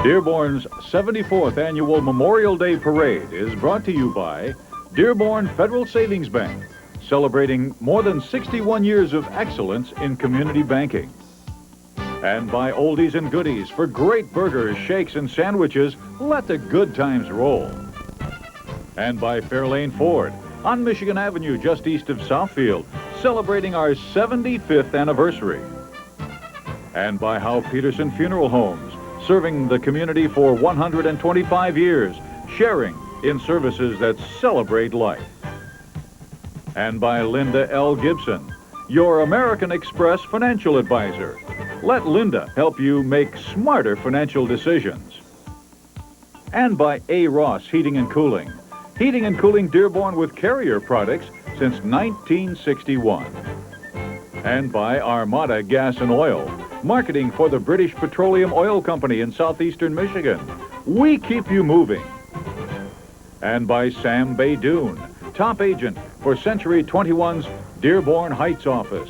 Dearborn's 74th Annual Memorial Day Parade is brought to you by Dearborn Federal Savings Bank, celebrating more than 61 years of excellence in community banking. And by Oldies and Goodies for great burgers, shakes, and sandwiches. Let the good times roll. And by Fairlane Ford on Michigan Avenue just east of Southfield, celebrating our 75th anniversary. And by Howe Peterson Funeral Homes, serving the community for 125 years, sharing in services that celebrate life. And by Linda L. Gibson, your American Express financial advisor. Let Linda help you make smarter financial decisions. And by A. Ross Heating and Cooling. Heating and cooling Dearborn with Carrier products since 1961. And by Armada Gas and Oil, marketing for the British Petroleum Oil Company in southeastern Michigan. We keep you moving. And by Sam Baydoun, top agent for Century 21's Dearborn Heights office.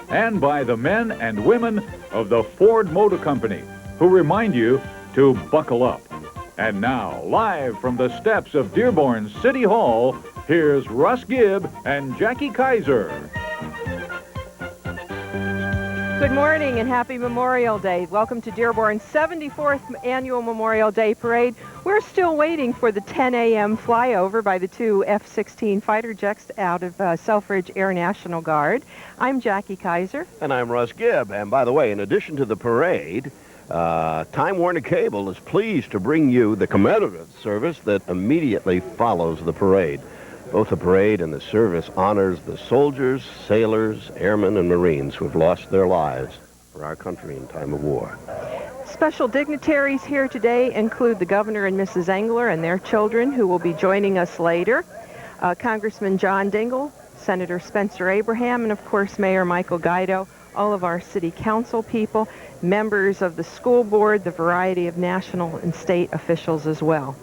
And by the men and women of the Ford Motor Company, who remind you to buckle up. And now, live from the steps of Dearborn City Hall, here's Russ Gibb and Jackie Kaiser. Good morning and happy Memorial Day. Welcome to Dearborn's 74th Annual Memorial Day Parade. We're still waiting for the 10 a.m. flyover by the two F-16 fighter jets out of Selfridge Air National Guard. I'm Jackie Kaiser. And I'm Russ Gibb. And by the way, in addition to the parade, Time Warner Cable is pleased to bring you the commemorative service that immediately follows the parade. Both the parade and the service honors the soldiers, sailors, airmen, and Marines who have lost their lives for our country in time of war. Special dignitaries here today include the Governor and Mrs. Engler and their children, who will be joining us later, Congressman John Dingell, Senator Spencer Abraham, and of course Mayor Michael Guido, all of our city council people, members of the school board, the variety of national and state officials as well.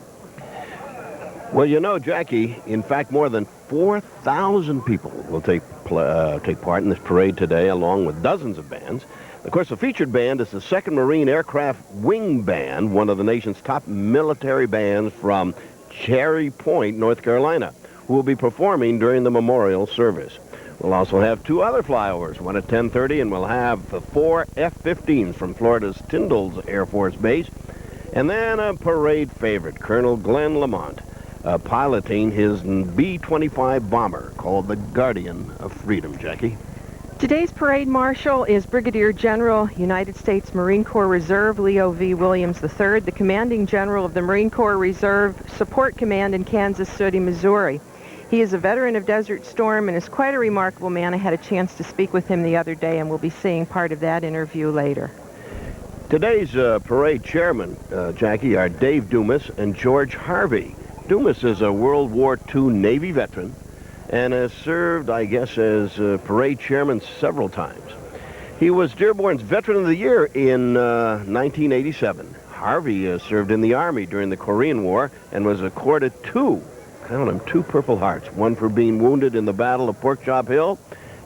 Well, you know, Jackie, in fact, more than 4,000 people will take part in this parade today, along with dozens of bands. Of course, the featured band is the 2nd Marine Aircraft Wing Band, one of the nation's top military bands from Cherry Point, North Carolina, who will be performing during the memorial service. We'll also have two other flyovers, one at 10:30, and we'll have the 4 F-15s from Florida's Tyndall's Air Force Base, and then a parade favorite, Colonel Glenn Lamont, piloting his B-25 bomber called the Guardian of Freedom, Jackie. Today's parade marshal is Brigadier General, United States Marine Corps Reserve Leo V. Williams III, the commanding general of the Marine Corps Reserve Support Command in Kansas City, Missouri. He is a veteran of Desert Storm and is quite a remarkable man. I had a chance to speak with him the other day, and we'll be seeing part of that interview later. Today's parade chairman, Jackie, are Dave Dumas and George Harvey. Dumas is a World War II Navy veteran and has served, I guess, as parade chairman several times. He was Dearborn's Veteran of the Year in 1987. Harvey served in the Army during the Korean War and was accorded two Purple Hearts, one for being wounded in the Battle of Pork Chop Hill,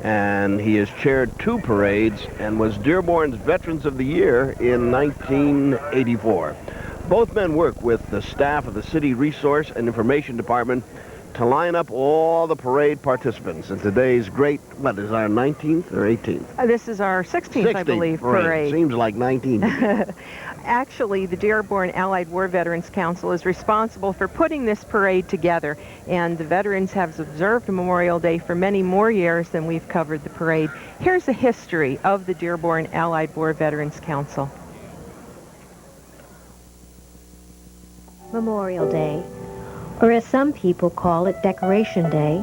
and he has chaired two parades and was Dearborn's Veterans of the Year in 1984. Both men work with the staff of the City Resource and Information Department to line up all the parade participants in today's great, what is our 19th or 18th? This is our 16th, I believe, parade. Seems like 19. Actually, the Dearborn Allied War Veterans Council is responsible for putting this parade together, and the veterans have observed Memorial Day for many more years than we've covered the parade. Here's the history of the Dearborn Allied War Veterans Council. Memorial Day, or as some people call it, Decoration Day,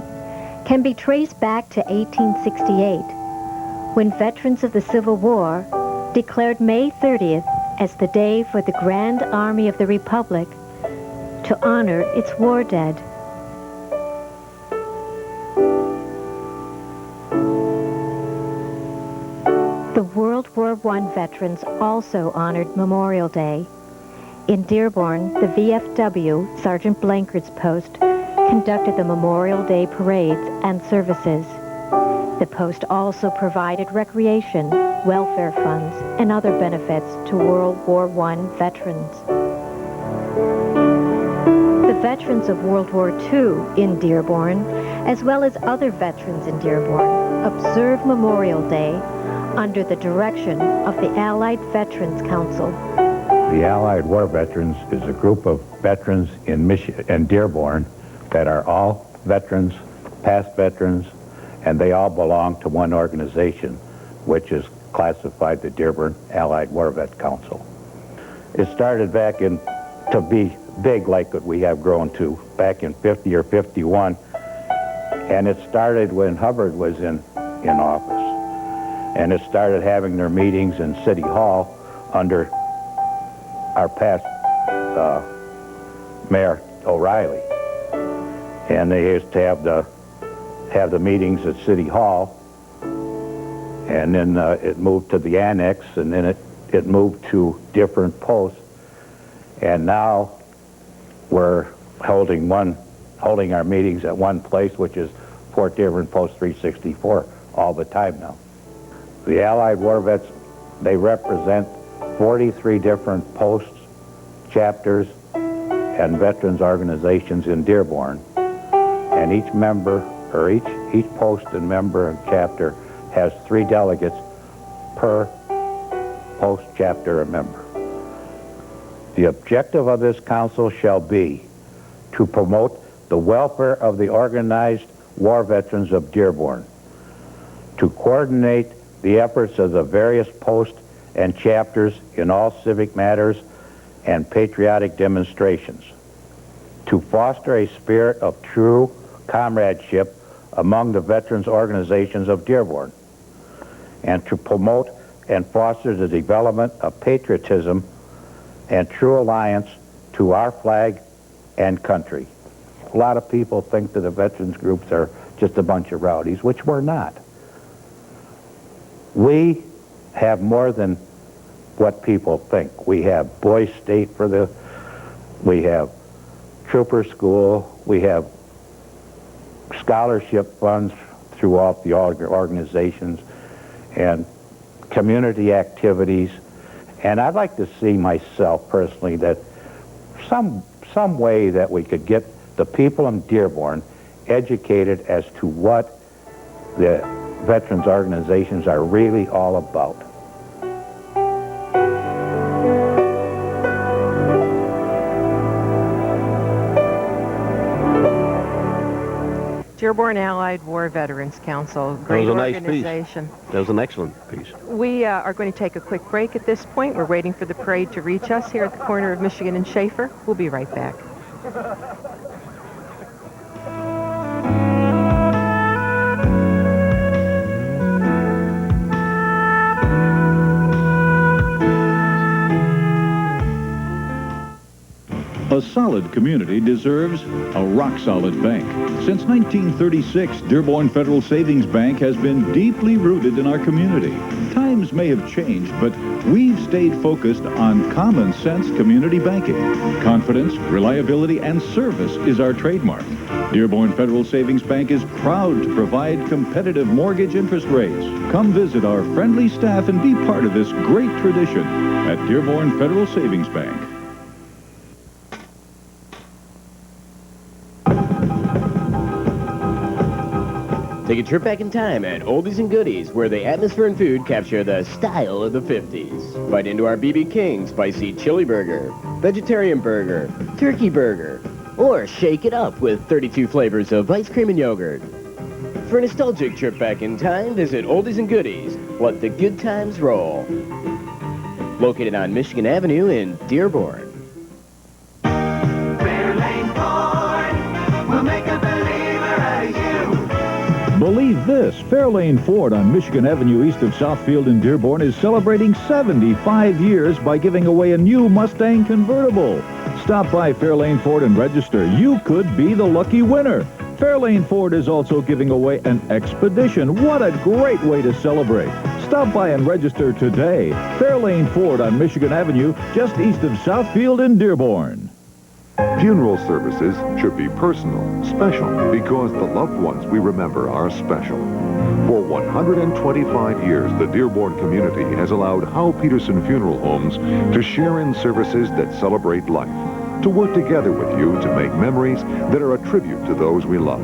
can be traced back to 1868, when veterans of the Civil War declared May 30th as the day for the Grand Army of the Republic to honor its war dead. The World War I veterans also honored Memorial Day. In Dearborn, the VFW, Sergeant Blanchard's post, conducted the Memorial Day parades and services. The post also provided recreation welfare funds, and other benefits to World War I veterans. The veterans of World War II in Dearborn, as well as other veterans in Dearborn, observe Memorial Day under the direction of the Allied Veterans Council. The Allied War Veterans is a group of veterans in Dearborn that are all veterans, past veterans, and they all belong to one organization, which is classified the Dearborn Allied War Vet Council. It started back to be big like what we have grown to back in 50 or 51, and it started when Hubbard was in office. And it started having their meetings in City Hall under our past Mayor O'Reilly. And they used to have the meetings at City Hall, and then it moved to the annex, and then it moved to different posts, and now we're holding our meetings at one place, which is Fort Dearborn Post 364 all the time now. The Allied War Vets, they represent 43 different posts, chapters, and veterans organizations in Dearborn. And each member, or each post and member and chapter has 3 delegates per post, chapter, and member. The objective of this council shall be to promote the welfare of the organized war veterans of Dearborn, to coordinate the efforts of the various posts and chapters in all civic matters and patriotic demonstrations, to foster a spirit of true comradeship among the veterans organizations of Dearborn, and to promote and foster the development of patriotism and true alliance to our flag and country. A lot of people think that the veterans groups are just a bunch of rowdies, which we're not. We have more than what people think. We have Boys State we have Trooper School, we have scholarship funds throughout the organizations, and community activities. And I'd like to see myself personally that some way that we could get the people in Dearborn educated as to what the veterans organizations are really all about. Dearborn Allied War Veterans Council, great organization. That was an excellent piece. We are going to take a quick break at this point. We're waiting for the parade to reach us here at the corner of Michigan and Schaefer. We'll be right back. A solid community deserves a rock-solid bank. Since 1936, Dearborn Federal Savings Bank has been deeply rooted in our community. Times may have changed, but we've stayed focused on common-sense community banking. Confidence, reliability, and service is our trademark. Dearborn Federal Savings Bank is proud to provide competitive mortgage interest rates. Come visit our friendly staff and be part of this great tradition at Dearborn Federal Savings Bank. Take a trip back in time at Oldies and Goodies, where the atmosphere and food capture the style of the 50s. Bite into our BB King spicy chili burger, vegetarian burger, turkey burger, or shake it up with 32 flavors of ice cream and yogurt. For a nostalgic trip back in time, visit Oldies and Goodies. Let the good times roll. Located on Michigan Avenue in Dearborn. Believe this, Fairlane Ford on Michigan Avenue east of Southfield in Dearborn is celebrating 75 years by giving away a new Mustang convertible. Stop by Fairlane Ford and register. You could be the lucky winner. Fairlane Ford is also giving away an Expedition. What a great way to celebrate. Stop by and register today. Fairlane Ford on Michigan Avenue, just east of Southfield in Dearborn. Funeral services should be personal, special, because the loved ones we remember are special. For 125 years, the Dearborn community has allowed Howe Peterson Funeral Homes to share in services that celebrate life, to work together with you to make memories that are a tribute to those we love.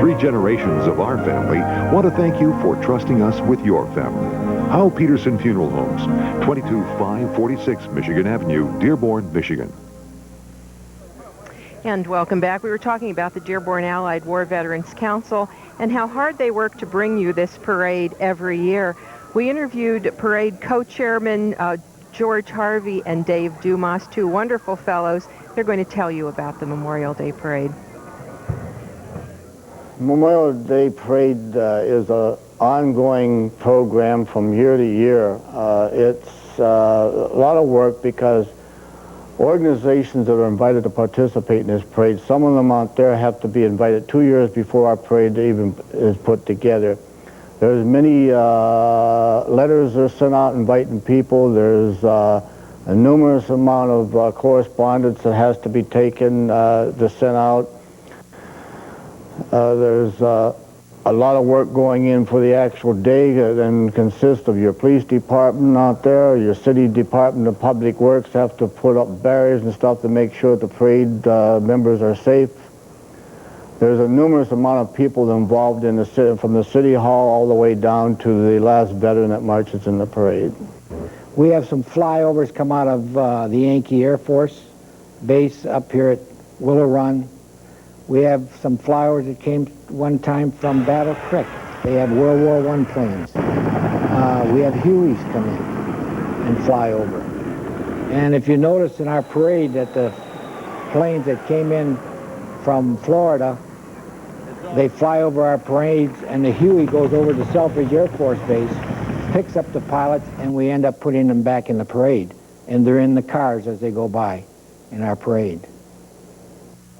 3 generations of our family want to thank you for trusting us with your family. Howe Peterson Funeral Homes, 22546 Michigan Avenue, Dearborn, Michigan. And welcome back. We were talking about the Dearborn Allied War Veterans Council and how hard they work to bring you this parade every year. We interviewed parade co-chairman George Harvey and Dave Dumas, 2 wonderful fellows. They're going to tell you about the Memorial Day Parade. Memorial Day Parade is an ongoing program from year to year. It's a lot of work because organizations that are invited to participate in this parade, some of them out there have to be invited 2 years before our parade even is put together. There's many letters that are sent out inviting people. There's a numerous amount of correspondence that has to be taken to send out. There's a lot of work going in for the actual day that then consists of your police department out there, your city department of public works have to put up barriers and stuff to make sure the parade members are safe. There's a numerous amount of people involved in the city, from the city hall all the way down to the last veteran that marches in the parade. We have some flyovers come out of the Yankee Air Force base up here at Willow Run. We have some flyovers that came one time from Battle Creek. They have World War I planes. We have Hueys come in and fly over. And if you notice in our parade that the planes that came in from Florida, they fly over our parades, and the Huey goes over to Selfridge Air Force Base, picks up the pilots, and we end up putting them back in the parade. And they're in the cars as they go by in our parade.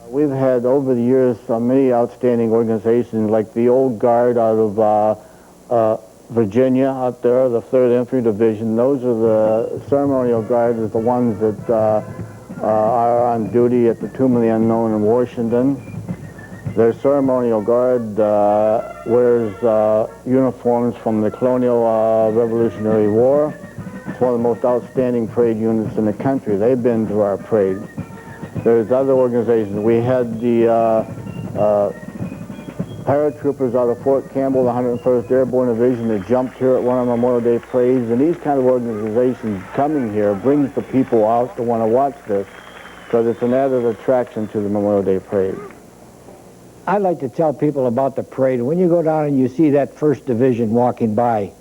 We've had over the years many outstanding organizations like the Old Guard out of Virginia out there, the 3rd Infantry Division. Those are the ceremonial guards, are the ones that are on duty at the Tomb of the Unknown in Washington. Their ceremonial guard wears uniforms from the Colonial Revolutionary War. It's one of the most outstanding parade units in the country. They've been to our parade. There's other organizations. We had the paratroopers out of Fort Campbell, the 101st Airborne Division, that jumped here at one of Memorial Day parades. And these kind of organizations coming here brings the people out to want to watch this because it's an added attraction to the Memorial Day parade. I'd like to tell people about the parade. When you go down and you see that 1st Division walking by,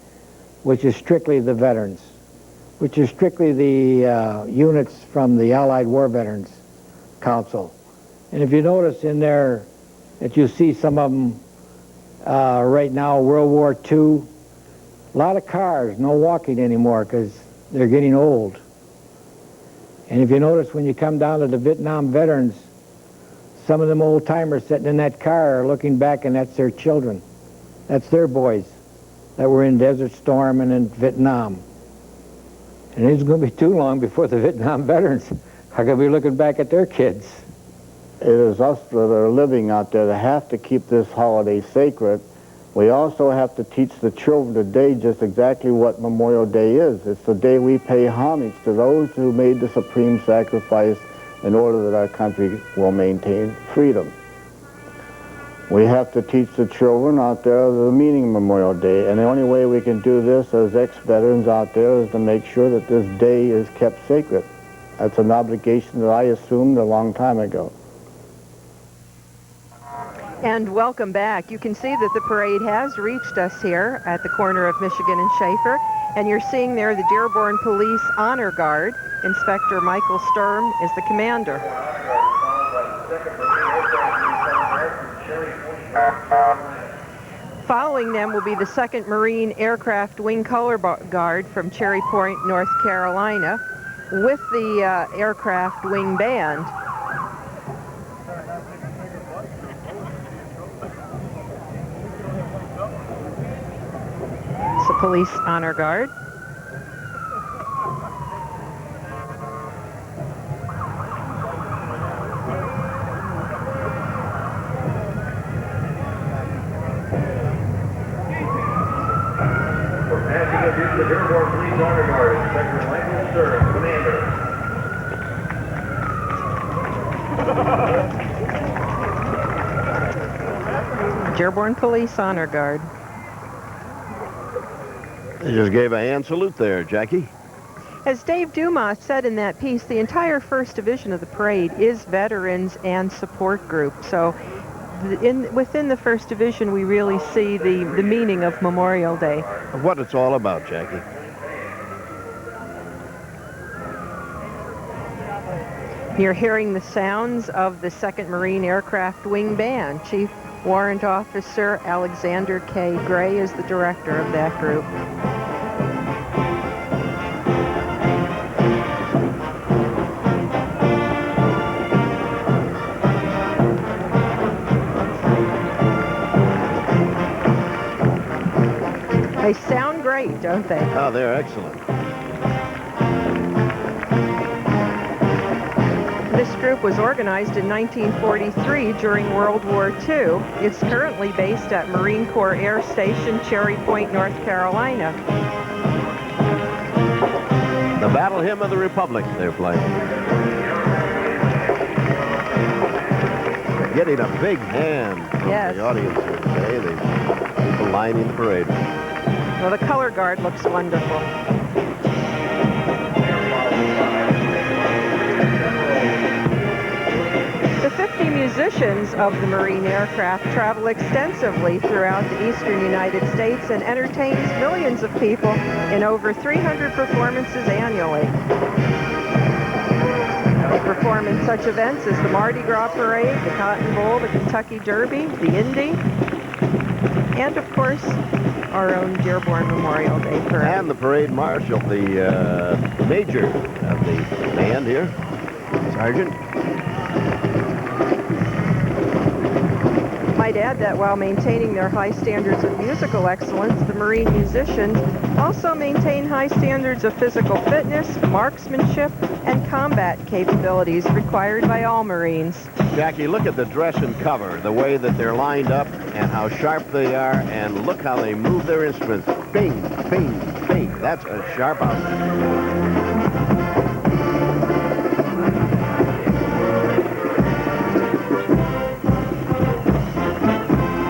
which is strictly the veterans, which is strictly the units from the Allied War Veterans Council. And if you notice in there that you see some of them right now, World War II, a lot of cars, no walking anymore because they're getting old. And if you notice when you come down to the Vietnam veterans, some of them old timers sitting in that car are looking back, and that's their children. That's their boys that were in Desert Storm and in Vietnam. And it isn't going to be too long before the Vietnam veterans are going to be looking back at their kids. It is us that are living out there that have to keep this holiday sacred. We also have to teach the children today just exactly what Memorial Day is. It's the day we pay homage to those who made the supreme sacrifice in order that our country will maintain freedom. We have to teach the children out there the meaning of Memorial Day, and the only way we can do this as ex-veterans out there is to make sure that this day is kept sacred. That's an obligation that I assumed a long time ago. And welcome back. You can see that the parade has reached us here at the corner of Michigan and Schaefer, and you're seeing there the Dearborn Police Honor Guard. Inspector Michael Sturm is the commander. Following them will be the 2nd Marine Aircraft Wing Color Guard from Cherry Point, North Carolina, with the Aircraft Wing Band. It's the Police Honor Guard. the Dearborn Police Honor Guard, Inspector Michael Stern, Commander. Dearborn Police Honor Guard. They just gave a hand salute there, Jackie. As Dave Dumas said in that piece, the entire First Division of the parade is veterans and support group. So within the First Division, we really see the meaning of Memorial Day. What it's all about, Jackie. You're hearing the sounds of the 2nd Marine Aircraft Wing Band. Chief Warrant Officer Alexander K. Gray is the director of that group. They sound great, don't they? Oh, they're excellent. This group was organized in 1943 during World War II. It's currently based at Marine Corps Air Station, Cherry Point, North Carolina. The Battle Hymn of the Republic they're playing. Getting a big hand from Yes. the audience here today. The people lining the parade. Well, the color guard looks wonderful. The 50 musicians of the Marine aircraft travel extensively throughout the eastern United States and entertains millions of people in over 300 performances annually. They perform in such events as the Mardi Gras Parade, the Cotton Bowl, the Kentucky Derby, the Indy, and of course, our own Dearborn Memorial Day Parade. And the parade marshal, the major of the band here, Sergeant. Might add that while maintaining their high standards of musical excellence, the Marine musicians also maintain high standards of physical fitness, marksmanship, and combat capabilities required by all Marines. Jackie, look at the dress and cover, the way that they're lined up and how sharp they are, and look how they move their instruments. Bing, bing, bing. That's a sharp outfit.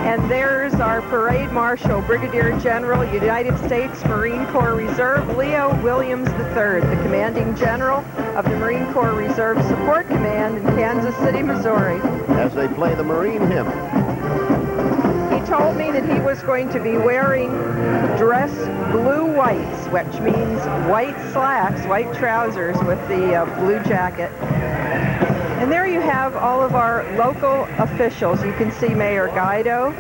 And there's our parade marshal, Brigadier General, United States Marine Corps Reserve, Leo Williams III, the commanding general of the Marine Corps Reserve Support Command in Kansas City, Missouri. As they play the Marine hymn. He told me that he was going to be wearing dress blue whites, which means white slacks, white trousers with the blue jacket. And there you have all of our local officials. You can see Mayor Guido.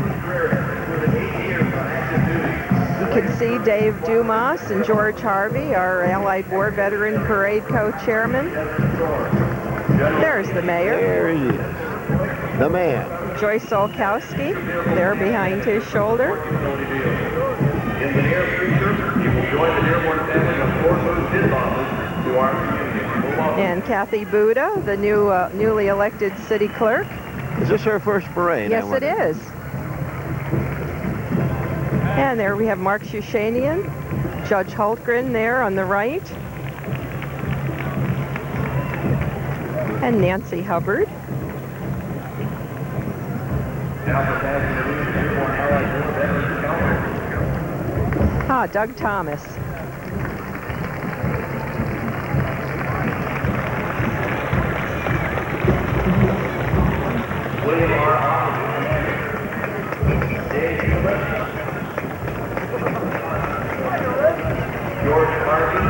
You can see Dave Dumas and George Harvey, our Allied War Veteran Parade Co-Chairman. There's the mayor. There he is. The man. Joyce Olkowski, there behind his shoulder. In the near future, you will join the Dearborn family of forces his office to our community. And Kathy Buda, the newly elected city clerk. Is this her first parade? Yes, it is. And there we have Mark Shushanian, Judge Hultgren there on the right. And Nancy Hubbard. Doug Thomas. William R. Dave Dumas, George Harvey,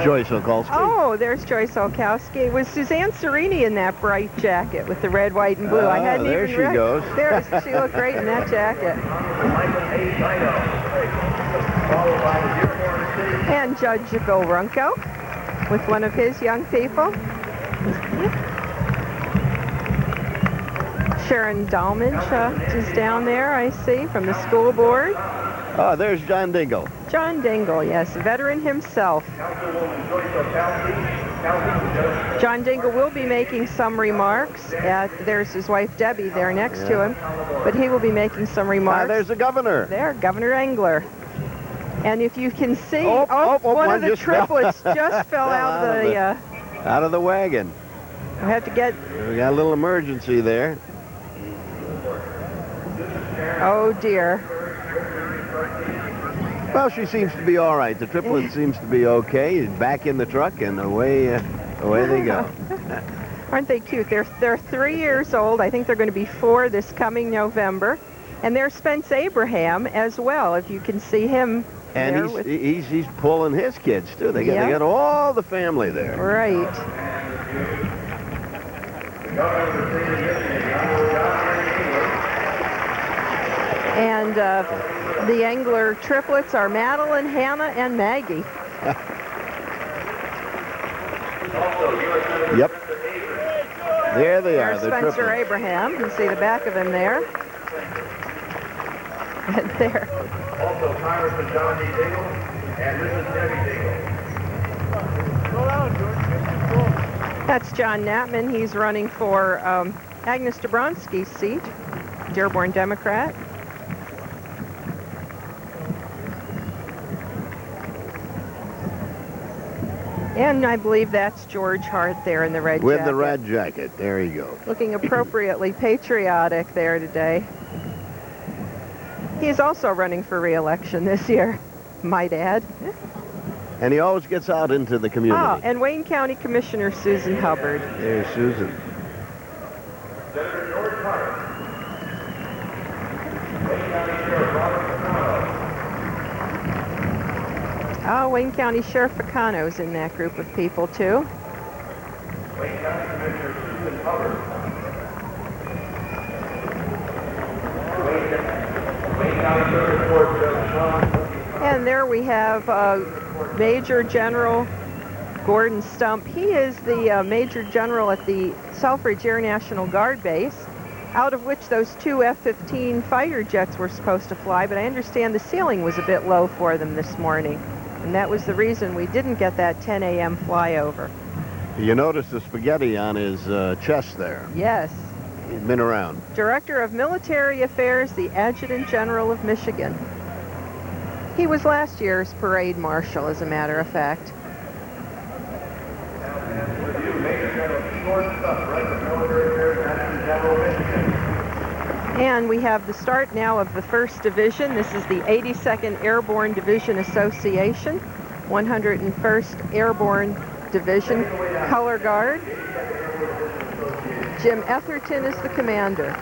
Joyce Olkowski. Oh, there's Joyce Olkowski. It was Suzanne Serini in that bright jacket with the red, white, and blue. I hadn't there even she goes. There, she looked great in that jacket. And Judge Bill Runco with one of his young people. Sharon Dalmage is down there, I see, from the school board. Oh, there's John Dingle. John Dingle, yes, veteran himself. Councilwoman Joyce Olkowski, John Dingell will be making some remarks. There's his wife Debbie there next to him, but he will be making some remarks. There's the governor. There, Governor Engler. And if you can see, one of the just fell. triplets just fell out of the... out of the wagon. we have to get... We got a little emergency there. Oh, dear. Well, she seems to be all right. The triplet seems to be okay. Back in the truck, and away they go. Aren't they cute? They're 3 years old. I think they're going to be 4 this coming November. And there's Spence Abraham as well, if you can see him. And he's pulling his kids, too. They got all the family there. Right. And the Engler triplets are Madeline, Hannah, and Maggie. Yep. There they are, There's the Spencer triplets. Abraham. You can see the back of him there. And there. Also, Congressman John D. Dingell and Mrs. Debbie Dingell. That's John Knappman. He's running for Agnes Dabrowski's seat, Dearborn Democrat. And I believe that's George Hart there in the red jacket. With the red jacket. There you go. Looking appropriately patriotic there today. He's also running for re-election this year, might add. And he always gets out into the community. Oh, and Wayne County Commissioner Susan Hubbard. There's Susan. Senator George Hart. Wayne County Sheriff Robert Picano. Oh, Wayne County Sheriff Picano's in that group of people, too. Wayne County Commissioner Susan Hubbard. Wayne County Circuit Court Judge Sean. And there we have Major General Gordon Stump. He is the Major General at the Selfridge Air National Guard Base, out of which those 2 F-15 fighter jets were supposed to fly, but I understand the ceiling was a bit low for them this morning. And that was the reason we didn't get that 10 a.m. flyover. You notice the spaghetti on his chest there. Yes. He's been around. Director of Military Affairs, the Adjutant General of Michigan. He was last year's parade marshal, as a matter of fact. With you, Major General George Stuff, Director of Military Affairs, Adjutant General of Michigan. And we have the start now of the 1st Division. This is the 82nd Airborne Division Association, 101st Airborne Division Color Guard. Jim Etherton is the commander.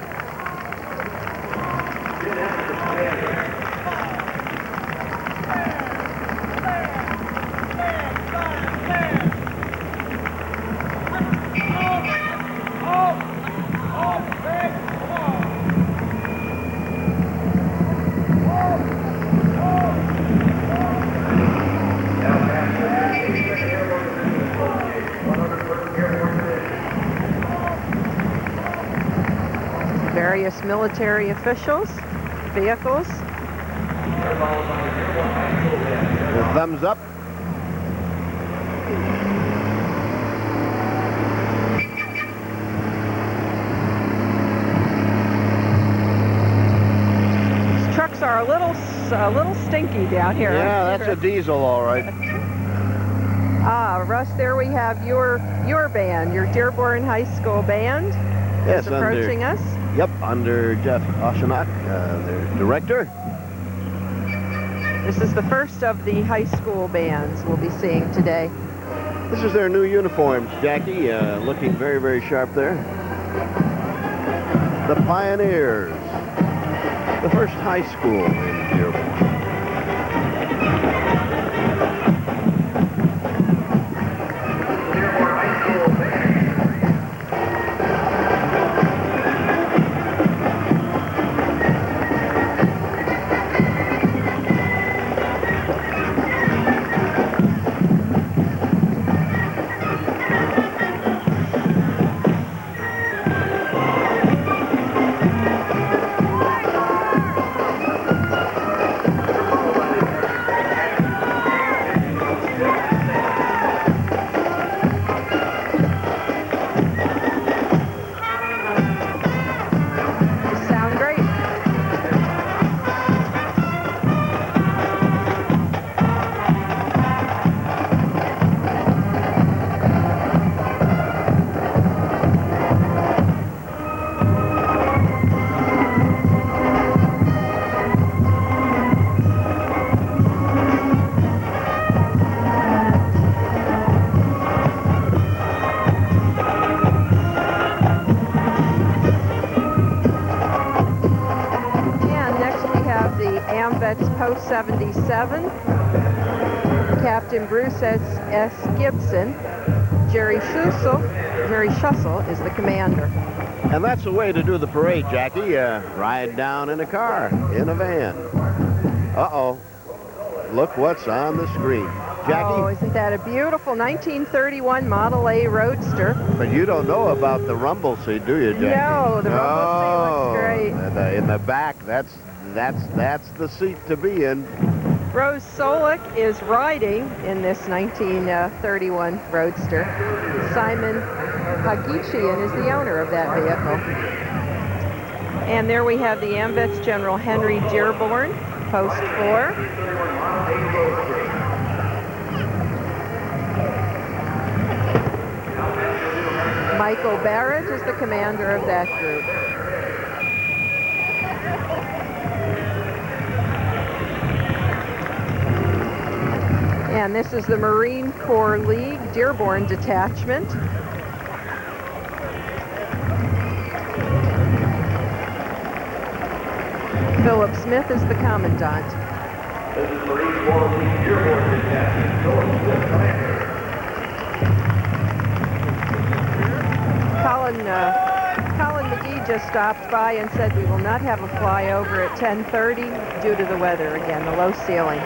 Various military officials, vehicles. The thumbs up. These trucks are a little stinky down here. Yeah, that's a diesel, all right. Ah, Russ, there we have your band, your Dearborn High School band. Yes, is approaching us. Yep, under Jeff Oshanok, their director. This is the first of the high school bands we'll be seeing today. This is their new uniforms, Jackie, looking very, very sharp there. The Pioneers, the first high school in Dearborn. Dearborn High School Band. 47, Captain Bruce S. Gibson. Jerry Schussel is the commander. And that's the way to do the parade, Jackie. Ride down in a car, in a van. Uh-oh. Look what's on the screen. Jackie? Oh, isn't that a beautiful 1931 Model A Roadster? But you don't know about the rumble seat, do you, Jackie? No, the rumble seat looks great. In the back, that's the seat to be in. Rose Solik is riding in this 1931 Roadster. Simon Hagichian is the owner of that vehicle. And there we have the AMVETS General Henry Dearborn, Post 4. Michael Barrett is the commander of that group. And this is the Marine Corps League Dearborn Detachment. Philip Smith is the commandant. This is Marine Corps League Dearborn Detachment. Philip Smith, commander. Colin McGee just stopped by and said we will not have a flyover at 10:30 due to the weather again, the low ceiling.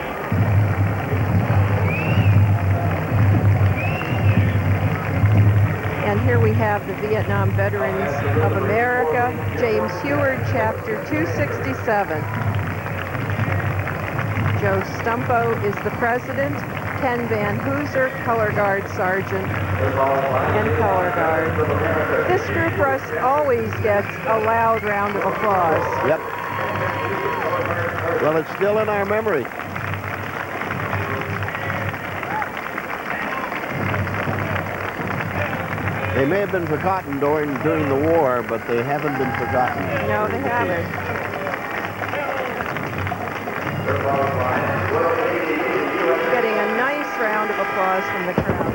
And here we have the Vietnam Veterans of America, James Heward, Chapter 267. Joe Stumpo is the president. Ken Van Hooser, color guard sergeant, and color guard. This group, Russ, always gets a loud round of applause. Yep. Well, it's still in our memory. They may have been forgotten during the war, but they haven't been forgotten. No, they haven't. Getting a nice round of applause from the crowd.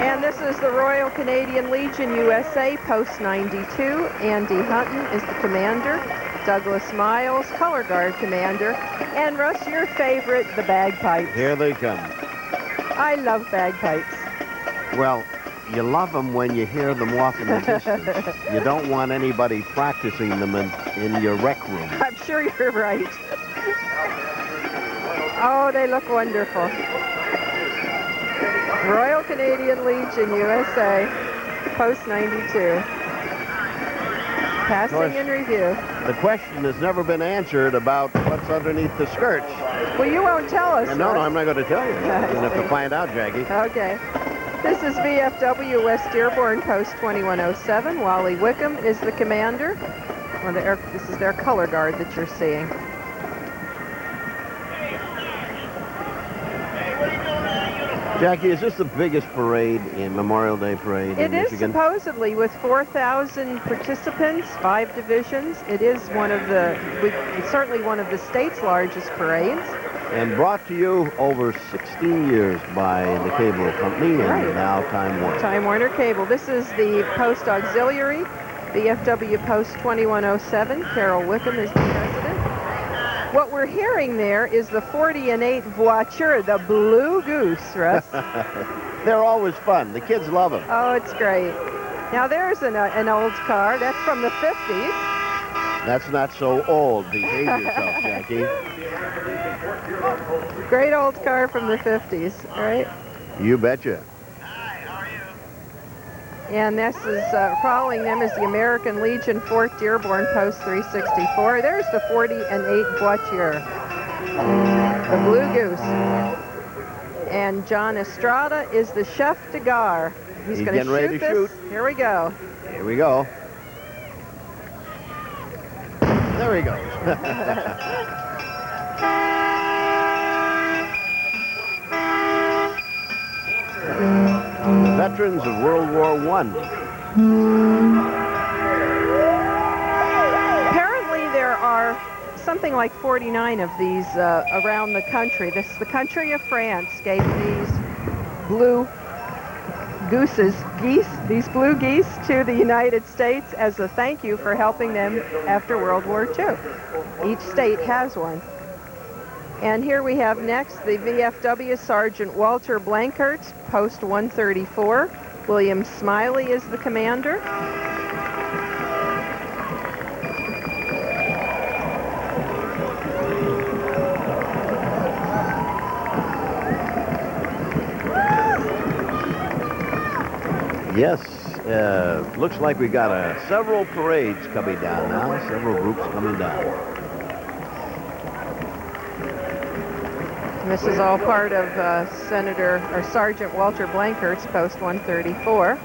And this is the Royal Canadian Legion USA, Post 92. Andy Hutton is the commander. Douglas Miles, color guard commander. And Russ, your favorite, the bagpipes. Here they come. I love bagpipes. Well, you love them when you hear them off in the distance. You don't want anybody practicing them in your rec room. I'm sure you're right. Oh, they look wonderful. Royal Canadian Legion USA, Post 92. Passing in review. The question has never been answered about what's underneath the skirts. Well, you won't tell us. No, I'm not going to tell you. You're going to have to find out, Jackie. Okay. This is VFW West Dearborn, Post 2107. Wally Wickham is the commander. Well, this is their color guard that you're seeing. Jackie, is this the biggest parade in Memorial Day Parade in It is Michigan? supposedly with 4,000 participants, 5 divisions. It is it's certainly one of the state's largest parades. And brought to you over 16 years by the cable company and now Time Warner. Time Warner Cable. This is the Post Auxiliary, VFW Post 2107. Carol Wickham is the president. What we're hearing there is the 40 and 8 voiture, the Blue Goose, Russ. They're always fun. The kids love them. Oh, it's great. Now there's an old car. That's from the 50s. That's not so old. Behave yourself, Jackie. Great old car from the 50s, right? You betcha. And this is, following them is the American Legion, Fort Dearborn, Post 364. There's the 40 and 8 voiture, the Blue Goose. And John Estrada is the chef de gare. He's going to ready to shoot. Here we go. Here we go. There he goes. Veterans of World War I. Apparently there are something like 49 of these around the country. The country of France gave these blue these blue geese to the United States as a thank you for helping them after World War II. Each state has one. And here we have next the VFW Sergeant Walter Blankertz, Post 134. William Smiley is the commander. Yes, looks like we got several parades coming down now, several groups coming down. This is all part of Sergeant Walter Blankert's Post 134.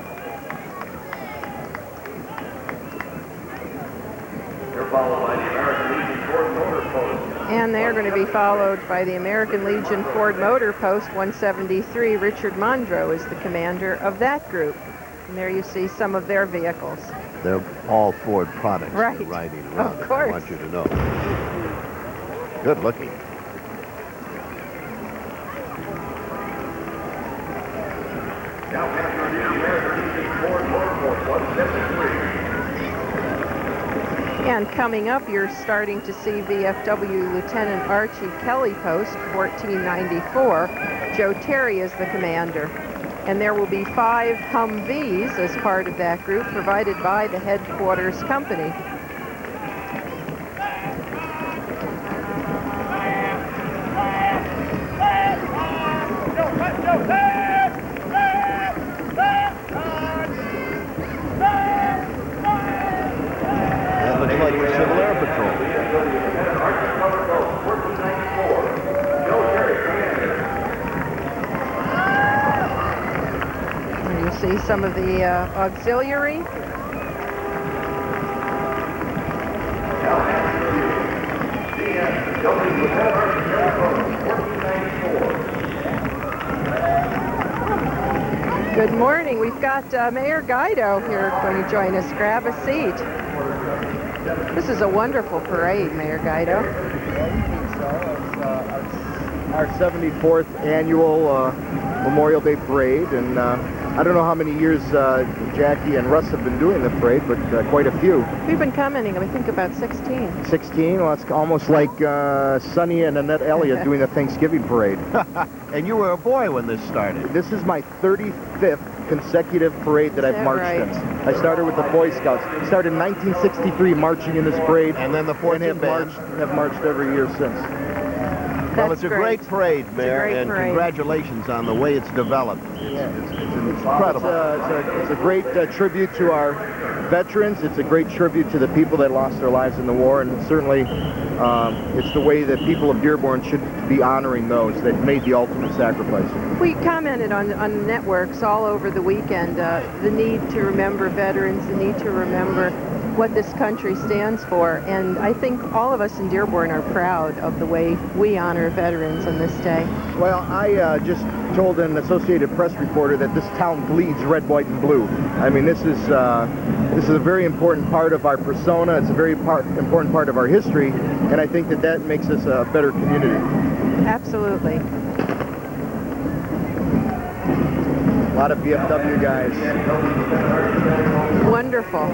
They're followed by the American Legion Ford Motor Post. And they're going to be followed by the American Legion Ford Motor Post 173. Richard Mondro is the commander of that group. And there you see some of their vehicles. They're all Ford products. Right. They're riding around. Of course. I want you to know. Good looking. Now after the American Legion Ford Motor Post 173. And coming up, you're starting to see VFW Lieutenant Archie Kelly Post 1494. Joe Terry is the commander. And there will be 5 Humvees as part of that group, provided by the headquarters company. That looks like the Civil Air Patrol. Archie Kelly Post 1494. Joe Terry, commander. You see some of the auxiliary. Good morning. We've got Mayor Guido here going to join us. Grab a seat. This is a wonderful parade, Mayor Guido. Our 74th annual Memorial Day Parade, and I don't know how many years Jackie and Russ have been doing the parade, but quite a few. We've been commenting, I think, about 16. 16? Well, it's almost like Sonny and Annette Elliott doing the Thanksgiving parade. And you were a boy when this started. This is my 35th consecutive parade that I've marched in. I started with the Boy Scouts. Started in 1963 marching in this parade. And then the 14 band. Have marched every year since. Well, it's a great parade, Mayor, and parade. congratulations on the way it's developed. It's incredible. It's a great tribute to our veterans. It's a great tribute to the people that lost their lives in the war, and certainly it's the way that people of Dearborn should be honoring those that made the ultimate sacrifice. We commented on networks all over the weekend, the need to remember veterans, the need to remember what this country stands for, and I think all of us in Dearborn are proud of the way we honor veterans on this day. Well, I just told an Associated Press reporter that this town bleeds red, white, and blue. I mean, this is a very important part of our persona. It's a very important part of our history, and I think that makes us a better community. Absolutely. A lot of VFW guys. Wonderful.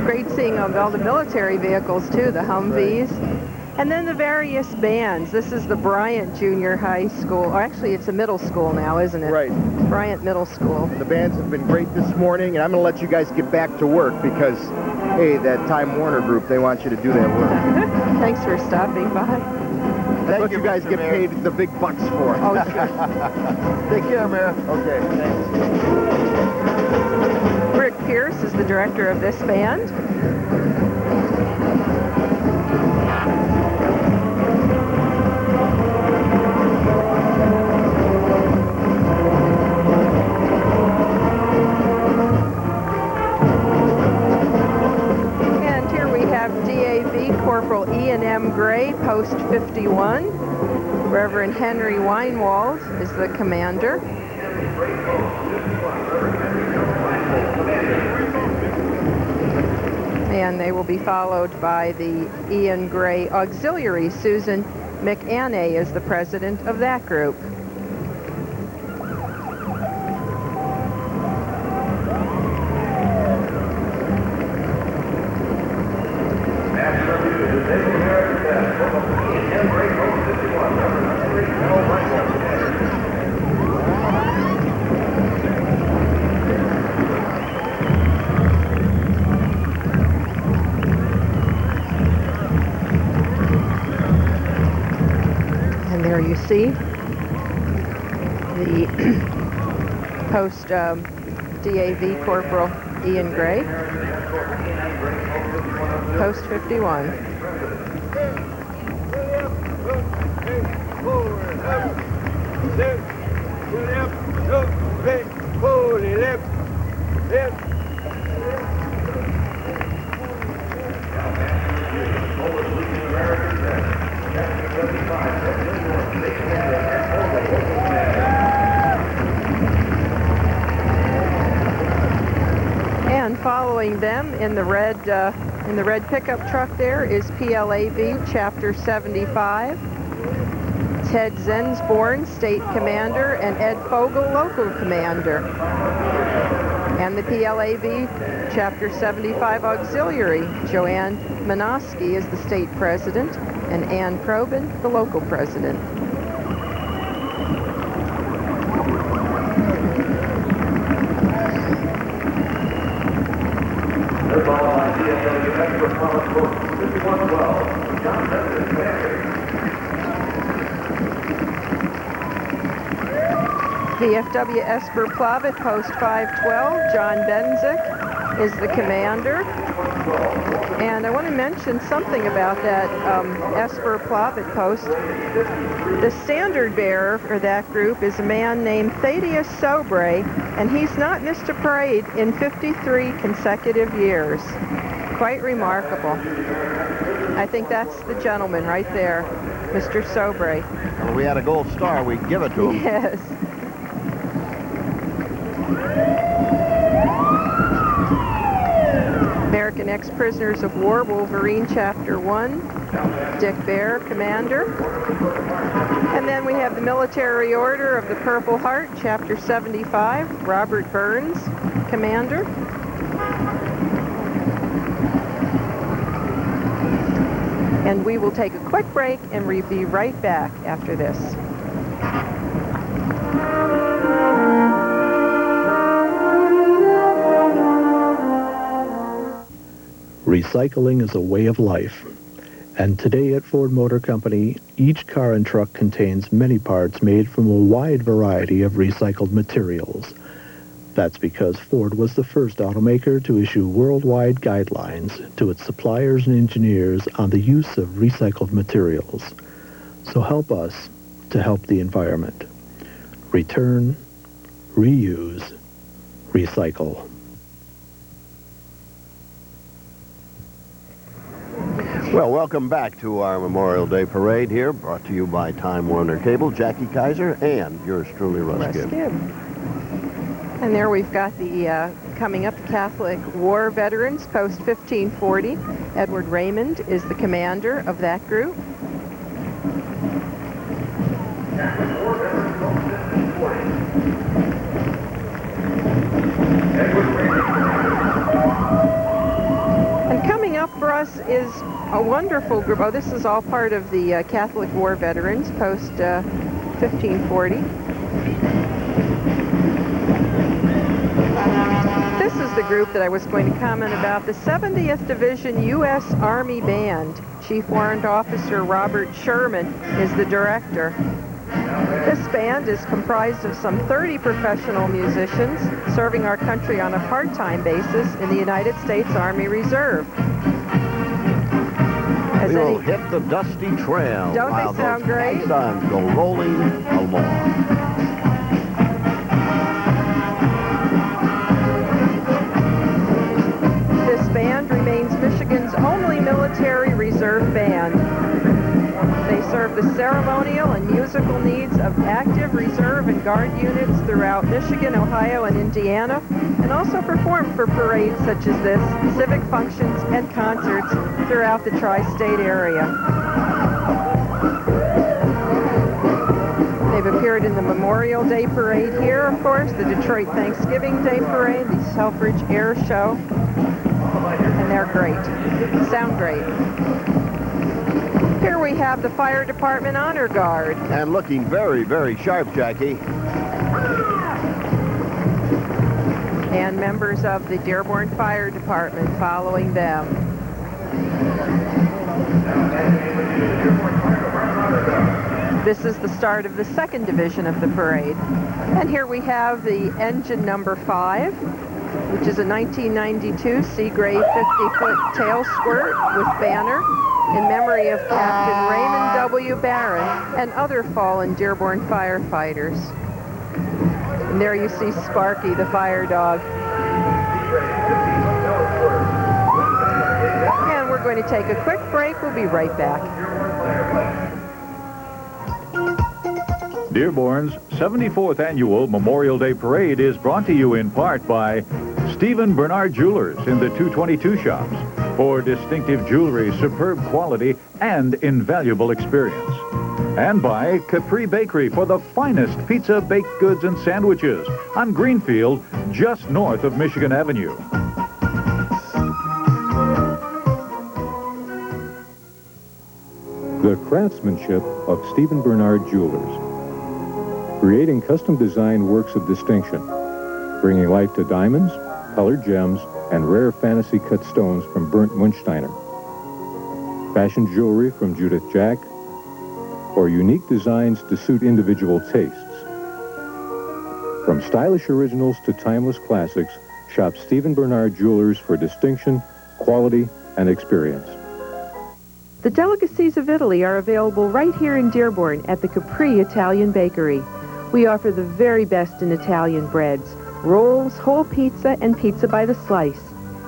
Great seeing all the military vehicles, too, the Humvees. And then the various bands. This is the Bryant Junior High School. Or actually, it's a middle school now, isn't it? Right. Bryant Middle School. The bands have been great this morning, and I'm going to let you guys get back to work because, hey, that Time Warner group, they want you to do that work. Thanks for stopping by. That's what you guys get paid the big bucks for. Oh, sure. Take care, Mayor. Okay, thanks. Rick Pierce is the director of this band. And here we have DAV Corporal E&M Gray, Post 51. Reverend Henry Weinwald is the commander. And they will be followed by the Ian Gray Auxiliary. Susan McAnay is the president of that group. And there you see the post DAV Corporal Ian Gray, post 51. And following them in the red pickup truck there is PLAV Chapter 75, Ted Zensborn, State Commander, and Ed Fogel, Local Commander. And the PLAV Chapter 75 Auxiliary, Joanne Minoski is the State President, and Ann Probin, the Local President. That's all on DFW Extra Promise Book 5112. John Benson, Commander. VFW Esper Plavet, Post 512. John Benzik is the commander. And I want to mention something about that Esper Plavet post. The standard bearer for that group is a man named Thaddeus Sobre, and he's not missed a parade in 53 consecutive years. Quite remarkable. I think that's the gentleman right there, Mr. Sobre. Well, if we had a gold star, we'd give it to him. Yes. American Ex-Prisoners of War, Wolverine, Chapter 1, Dick Bear, Commander. And then we have the Military Order of the Purple Heart, Chapter 75, Robert Burns, Commander. And we will take a quick break and we'll be right back after this. Recycling is a way of life, and today at Ford Motor Company, each car and truck contains many parts made from a wide variety of recycled materials. That's because Ford was the first automaker to issue worldwide guidelines to its suppliers and engineers on the use of recycled materials. So help us to help the environment. Return, reuse, recycle. Well, welcome back to our Memorial Day Parade here, brought to you by Time Warner Cable, Jackie Kaiser, and yours truly, Russ Gibb. And there we've got the, coming up, the Catholic War Veterans, Post 1540. Edward Raymond is the commander of that group. Catholic War Veterans, Post 1540. Edward Raymond. And coming up for us is a wonderful group. Oh, this is all part of the Catholic War Veterans, Post 1540. This is the group that I was going to comment about. The 70th Division U.S. Army Band. Chief Warrant Officer Robert Sherman is the director. This band is comprised of some 30 professional musicians serving our country on a part-time basis in the United States Army Reserve. We will hit the dusty trail. Don't they sound great? Sun go rolling along. This band remains Michigan's only military reserve band. They serve the ceremonial and musical needs of active reserve 7 Guard units throughout Michigan, Ohio, and Indiana, and also perform for parades such as this, civic functions, and concerts throughout the tri-state area. They've appeared in the Memorial Day Parade here, of course, the Detroit Thanksgiving Day Parade, the Selfridge Air Show, and they're great. Sound great. Here we have the Fire Department Honor Guard. And looking very, very sharp, Jackie. And members of the Dearborn Fire Department following them. This is the start of the 2nd division of the parade. And here we have the engine number 5, which is a 1992 Seagrave 50-foot tail squirt with banner in memory of Captain Raymond W. Barron and other fallen Dearborn firefighters. And there you see Sparky, the fire dog. And we're going to take a quick break. We'll be right back. Dearborn's 74th Annual Memorial Day Parade is brought to you in part by Stephen Bernard Jewelers in the 222 shops for distinctive jewelry, superb quality, and invaluable experience. And by Capri Bakery for the finest pizza, baked goods, and sandwiches on Greenfield, just north of Michigan Avenue. The craftsmanship of Stephen Bernard Jewelers. Creating custom-designed works of distinction, bringing life to diamonds, colored gems, and rare fantasy-cut stones from Bernd Munsteiner. Fashion jewelry from Judith Jack, or unique designs to suit individual tastes. From stylish originals to timeless classics, shop Stephen Bernard Jewelers for distinction, quality, and experience. The delicacies of Italy are available right here in Dearborn at the Capri Italian Bakery. We offer the very best in Italian breads, rolls, whole pizza, and pizza by the slice.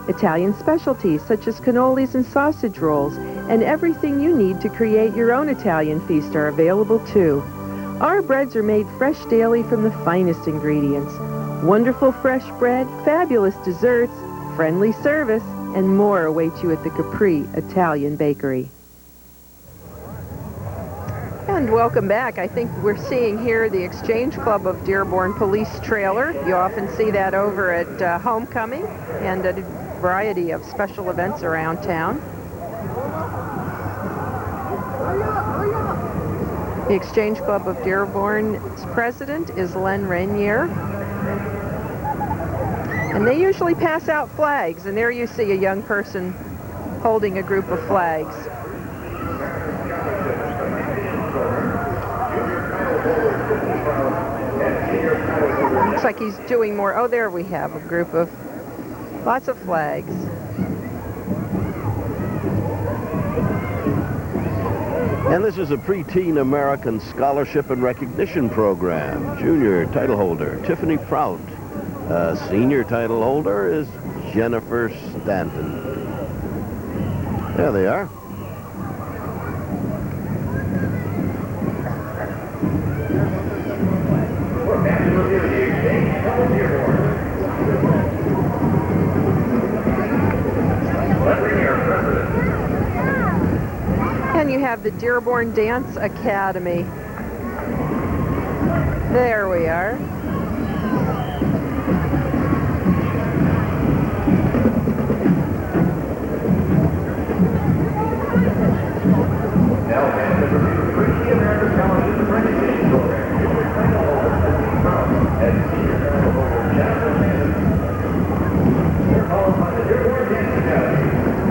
Italian specialties such as cannolis and sausage rolls, and everything you need to create your own Italian feast are available too. Our breads are made fresh daily from the finest ingredients. Wonderful fresh bread, fabulous desserts, friendly service, and more await you at the Capri Italian Bakery. And welcome back. I think we're seeing here the Exchange Club of Dearborn Police Trailer. You often see that over at Homecoming and at a variety of special events around town. The Exchange Club of Dearborn's president is Len Renier. And they usually pass out flags, and there you see a young person holding a group of flags. Looks like he's doing more. Oh, there we have a group of lots of flags. And this is a preteen American Scholarship and Recognition Program. Junior title holder, Tiffany Prout. Senior title holder is Jennifer Stanton. There they are. And you have the Dearborn Dance Academy. There we are.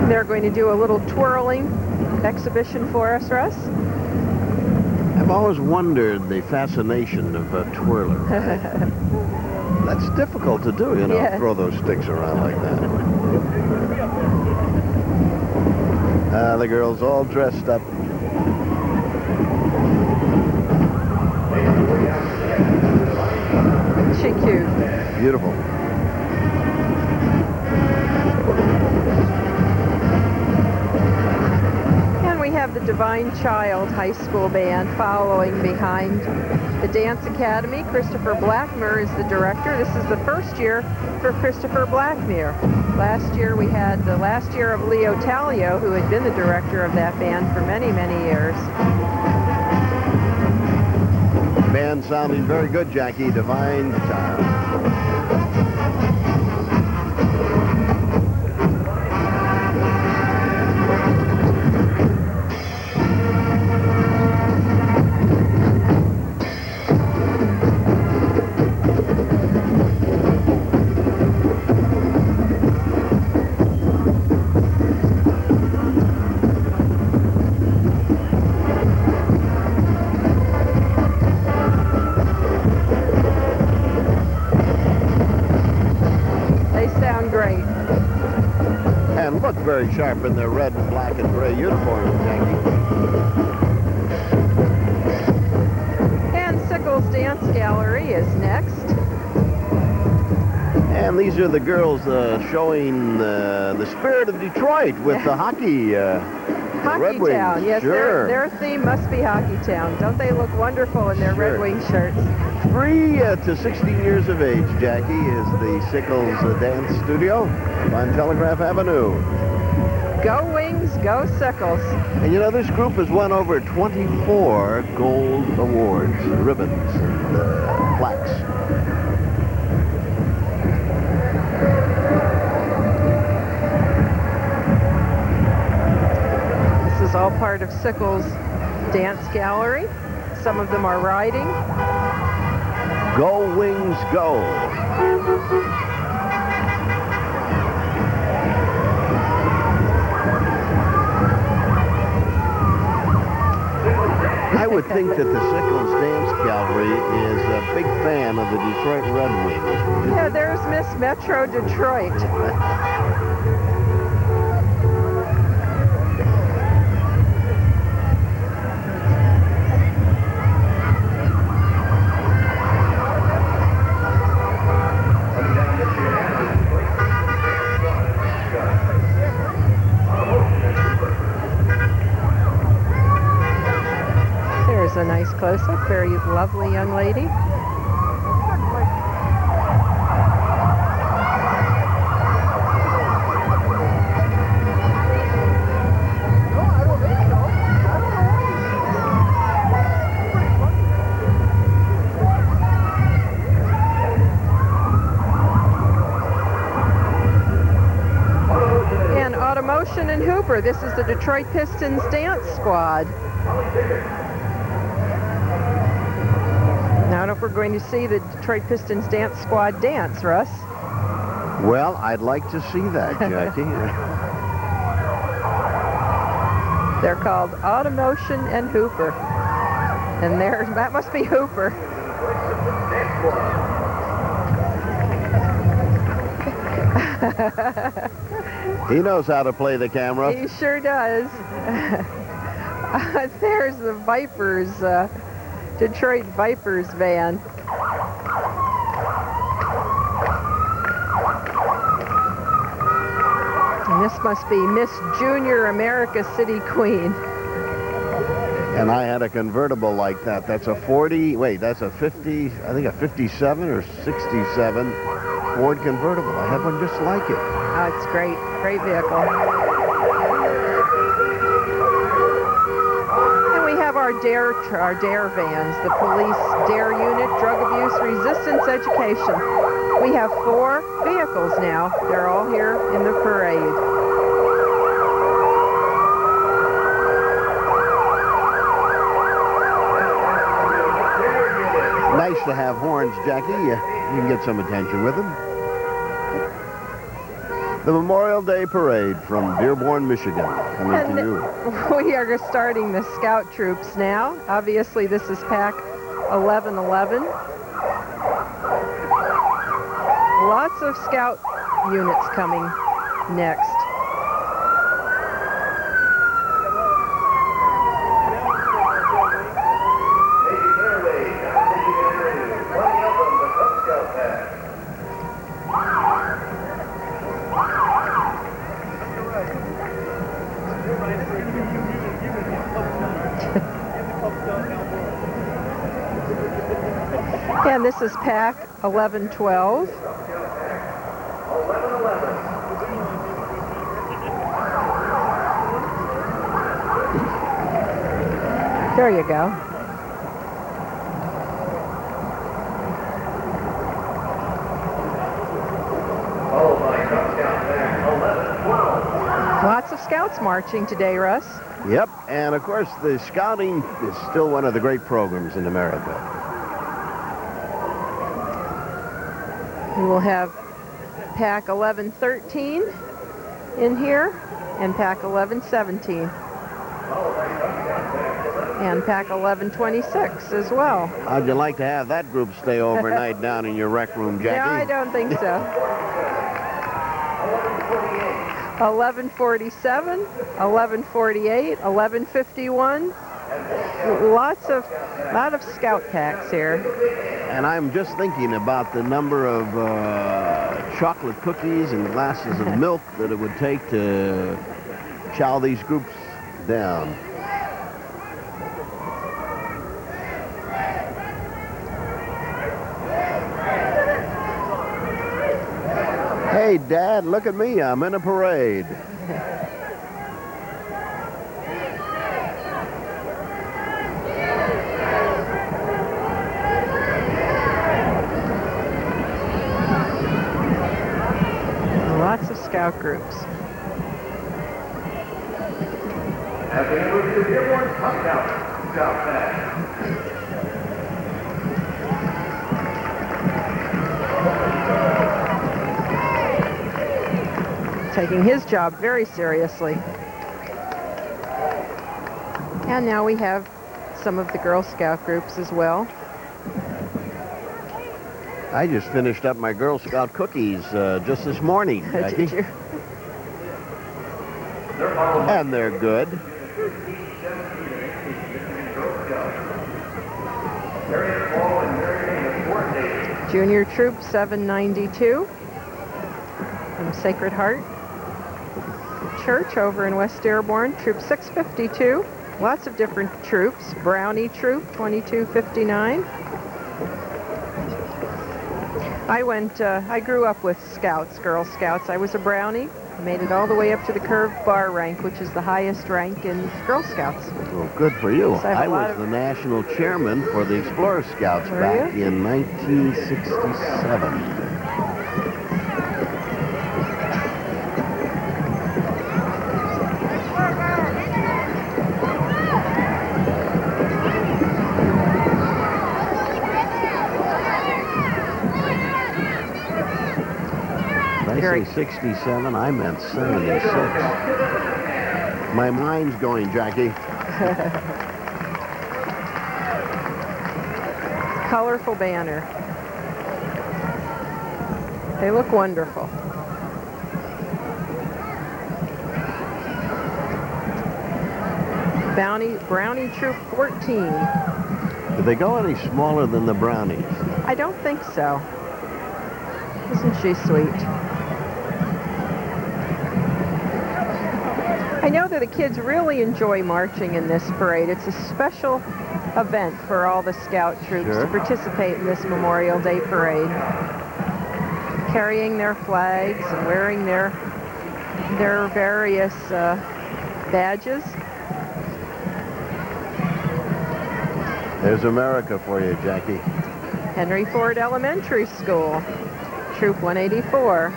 They're going to do a little twirling exhibition for us, Russ. I've always wondered the fascination of a twirler. That's difficult to do, you know, Yes. throw those sticks around like that. The girl's all dressed up. Isn't she cute? Beautiful. have the Divine Child High School Band following behind the Dance Academy. Christopher Blackmer is the director. This is the first year for Christopher Blackmer. Last year we had the last year of Leo Talio, who had been the director of that band for many, many years. Band sounding very good, Jackie. Divine Child. Very sharp in their red and black and gray uniforms, Jackie. And Sickles Dance Gallery is next. And these are the girls showing the spirit of Detroit with the hockey. Hockey Red Wings. Town, yes, sure. their theme must be Hockey Town. Don't they look wonderful in their Red Wing shirts? 3 to 16 years of age, Jackie, is the Sickles Dance Studio on Telegraph Avenue. Go Wings, go Sickles. And you know, this group has won over 24 gold awards, ribbons, and plaques. This is all part of Sickles Dance Gallery. Some of them are riding. Go Wings, go. I would think that the Sickles Dance Gallery is a big fan of the Detroit Red Wings. Yeah, there's Miss Metro Detroit. A nice close-up, very lovely young lady. And Automotion and Hooper, this is the Detroit Pistons Dance Squad. I don't know if we're going to see the Detroit Pistons Dance Squad dance, Russ. Well, I'd like to see that, Jackie. They're called Automotion and Hooper. And that must be Hooper. He knows how to play the camera. He sure does. There's the Vipers, Detroit Vipers van. And this must be Miss Junior America City Queen. And I had a convertible like that. That's a 40, wait, that's a 50, I think a 57 or 67 Ford convertible. I have one just like it. Oh, it's great. Great vehicle. And we have our DARE vans, the police DARE unit, drug abuse resistance education. We have 4 vehicles now. They're all here in the parade. Nice to have horns, Jackie. You can get some attention with them. The Memorial Day Parade from Dearborn, Michigan, coming to you. We are starting the scout troops now. Obviously, this is Pack 1111. Lots of scout units coming next. And this is pack 1112. There you go. Lots of scouts marching today, Russ. Yep, and of course the scouting is still one of the great programs in America. We will have pack 1113 in here and pack 1117. And pack 1126 as well. How'd you like to have that group stay overnight down in your rec room, Jackie? No, I don't think so. 1147, 1148, 1151. Lot of scout packs here. And I'm just thinking about the number of chocolate cookies and glasses of milk that it would take to chow these groups down. Hey, Dad, look at me. I'm in a parade. Lots of scout groups. As we move to Dearborn Scout Pack. Taking his job very seriously. And now we have some of the Girl Scout groups as well. I just finished up my Girl Scout cookies just this morning, Jackie. Did you? And they're good. Junior Troop 792 from Sacred Heart Church over in West Dearborn. Troop 652. Lots of different troops. Brownie Troop 2259. I grew up with Scouts, Girl Scouts. I was a Brownie. Made it all the way up to the curved bar rank, which is the highest rank in Girl Scouts. Well, good for you. So I was the national chairman for the Explorer Scouts back in 1967. I say 67, I meant 76. My mind's going, Jackie. Colorful banner. They look wonderful. Brownie Troop 14. Do they go any smaller than the Brownies? I don't think so. Isn't she sweet? I know that the kids really enjoy marching in this parade. It's a special event for all the scout troops to participate in this Memorial Day parade. Carrying their flags and wearing their various badges. There's America for you, Jackie. Henry Ford Elementary School, Troop 184.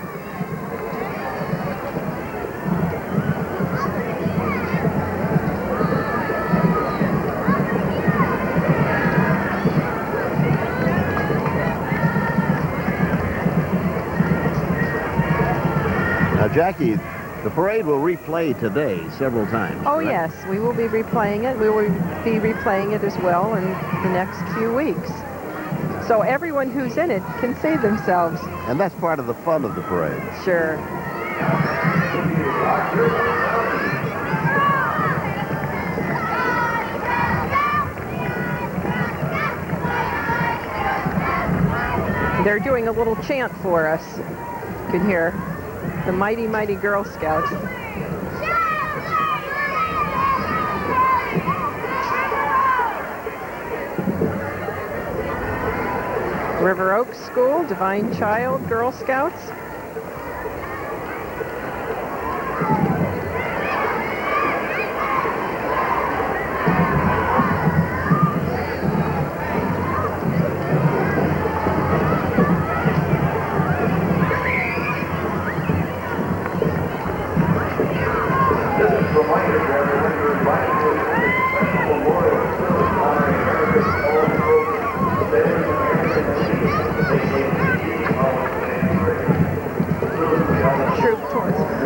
Now, Jackie, the parade will replay today several times. Oh, right? yes, we will be replaying it. We will be replaying it as well in the next few weeks. So everyone who's in it can see themselves. And that's part of the fun of the parade. Sure. They're doing a little chant for us. You can hear the mighty, mighty Girl Scouts. River Oaks School, Divine Child, Girl Scouts.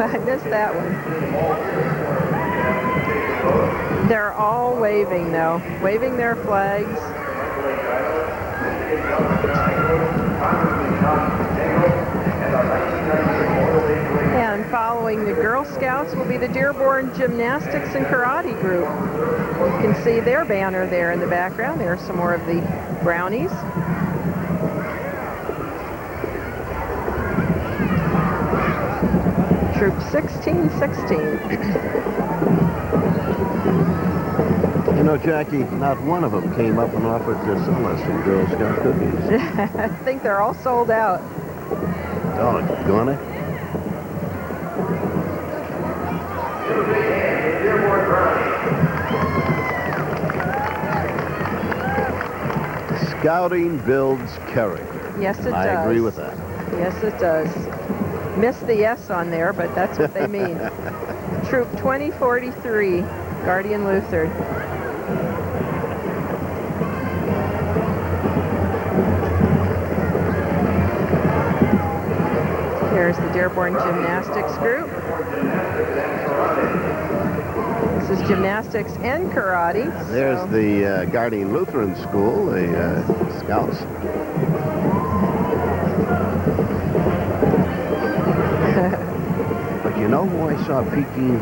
I missed that one. They're all waving, though, waving their flags. And following the Girl Scouts will be the Dearborn Gymnastics and Karate Group. You can see their banner there in the background. There are some more of the brownies. Troop 1616. You know, Jackie, not one of them came up and offered to sell us some Girl Scout cookies. I think they're all sold out. Doggone it. Scouting builds character. Yes, it does. I agree with that. Yes, it does. Missed the S on there, but that's what they mean. Troop 2043, Guardian Lutheran. There's the Dearborn Gymnastics Group. This is gymnastics and karate. There's the Guardian Lutheran School, the Scouts. But you know who I saw peeking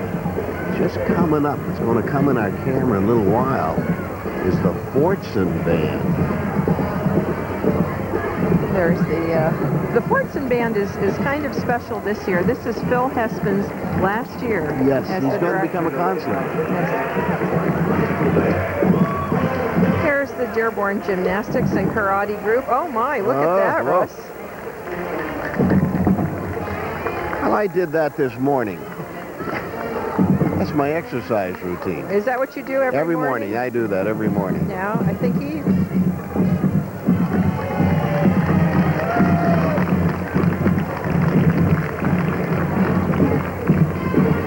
just coming up? It's going to come in our camera in a little while. Is the Fortson Band. There's the Fortson Band is kind of special this year. This is Phil Hespin's last year. Yes, he's going to become a consulate. Yes. Here's the Dearborn Gymnastics and Karate Group. Oh my, look at that, Russ. Well, I did that this morning. That's my exercise routine. Is that what you do every morning? I do that every morning. Yeah, I think he...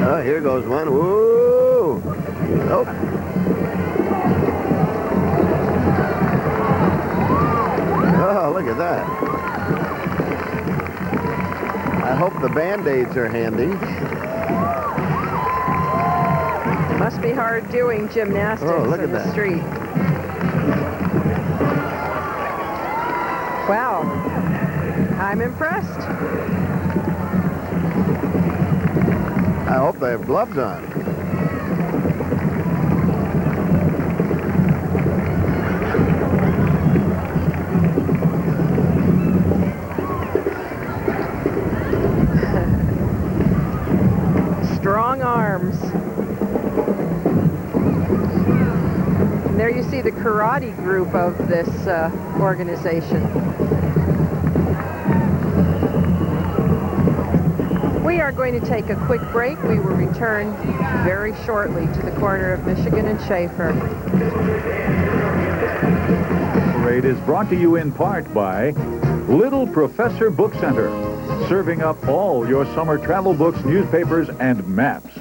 Oh, here goes one. Woo! Nope. Oh, look at that. I hope the Band-Aids are handy. Must be hard doing gymnastics in the street. Wow. I'm impressed. I hope they have gloves on. Strong arms. And there you see the karate group of this organization. We are going to take a quick break. We will return very shortly to the corner of Michigan and Schaefer. Parade is brought to you in part by Little Professor Book Center, serving up all your summer travel books, newspapers, and maps.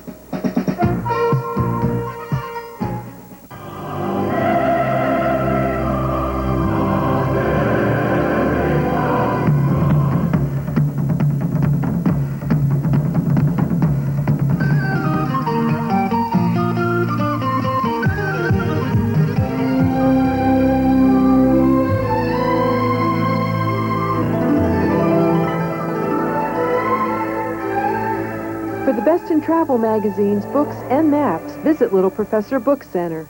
For the best in travel magazines, books, and maps, visit Little Professor Book Center.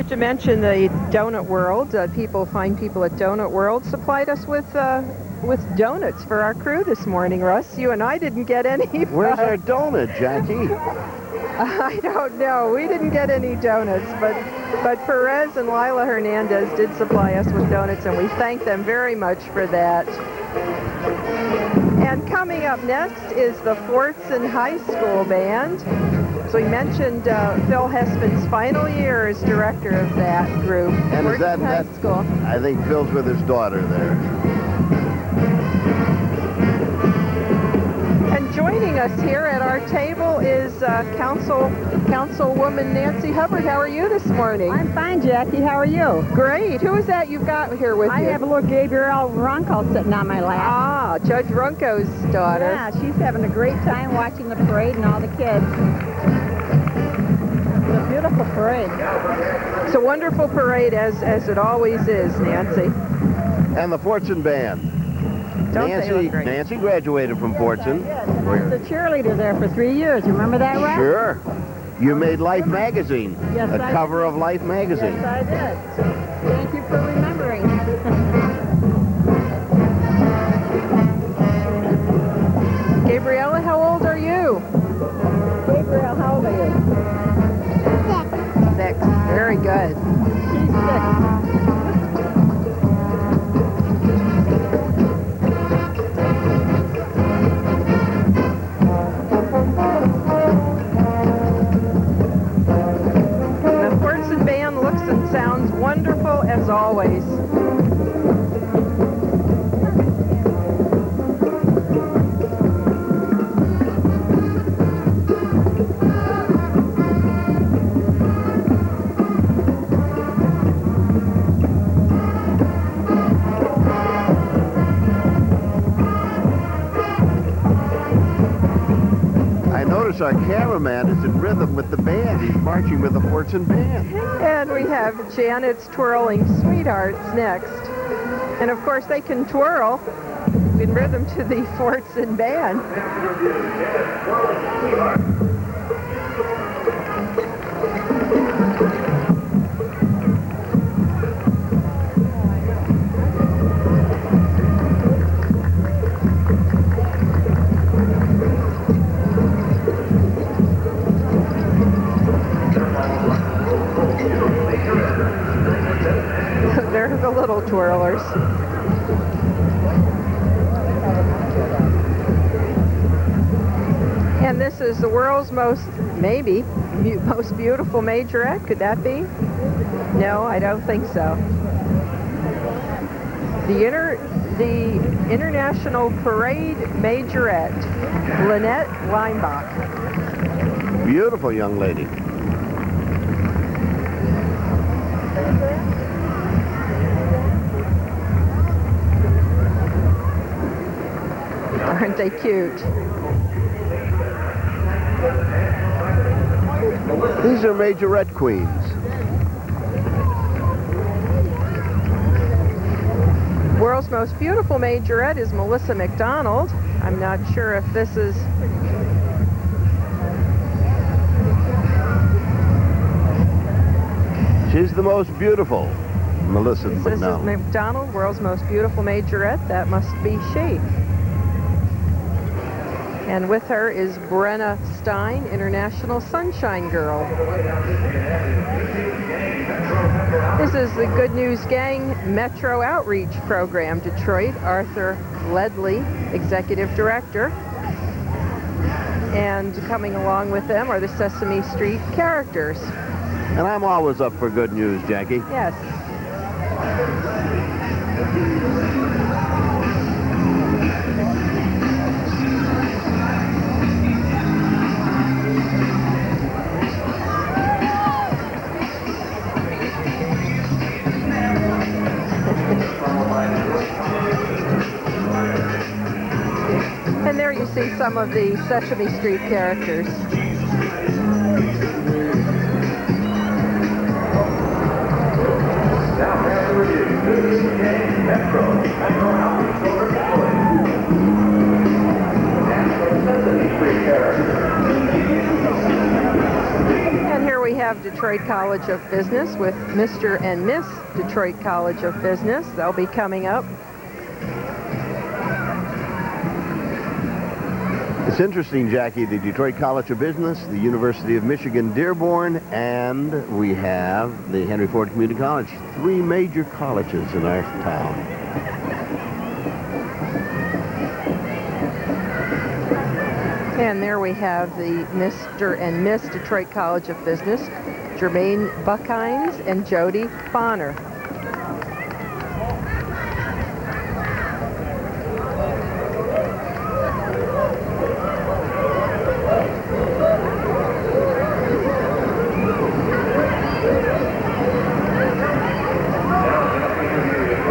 To mention the Donut World, fine people at Donut World supplied us with donuts for our crew this morning, Russ. You and I didn't get any. Where's our donut, Jackie? I don't know. We didn't get any donuts, but Perez and Lila Hernandez did supply us with donuts, and we thank them very much for that. And coming up next is the Fortson High School Band. So we mentioned Phil Hespin's final year as director of that group. And is that High School. I think Phil's with his daughter there. And joining us here at our table is Councilwoman Nancy Hubbard. How are you this morning? I'm fine, Jackie. How are you? Great. Who is that you've got here with you? I have a little Gabrielle Runkel sitting on my lap. Ah, Judge Runko's daughter. Yeah, she's having a great time watching the parade and all the kids. It's a beautiful parade. It's a wonderful parade, as it always is, Nancy. And the Fortson Band. Don't they look great? Nancy graduated from Fortson. I was the cheerleader there for 3 years. You remember that, Russ? Sure. You made Life magazine. Yes, a cover of Life magazine. Yes, I did. Thank you for remembering. Gabriella, how old are you? Gabrielle, how old are you? 6. Very good. She's 6. Sounds wonderful as always. I notice our cameraman is in rhythm with the band. He's marching with the Fortson Band. And we have Janet's Twirling Sweethearts next. And of course they can twirl in rhythm to the Fortson Band. They're the little twirlers. And this is the world's most beautiful majorette. Could that be? No, I don't think so. The International Parade Majorette, Lynette Leinbach. Beautiful young lady. Aren't they cute? These are majorette queens. World's most beautiful majorette is Melissa McDonald. I'm not sure if this is... She's the most beautiful, Melissa This McDonald. is McDonald, world's most beautiful majorette. That must be she. And with her is Brenna Stein, International Sunshine Girl. This is the Good News Gang Metro Outreach Program, Detroit. Arthur Ledley, Executive Director. And coming along with them are the Sesame Street characters. And I'm always up for good news, Jackie. Yes. And there you see some of the Sesame Street characters. And here we have Detroit College of Business with Mr. and Miss Detroit College of Business. They'll be coming up. It's interesting, Jackie, the Detroit College of Business, the University of Michigan Dearborn, and we have the Henry Ford Community College. 3 major colleges in our town. And there we have the Mr. and Miss Detroit College of Business, Jermaine Buckines and Jody Bonner.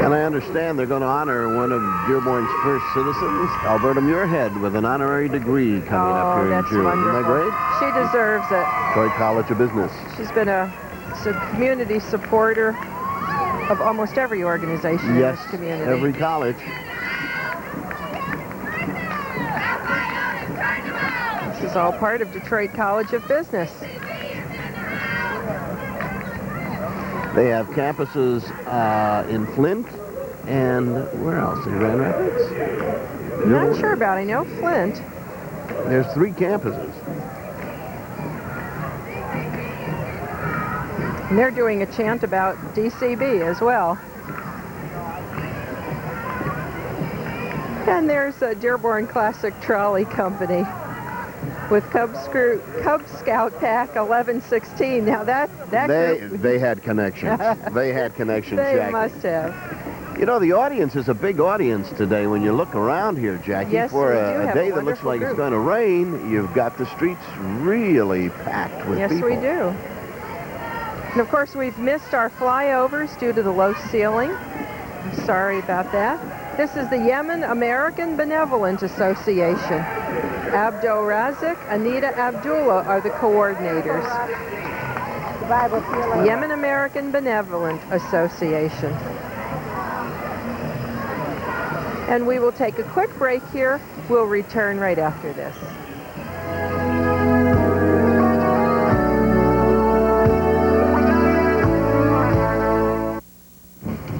And I understand they're going to honor one of Dearborn's first citizens, Alberta Muirhead, with an honorary degree coming up here in June. Wonderful. Isn't that great? She deserves it. Detroit College of Business. She's been a community supporter of almost every organization in this community. Every college. This is all part of Detroit College of Business. They have campuses in Flint and where else? In Grand Rapids? I'm not sure about. I know Flint. There's 3 campuses. And they're doing a chant about DCB as well. And there's a Dearborn Classic Trolley Company with Cub Scout Pack 1116. Now that they had connections. They had connections, they Jackie. must have. You know, the audience is a big audience today when you look around here, Jackie. Yes, for we do a have day a that looks wonderful like it's group. going to rain, you've got the streets really packed with people. Yes, we do. And of course, we've missed our flyovers due to the low ceiling. I'm sorry about that. This is the Yemen American Benevolent Association. Abdo Razik, Anita Abdullah are the coordinators. Yemen American Benevolent Association. And we will take a quick break here. We'll return right after this.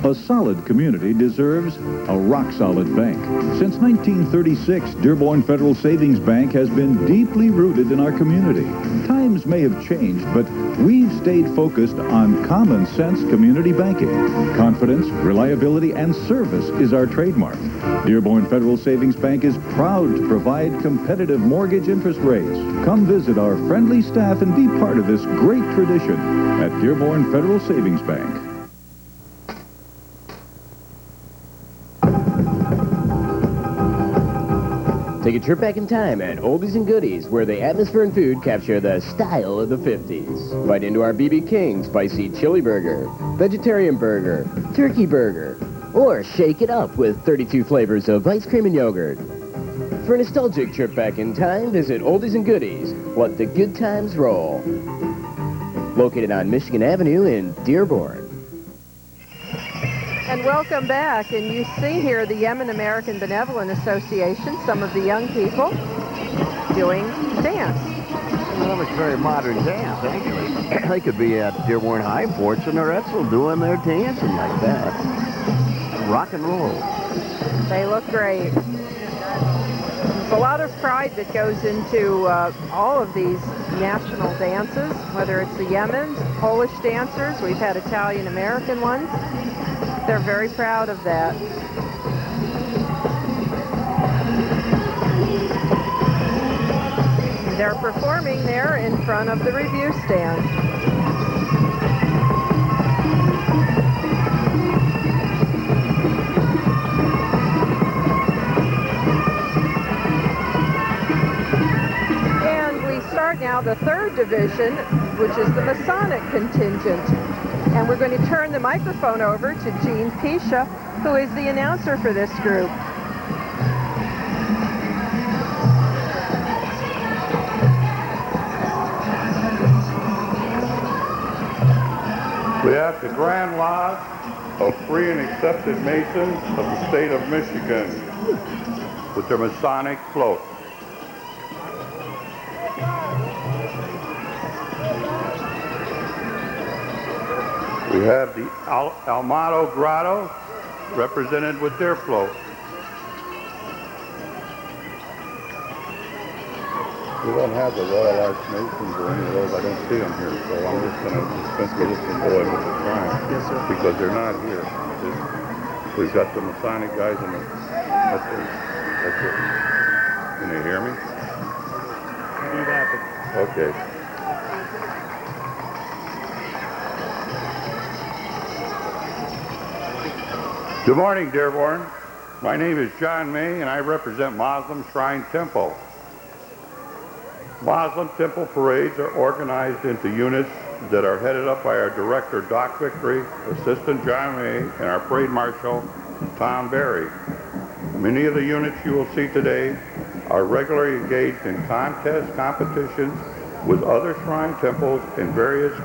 A solid community deserves a rock-solid bank. Since 1936, Dearborn Federal Savings Bank has been deeply rooted in our community. Times may have changed, but we've stayed focused on common sense community banking. Confidence, reliability, and service is our trademark. Dearborn Federal Savings Bank is proud to provide competitive mortgage interest rates. Come visit our friendly staff and be part of this great tradition at Dearborn Federal Savings Bank. Take a trip back in time at Oldies and Goodies, where the atmosphere and food capture the style of the 50s. Bite into our BB King spicy chili burger, vegetarian burger, turkey burger, or shake it up with 32 flavors of ice cream and yogurt. For a nostalgic trip back in time, visit Oldies and Goodies. Let the good times roll. Located on Michigan Avenue in Dearborn. And welcome back. And you see here the Yemen American Benevolent Association, some of the young people doing dance. Well, it's very modern dance, actually. They could be at Dearborn High, Fortson, or Etzel doing their dancing like that. Rock and roll. They look great. There's a lot of pride that goes into all of these national dances, whether it's the Yemen, Polish dancers, we've had Italian-American ones. They're very proud of that. They're performing there in front of the review stand. And we start now the 3rd division, which is the Masonic contingent. And we're going to turn the microphone over to Jean Pisha, who is the announcer for this group. We have the Grand Lodge of Free and Accepted Masons of the state of Michigan with their Masonic float. We have the Almato Grotto represented with their float. We don't have the Royal Arch Masons or any of those. I don't see them here, so I'm just going to dispense with this and go in with the shrine. Yes, sir. Because they're not here. We've got the Masonic guys in the... That's it. Can they hear me? Do that. Okay. Good morning, Dearborn. My name is John May, and I represent Muslim Shrine Temple. Muslim Temple parades are organized into units that are headed up by our director, Doc Vickery, Assistant John May, and our parade marshal, Tom Berry. Many of the units you will see today are regularly engaged in contests, competitions with other shrine temples and various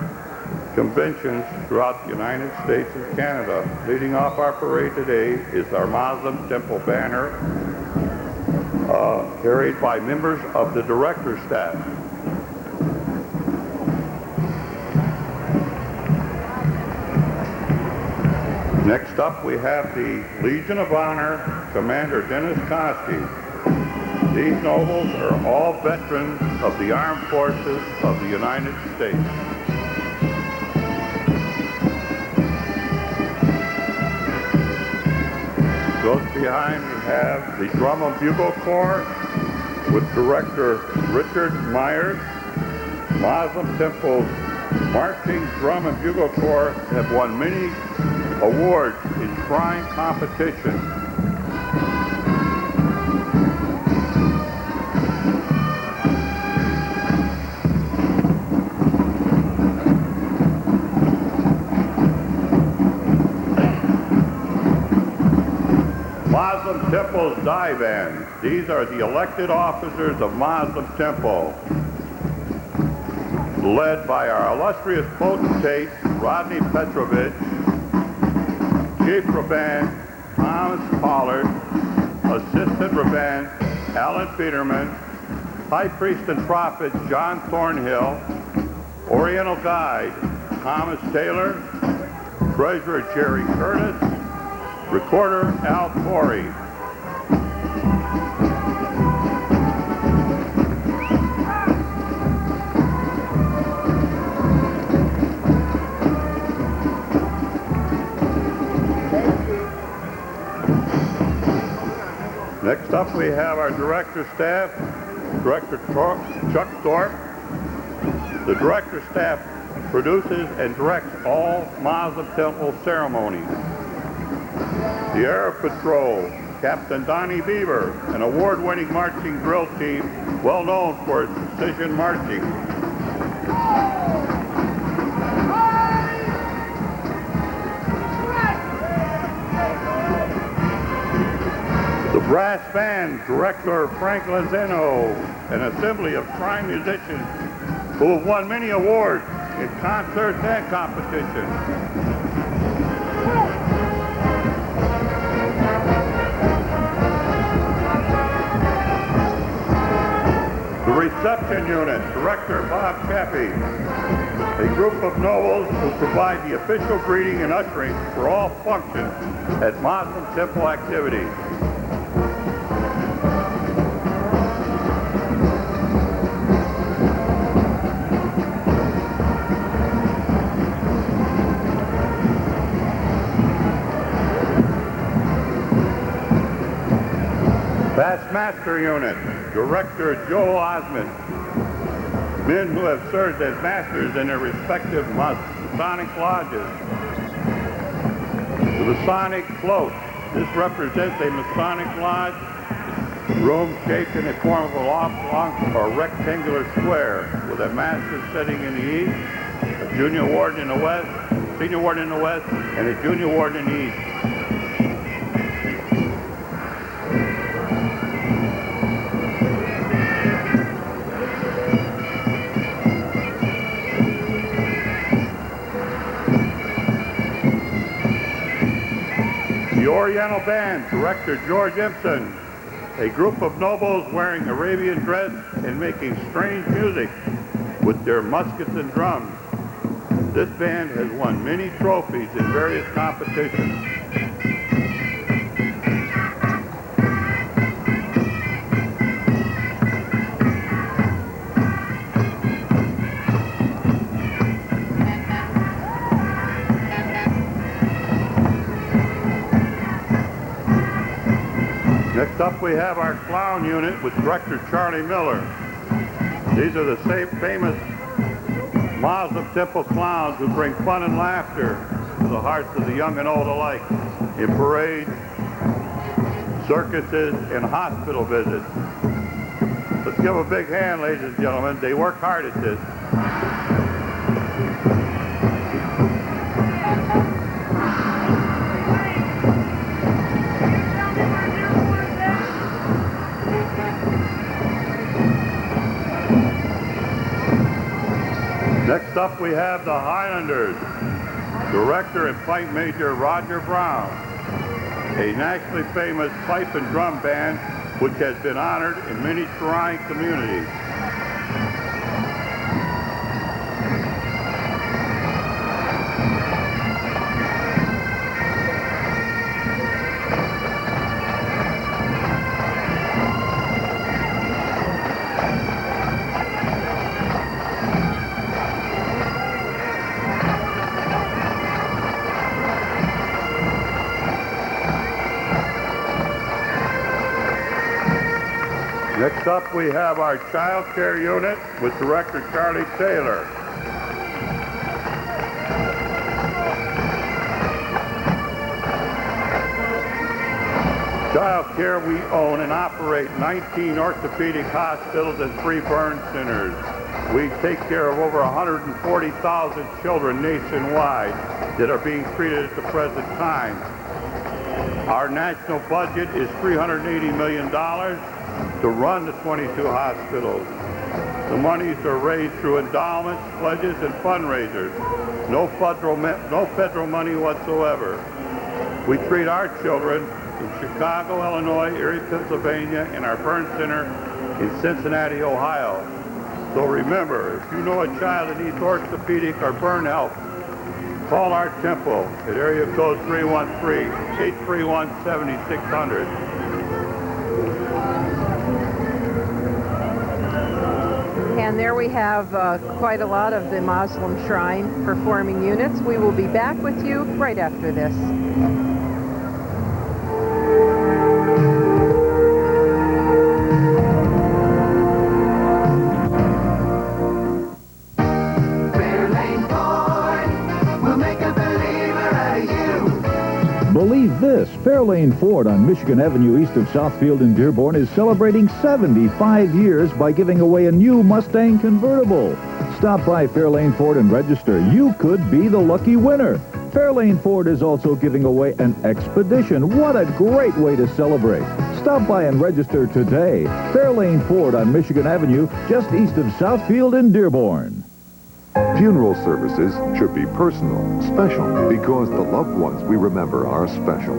conventions throughout the United States and Canada. Leading off our parade today is our Muslim Temple banner, carried by members of the director's staff. Next up, we have the Legion of Honor, Commander Dennis Koski. These nobles are all veterans of the Armed Forces of the United States. Close behind, we have the Drum and Bugle Corps with Director Richard Myers. Muslim Temple's Marching Drum and Bugle Corps have won many awards in shrine competitions. Muslim Temple's Die Band. These are the elected officers of Muslim Temple, led by our illustrious potentate, Rodney Petrovich, Chief Rabbin Thomas Pollard, Assistant Rabbin Alan Peterman, High Priest and Prophet John Thornhill, Oriental Guide Thomas Taylor, Treasurer Jerry Curtis, Recorder Al Corey. Next up, we have our director staff, Director Chuck Thorpe. The director staff produces and directs all Muslim Temple ceremonies. The Arab Patrol, Captain Donnie Beaver, an award-winning marching drill team well known for its precision marching. The brass band, Director Frank Lozano, an assembly of shrine musicians who have won many awards in concerts and competitions. The reception unit, Director Bob Chappie, a group of nobles who provide the official greeting and ushering for all functions at Muslim Temple activities. Fast Master Unit, Director Joe Osmond. Men who have served as masters in their respective Masonic lodges. The Masonic Float. This represents a Masonic lodge room shaped in the form of a oblong or rectangular square with a master sitting in the east, a junior warden in the west, senior warden in the west, and a junior warden in the east. The Oriental Band, Director George Empson, a group of nobles wearing Arabian dress and making strange music with their muskets and drums. This band has won many trophies in various competitions. Next up, we have our clown unit with director Charlie Miller. These are the same famous Muslim temple clowns who bring fun and laughter to the hearts of the young and old alike in parades, circuses, and hospital visits. Let's give a big hand, ladies and gentlemen. They work hard at this. Next up, we have the Highlanders, director and pipe major Roger Brown, a nationally famous pipe and drum band which has been honored in many shrine communities. Next up, we have our child care unit with director Charlie Taylor. Child care, we own and operate 19 orthopedic hospitals and 3 burn centers. We take care of over 140,000 children nationwide that are being treated at the present time. Our national budget is $380 million to run the 22 hospitals. The monies are raised through endowments, pledges, and fundraisers. No federal money whatsoever. We treat our children in Chicago, Illinois, Erie, Pennsylvania, and our burn center in Cincinnati, Ohio. So remember, if you know a child that needs orthopedic or burn help, call our temple at area code 313-831-7600. And there we have quite a lot of the Muslim Shrine performing units. We will be back with you right after this. Believe this, Fairlane Ford on Michigan Avenue east of Southfield in Dearborn is celebrating 75 years by giving away a new Mustang convertible. Stop by Fairlane Ford and register. You could be the lucky winner. Fairlane Ford is also giving away an Expedition. What a great way to celebrate. Stop by and register today. Fairlane Ford on Michigan Avenue just east of Southfield in Dearborn. Funeral services should be personal, special, because the loved ones we remember are special.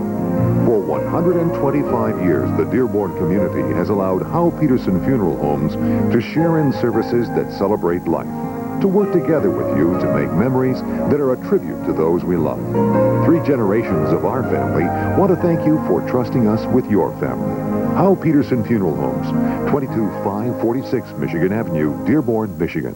For 125 years, the Dearborn community has allowed Howe Peterson Funeral Homes to share in services that celebrate life, to work together with you to make memories that are a tribute to those we love. 3 generations of our family want to thank you for trusting us with your family. Howe Peterson Funeral Homes, 22546 Michigan Avenue, Dearborn, Michigan.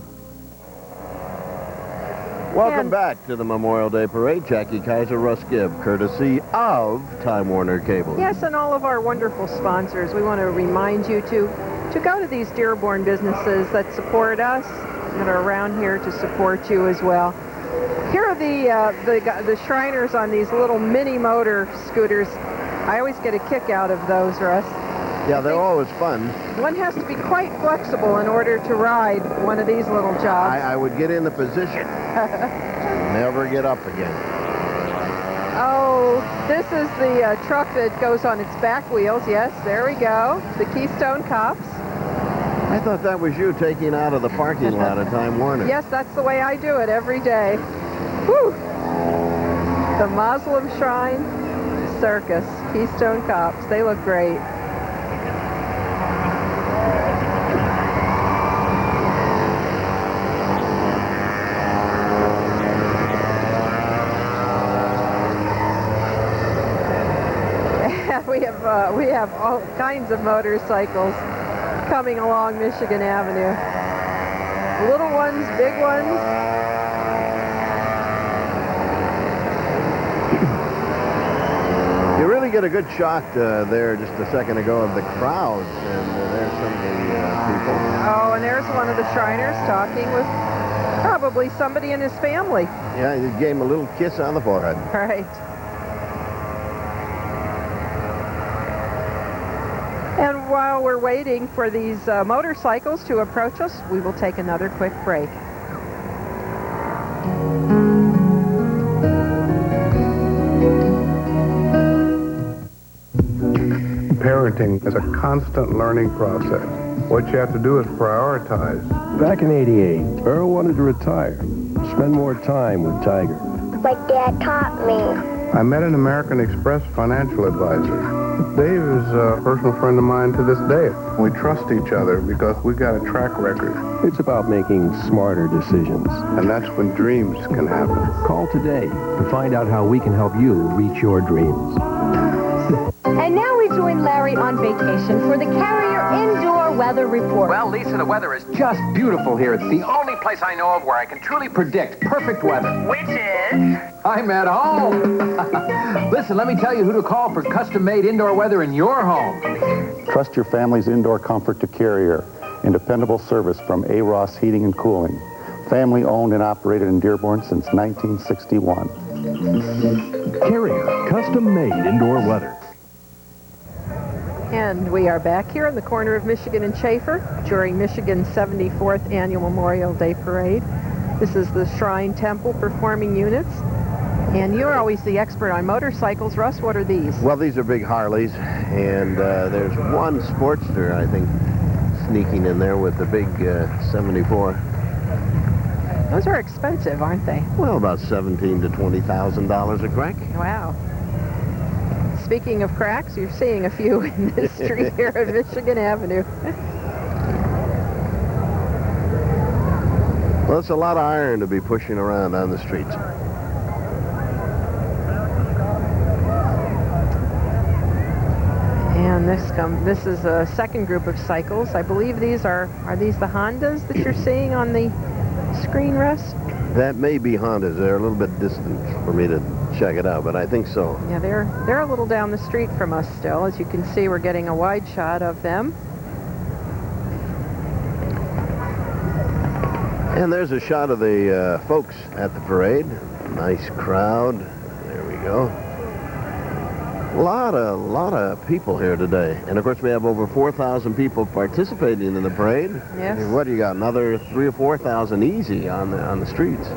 Welcome back to the Memorial Day Parade. Jackie Kaiser, Russ Gibb, courtesy of Time Warner Cable. Yes, and all of our wonderful sponsors. We want to remind you to go to these Dearborn businesses that support us, that are around here to support you as well. Here are the Shriners on these little mini motor scooters. I always get a kick out of those, Russ. Yeah, they're always fun. One has to be quite flexible in order to ride one of these little jobs. I would get in the position. Never get up again. Oh, this is the truck that goes on its back wheels. Yes, there we go. The Keystone Cops. I thought that was you taking out of the parking lot at Time Warner. Yes, that's the way I do it every day. Whew. The Muslim Shrine Circus, Keystone Cops. They look great. We have all kinds of motorcycles coming along Michigan Avenue. Little ones, big ones. You really get a good shot there just a second ago of the crowd, and there's some of the people. Oh, and there's one of the Shriners talking with probably somebody in his family. Yeah, he gave him a little kiss on the forehead. Right. And while we're waiting for these motorcycles to approach us, we will take another quick break. Parenting is a constant learning process. What you have to do is prioritize. Back in '88, Earl wanted to retire, spend more time with Tiger. My dad taught me. I met an American Express financial advisor. Dave is a personal friend of mine to this day. We trust each other because we got a track record. It's about making smarter decisions. And that's when dreams can happen. Call today to find out how we can help you reach your dreams. And now we join Larry on vacation for the Carrier Indoor Weather Report. Well, Lisa, the weather is just beautiful here. It's the only place I know of where I can truly predict perfect weather. Which is? I'm at home. Listen, let me tell you who to call for custom-made indoor weather in your home. Trust your family's indoor comfort to Carrier. And dependable service from A. Ross Heating and Cooling. Family owned and operated in Dearborn since 1961. Carrier, custom-made indoor weather. And we are back here in the corner of Michigan and Schaefer during Michigan's 74th Annual Memorial Day Parade. This is the Shrine Temple Performing Units. And you're always the expert on motorcycles. Russ, what are these? Well, these are big Harleys, and there's one Sportster, I think, sneaking in there with the big 74. Those are expensive, aren't they? Well, about $17,000 to $20,000 a crack. Wow. Speaking of cracks, you're seeing a few in this street here at Michigan Avenue. Well, it's a lot of iron to be pushing around on the streets. And this is a second group of cycles. I believe these are these the Hondas that you're seeing on the screen, Russ? That may be Hondas. They're a little bit distant for me to check it out, but I think so. Yeah, they're a little down the street from us still. As you can see, we're getting a wide shot of them. And there's a shot of the folks at the parade. Nice crowd. There we go. A lot of people here today. And of course we have over 4,000 people participating in the parade. Yes. And what do you got? Another 3,000 or 4,000 easy on the streets.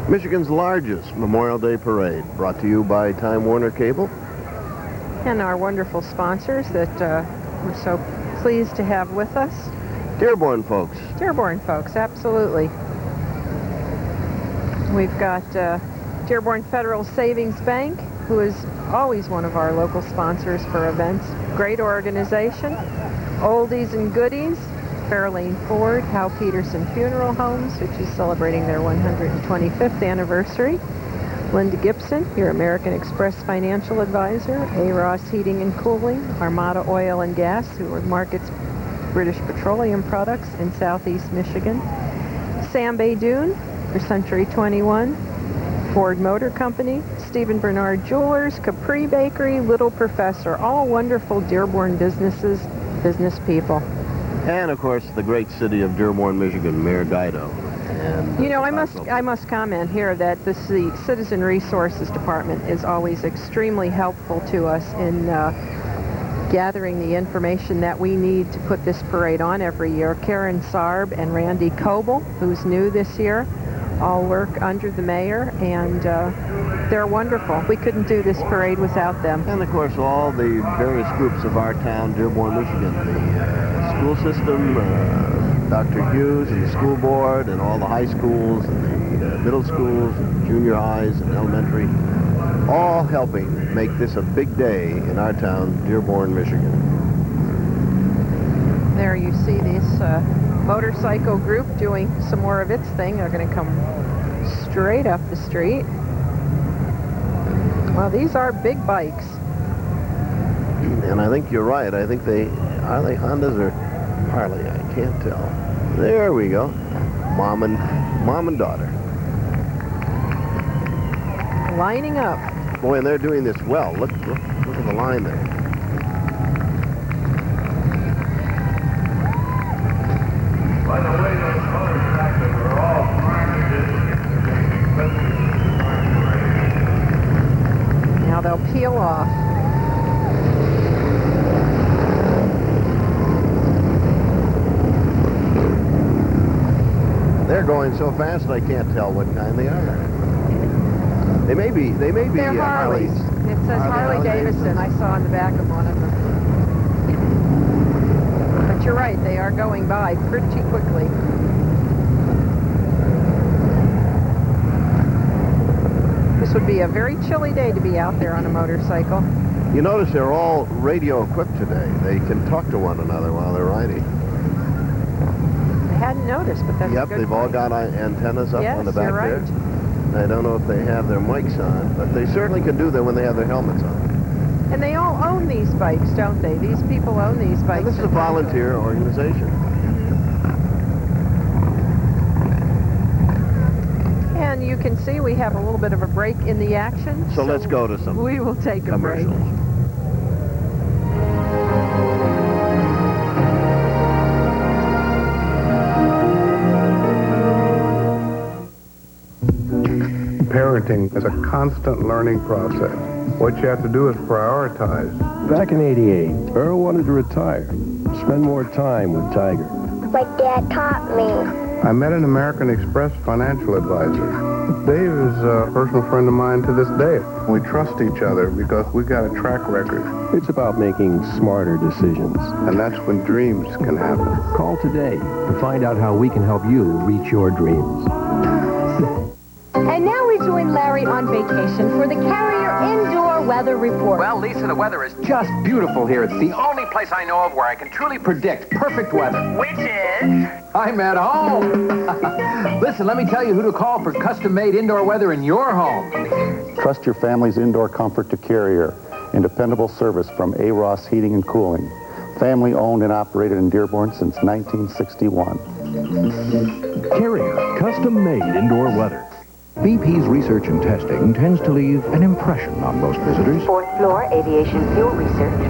Michigan's largest Memorial Day parade, brought to you by Time Warner Cable. And our wonderful sponsors that we're so pleased to have with us. Dearborn folks. Dearborn folks, absolutely. We've got Dearborn Federal Savings Bank, who is always one of our local sponsors for events. Great organization. Oldies and Goodies, Fairlane Ford, Hal Peterson Funeral Homes, which is celebrating their 125th anniversary. Linda Gibson, your American Express financial advisor. A. Ross Heating and Cooling, Armada Oil and Gas, who markets British petroleum products in southeast Michigan. Sam Baydoun for Century 21. Ford Motor Company, Stephen Bernard Jewelers, Capri Bakery, Little Professor, all wonderful Dearborn businesses, business people. And of course the great city of Dearborn, Michigan, Mayor Guido. And you know, I must comment here that the Citizen Resources Department is always extremely helpful to us in gathering the information that we need to put this parade on every year. Karen Sarb and Randy Coble, who's new this year, all work under the mayor, and they're wonderful. We couldn't do this parade without them. And of course all the various groups of our town, Dearborn, Michigan, the school system, Dr. Hughes and the school board, and all the high schools and the middle schools and junior highs and elementary, all helping make this a big day in our town, Dearborn, Michigan. There you see this motorcycle group doing some more of its thing. They're going to come straight up the street. Well, these are big bikes. And I think you're right. I think are they Hondas or Harley? I can't tell. There we go. Mom and daughter. Lining up. Boy, and they're doing this well. Look at the line there. By the way, those color tractors are all Now they'll peel off. They're going so fast I can't tell what kind they are. They may be They're Harleys. It says Harley Davidson. I saw on the back of one of them. But you're right, they are going by pretty quickly. This would be a very chilly day to be out there on a motorcycle. You notice they're all radio equipped today. They can talk to one another while they're riding. I hadn't noticed, but that's a Yep, good they've all point. got antennas up on the back you're right. there. I don't know if they have their mics on, but they certainly can do that when they have their helmets on. And they all own these bikes, don't they? These people own these bikes. And this is a volunteer organization. And you can see we have a little bit of a break in the action. So let's go to some We will take a break. commercials. Parenting is a constant learning process. What you have to do is prioritize. Back in '88, Earl wanted to retire, spend more time with Tiger. Like Dad taught me. I met an American Express financial advisor. Dave is a personal friend of mine to this day. We trust each other because we got a track record. It's about making smarter decisions. And that's when dreams can happen. Call today to find out how we can help you reach your dreams. And now we join Larry on vacation for the Carrier Indoor Weather Report. Well, Lisa, the weather is just beautiful here. It's the only place I know of where I can truly predict perfect weather. Which is? I'm at home. Listen, let me tell you who to call for custom-made indoor weather in your home. Trust your family's indoor comfort to Carrier, and dependable service from A-Ross Heating and Cooling. Family owned and operated in Dearborn since 1961. Carrier, custom-made indoor weather. BP's research and testing tends to leave an impression on most visitors. 4th floor aviation fuel research.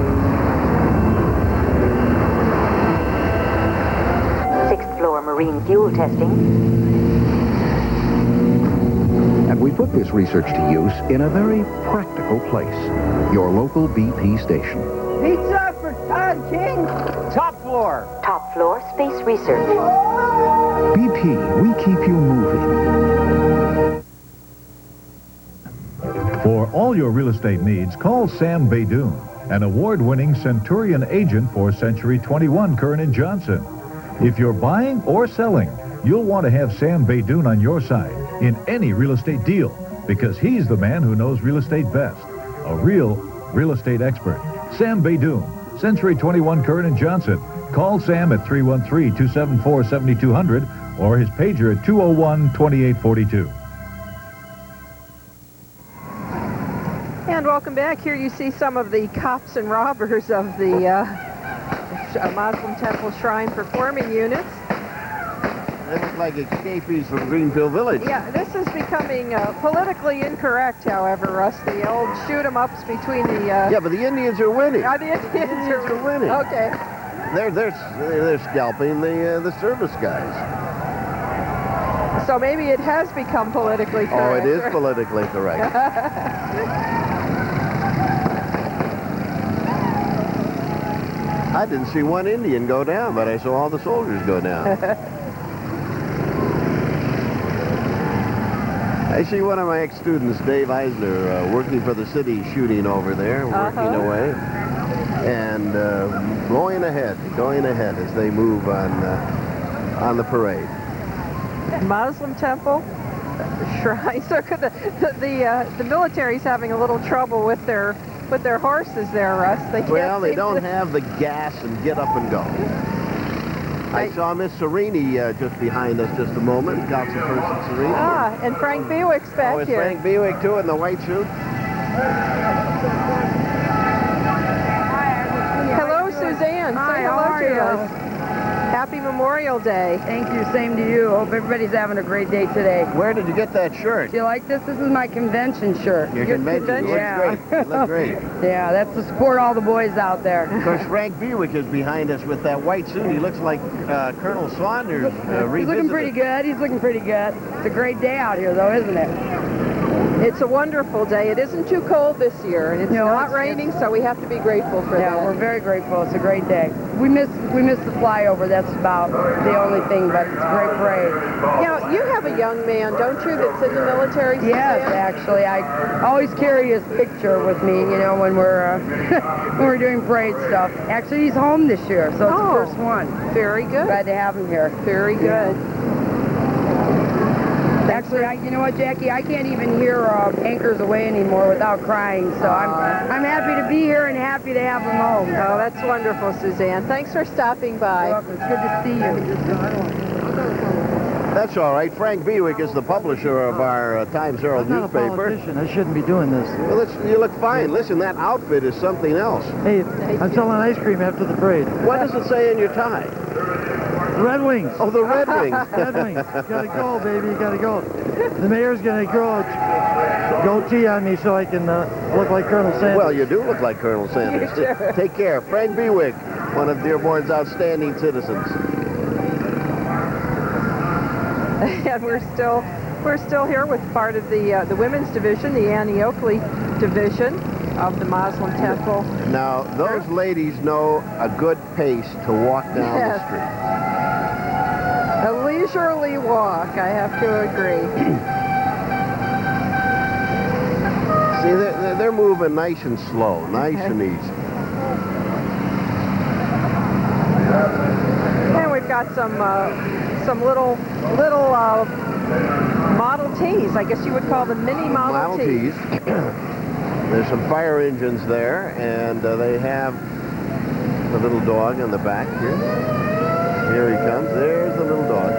6th floor marine fuel testing. And we put this research to use in a very practical place, your local BP station. Pizza for Todd King. Top floor. Top floor space research. BP, we keep you moving. For all your real estate needs, call Sam Baydoun, an award-winning Centurion agent for Century 21 Kern & Johnson. If you're buying or selling, you'll want to have Sam Baydoun on your side in any real estate deal because he's the man who knows real estate best. A real real estate expert. Sam Baydoun, Century 21 Kern & Johnson. Call Sam at 313-274-7200 or his pager at 201-2842. And welcome back. Here you see some of the cops and robbers of the Muslim Temple Shrine Performing Units. They look like escapees from Greenfield Village. Yeah, this is becoming politically incorrect, however, Russ. The old shoot-em-ups between the... Yeah, but the Indians are winning. The Indians are winning. Okay. They're scalping the service guys. So maybe it has become politically correct. Oh, it is politically correct. I didn't see one Indian go down, but I saw all the soldiers go down. I see one of my ex-students, Dave Eisner, working for the city, shooting over there, working away, and going ahead as they move on the parade. Muslim temple, shrine. So the military's having a little trouble with their horses there, Russ. They don't have the gas and get up and go. I saw Miss Serini just behind us just a moment, Councilperson Serini. Ah, and Frank Bewick's back it's here. Frank Bewick, too, in the white suit. Hello, Suzanne. Hi, Say hello how are to you? us. Happy Memorial Day. Thank you. Same to you. Hope everybody's having a great day today. Where did you get that shirt? Do you like this? This is my convention shirt. Your convention? Yeah. Looks great. You look great. Yeah, that's to support all the boys out there. Of course, Frank Bewick is behind us with that white suit. He looks like Colonel Saunders revisited. He's looking pretty good. He's looking pretty good. It's a great day out here, though, isn't it? It's a wonderful day. It isn't too cold this year, and it's not raining, so we have to be grateful for that. Yeah, we're very grateful. It's a great day. We miss the flyover. That's about the only thing, but it's a great parade. Now, you have a young man, don't you, that's in the military? Yes, actually. I always carry his picture with me, you know, when we're when we're doing parade stuff. Actually, he's home this year, so it's the first one. Very good. Glad to have him here. Very good. Actually, you know what, Jackie? I can't even hear Anchors Away anymore without crying, so I'm happy to be here and happy to have him home. Oh, that's wonderful, Suzanne. Thanks for stopping by. You're welcome. It's good to see you. That's all right. Frank Bewick is the publisher of our Times Herald newspaper. I'm not a politician. I shouldn't be doing this. Well, you look fine. Listen, that outfit is something else. Hey, I'm selling ice cream after the parade. What does it say in your tie? The Red Wings. Oh, the Red Wings. Red Wings. You gotta go, baby. You gotta go. The mayor's gonna grow a goatee on me so I can look like Colonel Sanders. Well, you do look like Colonel Sanders. Take care. Frank Bewick, one of Dearborn's outstanding citizens. And we're still here with part of the women's division, the Annie Oakley division of the Muslim Temple. Now, those ladies know a good pace to walk down the street. A leisurely walk, I have to agree. See, they're moving nice and slow, nice and easy. And we've got some little Model Ts. I guess you would call them mini Model Ts. There's some fire engines there, and they have the little dog on the back here. Here he comes. There's the little dog.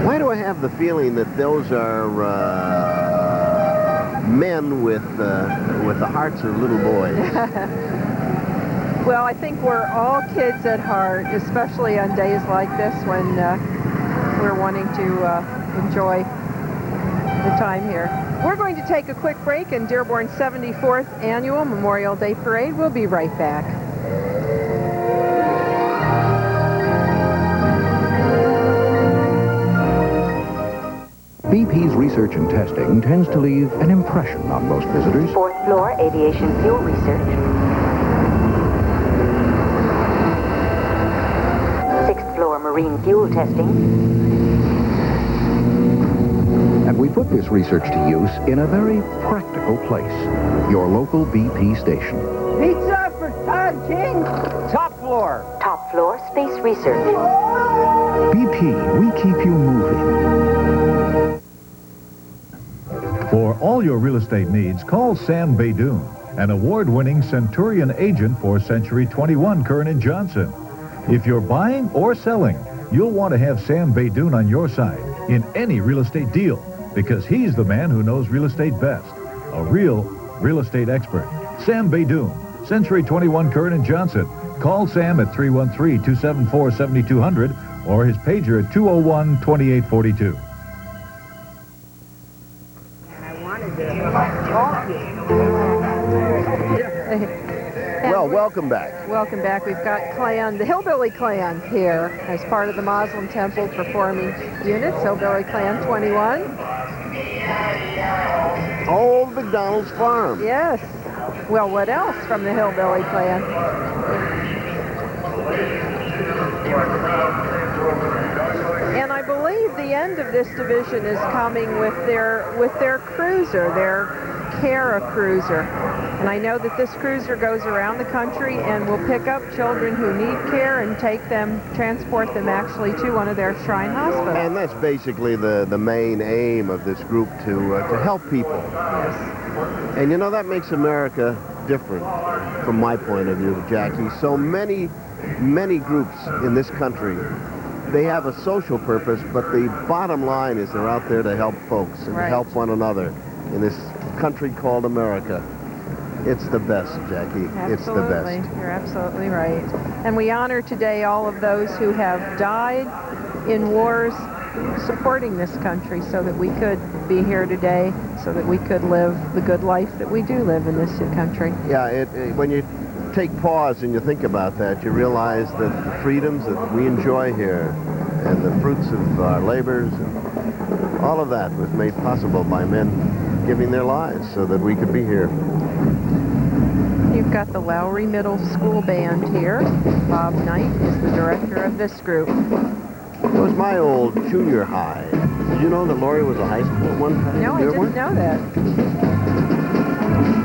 Why do I have the feeling that those are men with the hearts of little boys? Well, I think we're all kids at heart, especially on days like this when we're wanting to enjoy the time here. We're going to take a quick break in Dearborn's 74th Annual Memorial Day Parade. We'll be right back. BP's research and testing tends to leave an impression on most visitors. 4th floor, aviation fuel research. 6th floor, marine fuel testing. And we put this research to use in a very practical place, your local BP station. Pizza for Todd King. Top floor. Top floor, space research. BP, we keep you moving. For all your real estate needs, call Sam Baydoun, an award-winning Centurion agent for Century 21 Kern & Johnson. If you're buying or selling, you'll want to have Sam Baydoun on your side in any real estate deal, because he's the man who knows real estate best. A real real estate expert. Sam Baydoun, Century 21 Kern & Johnson. Call Sam at 313-274-7200 or his pager at 201-2842. Well, welcome back. Welcome back. We've got the Hillbilly Clan here as part of the Muslim Temple performing units. Hillbilly Clan 21. Old McDonald's Farm. Yes. Well, what else from the Hillbilly Clan? And I believe the end of this division is coming with their cruiser, their Cara cruiser. And I know that this cruiser goes around the country and will pick up children who need care and transport them actually to one of their shrine hospitals. And that's basically the main aim of this group, to help people. Yes. And you know, that makes America different from my point of view, Jackie. So many groups in this country, they have a social purpose, but the bottom line is they're out there to help folks and to help one another in this country called America. It's the best, Jackie. Absolutely. It's the best. You're absolutely right. And we honor today all of those who have died in wars supporting this country so that we could be here today, so that we could live the good life that we do live in this country. Yeah, when you take pause and you think about that, you realize that the freedoms that we enjoy here and the fruits of our labors, and all of that was made possible by men giving their lives so that we could be here. You've got the Lowry Middle School Band here. Bob Knight is the director of this group. It was my old junior high. Did you know that Lori was a high school at one time? No, I didn't know that.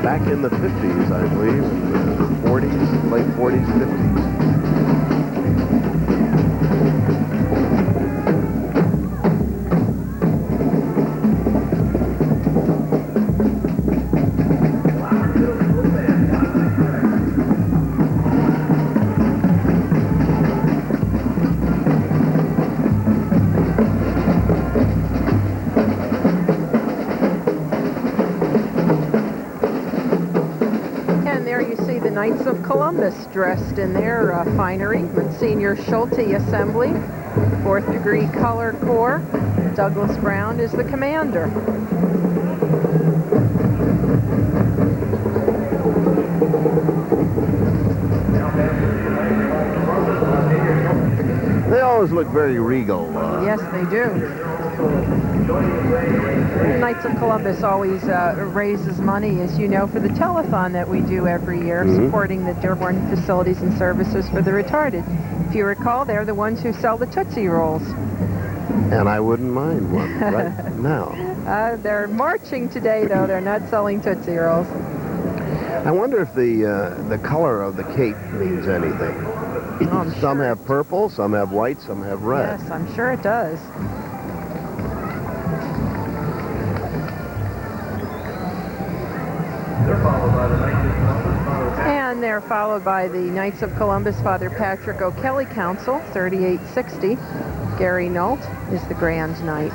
Back in the 50s, I believe, in the 40s, late 40s, 50s. Knights of Columbus dressed in their finery. Monsignor Schulte Assembly, 4th degree color corps. Douglas Brown is the commander. They always look very regal. Yes, they do. The Knights of Columbus always raises money, as you know, for the telethon that we do every year, supporting the Dearborn Facilities and Services for the Retarded. If you recall, they're the ones who sell the Tootsie Rolls. And I wouldn't mind one right now. They're marching today, though. They're not selling Tootsie Rolls. I wonder if the color of the cape means anything. Some have purple, some have white, some have red. Yes, I'm sure it does. And they're followed by the Knights of Columbus, Father Patrick O'Kelly Council, 3860. Gary Nault is the Grand Knight.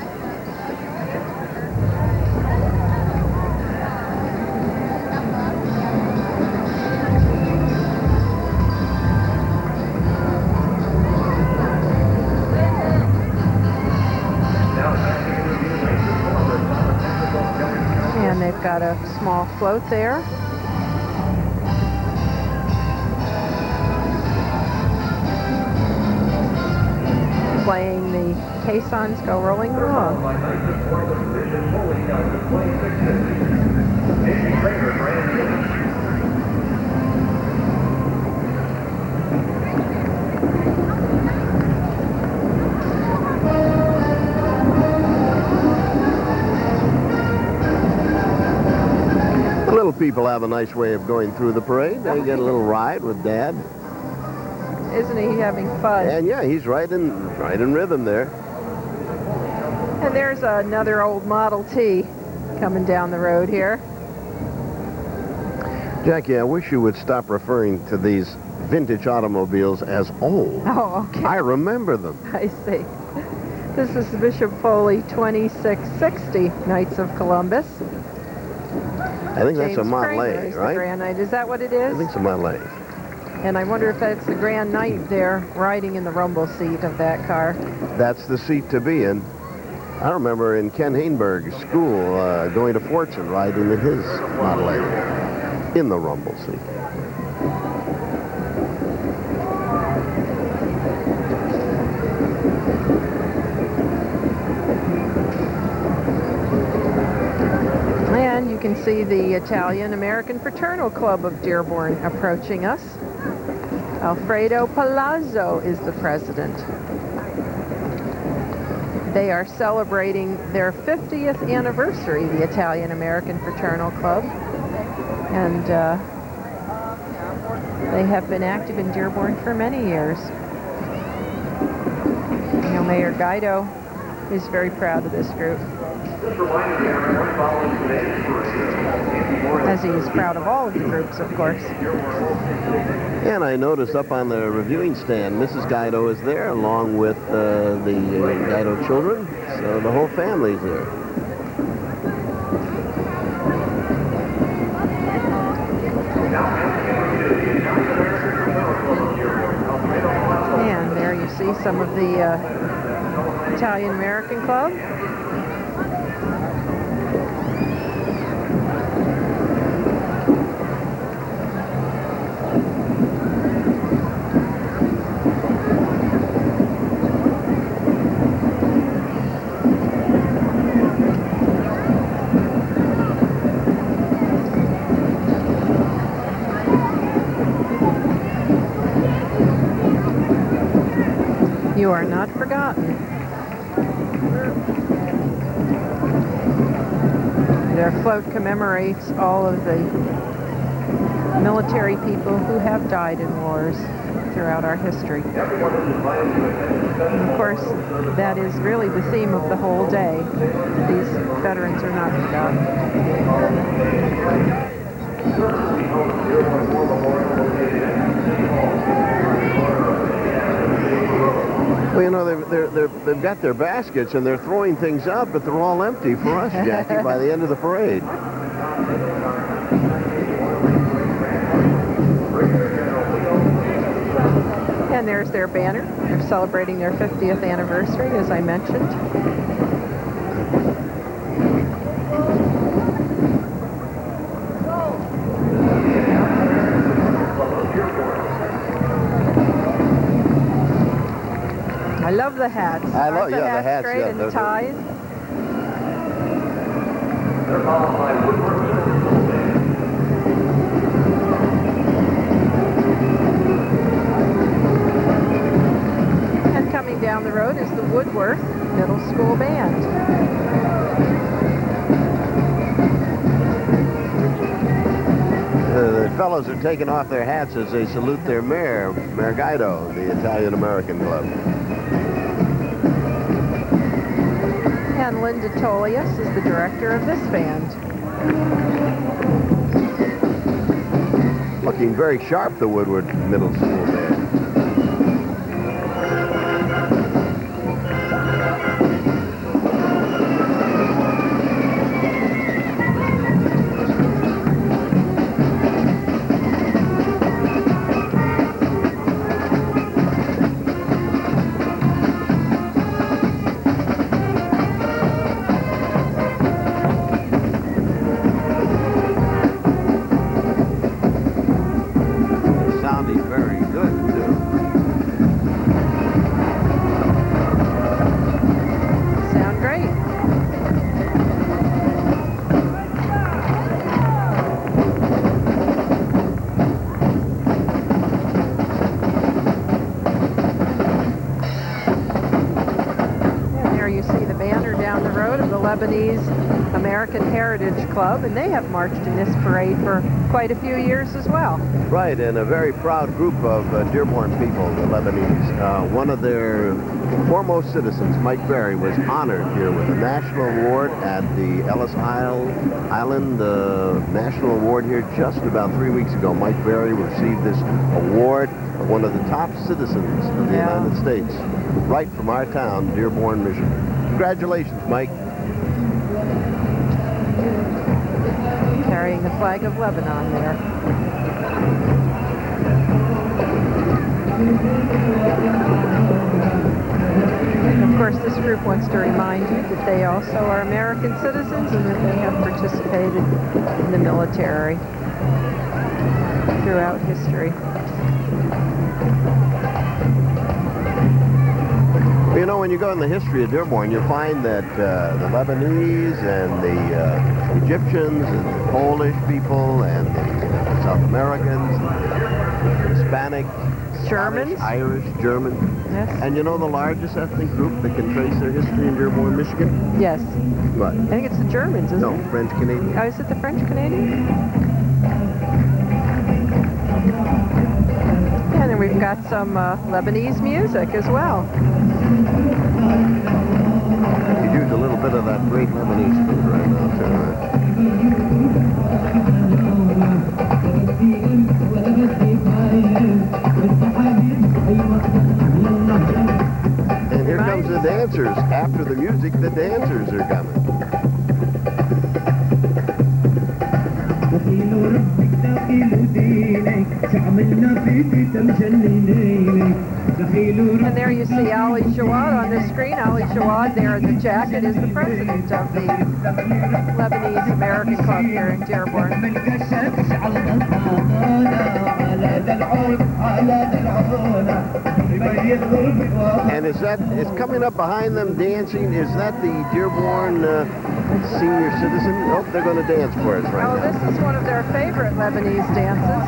And they've got a small float there. Playing the caissons go rolling along. Little people have a nice way of going through the parade. They get a little ride with Dad. Isn't he having fun? And yeah, he's right in rhythm there. And there's another old Model T coming down the road here. Jackie, I wish you would stop referring to these vintage automobiles as old. Oh, okay. I remember them. I see. This is the Bishop Foley 2660 Knights of Columbus. I think that's James a Model Kramer A, is right? The Grand Knight. Is that what it is? I think it's a Model A. And I wonder if that's the Grand Knight there riding in the rumble seat of that car. That's the seat to be in. I remember in Ken Hainberg's school going to Fortson riding in his Model A in the rumble seat. And you can see the Italian American Fraternal Club of Dearborn approaching us. Alfredo Palazzo is the president. They are celebrating their 50th anniversary, the Italian American Fraternal Club. And they have been active in Dearborn for many years. You know, Mayor Guido is very proud of this group. As he is proud of all of the groups, of course. And I noticed up on the reviewing stand, Mrs. Guido is there along with the Guido children. So the whole family's there. And there you see some of the Italian American Club. You are not forgotten. Their float commemorates all of the military people who have died in wars throughout our history. And of course, that is really the theme of the whole day. These veterans are not forgotten. Well, you know, they've got their baskets and they're throwing things out, but they're all empty for us, Jackie, by the end of the parade. And there's their banner. They're celebrating their 50th anniversary, as I mentioned. I love the hats. I love, the hats great, and the ties. And coming down the road is the Woodworth Middle School Band. The fellows are taking off their hats as they salute their mayor, Mayor Guido, the Italian American Club. And Linda Tolias is the director of this band. Looking very sharp, the Woodward Middle School Band. Lebanese American Heritage Club, and they have marched in this parade for quite a few years as well. Right, and a very proud group of Dearborn people, the Lebanese. One of their foremost citizens, Mike Berry, was honored here with a national award at the Ellis Island National Award here just about 3 weeks ago. Mike Berry received this award of one of the top citizens of the United States, right from our town, Dearborn, Michigan. Congratulations, Mike. Carrying the flag of Lebanon there. And of course, this group wants to remind you that they also are American citizens and that they have participated in the military throughout history. You know, when you go in the history of Dearborn, you'll find that the Lebanese and the Egyptians and the Polish people and the South Americans, Germans, Spanish, Irish, German. Yes. And you know the largest ethnic group that can trace their history in Dearborn, Michigan? Yes. What? I think it's the Germans, isn't it? No, French Canadian. Oh, is it the French Canadian? And then we've got some Lebanese music as well. You use a little bit of that great Lebanese food right now, too, And here comes the dancers. After the music, the dancers are coming. And there you see Ali Jawad on the screen. Ali Jawad there in the jacket is the president of the Lebanese American Club here in Dearborn. And is coming up behind them dancing, is that the Dearborn senior citizen? Oh, they're going to dance for us right now. Oh, this is one of their favorite Lebanese dances.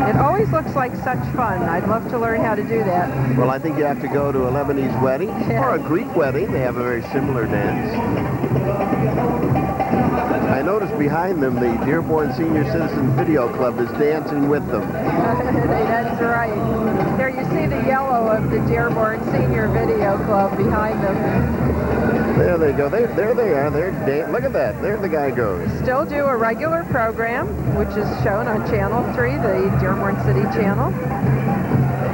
It always looks like such fun. I'd love to learn how to do that. Well, I think you have to go to a Lebanese wedding or a Greek wedding. They have a very similar dance. I noticed behind them the Dearborn Senior Citizen Video Club is dancing with them. That's right. There you see the yellow of the Dearborn Senior Video Club behind them. There they go. There they are. Look at that. There the guy goes. Still do a regular program, which is shown on Channel 3, the Dearborn City channel.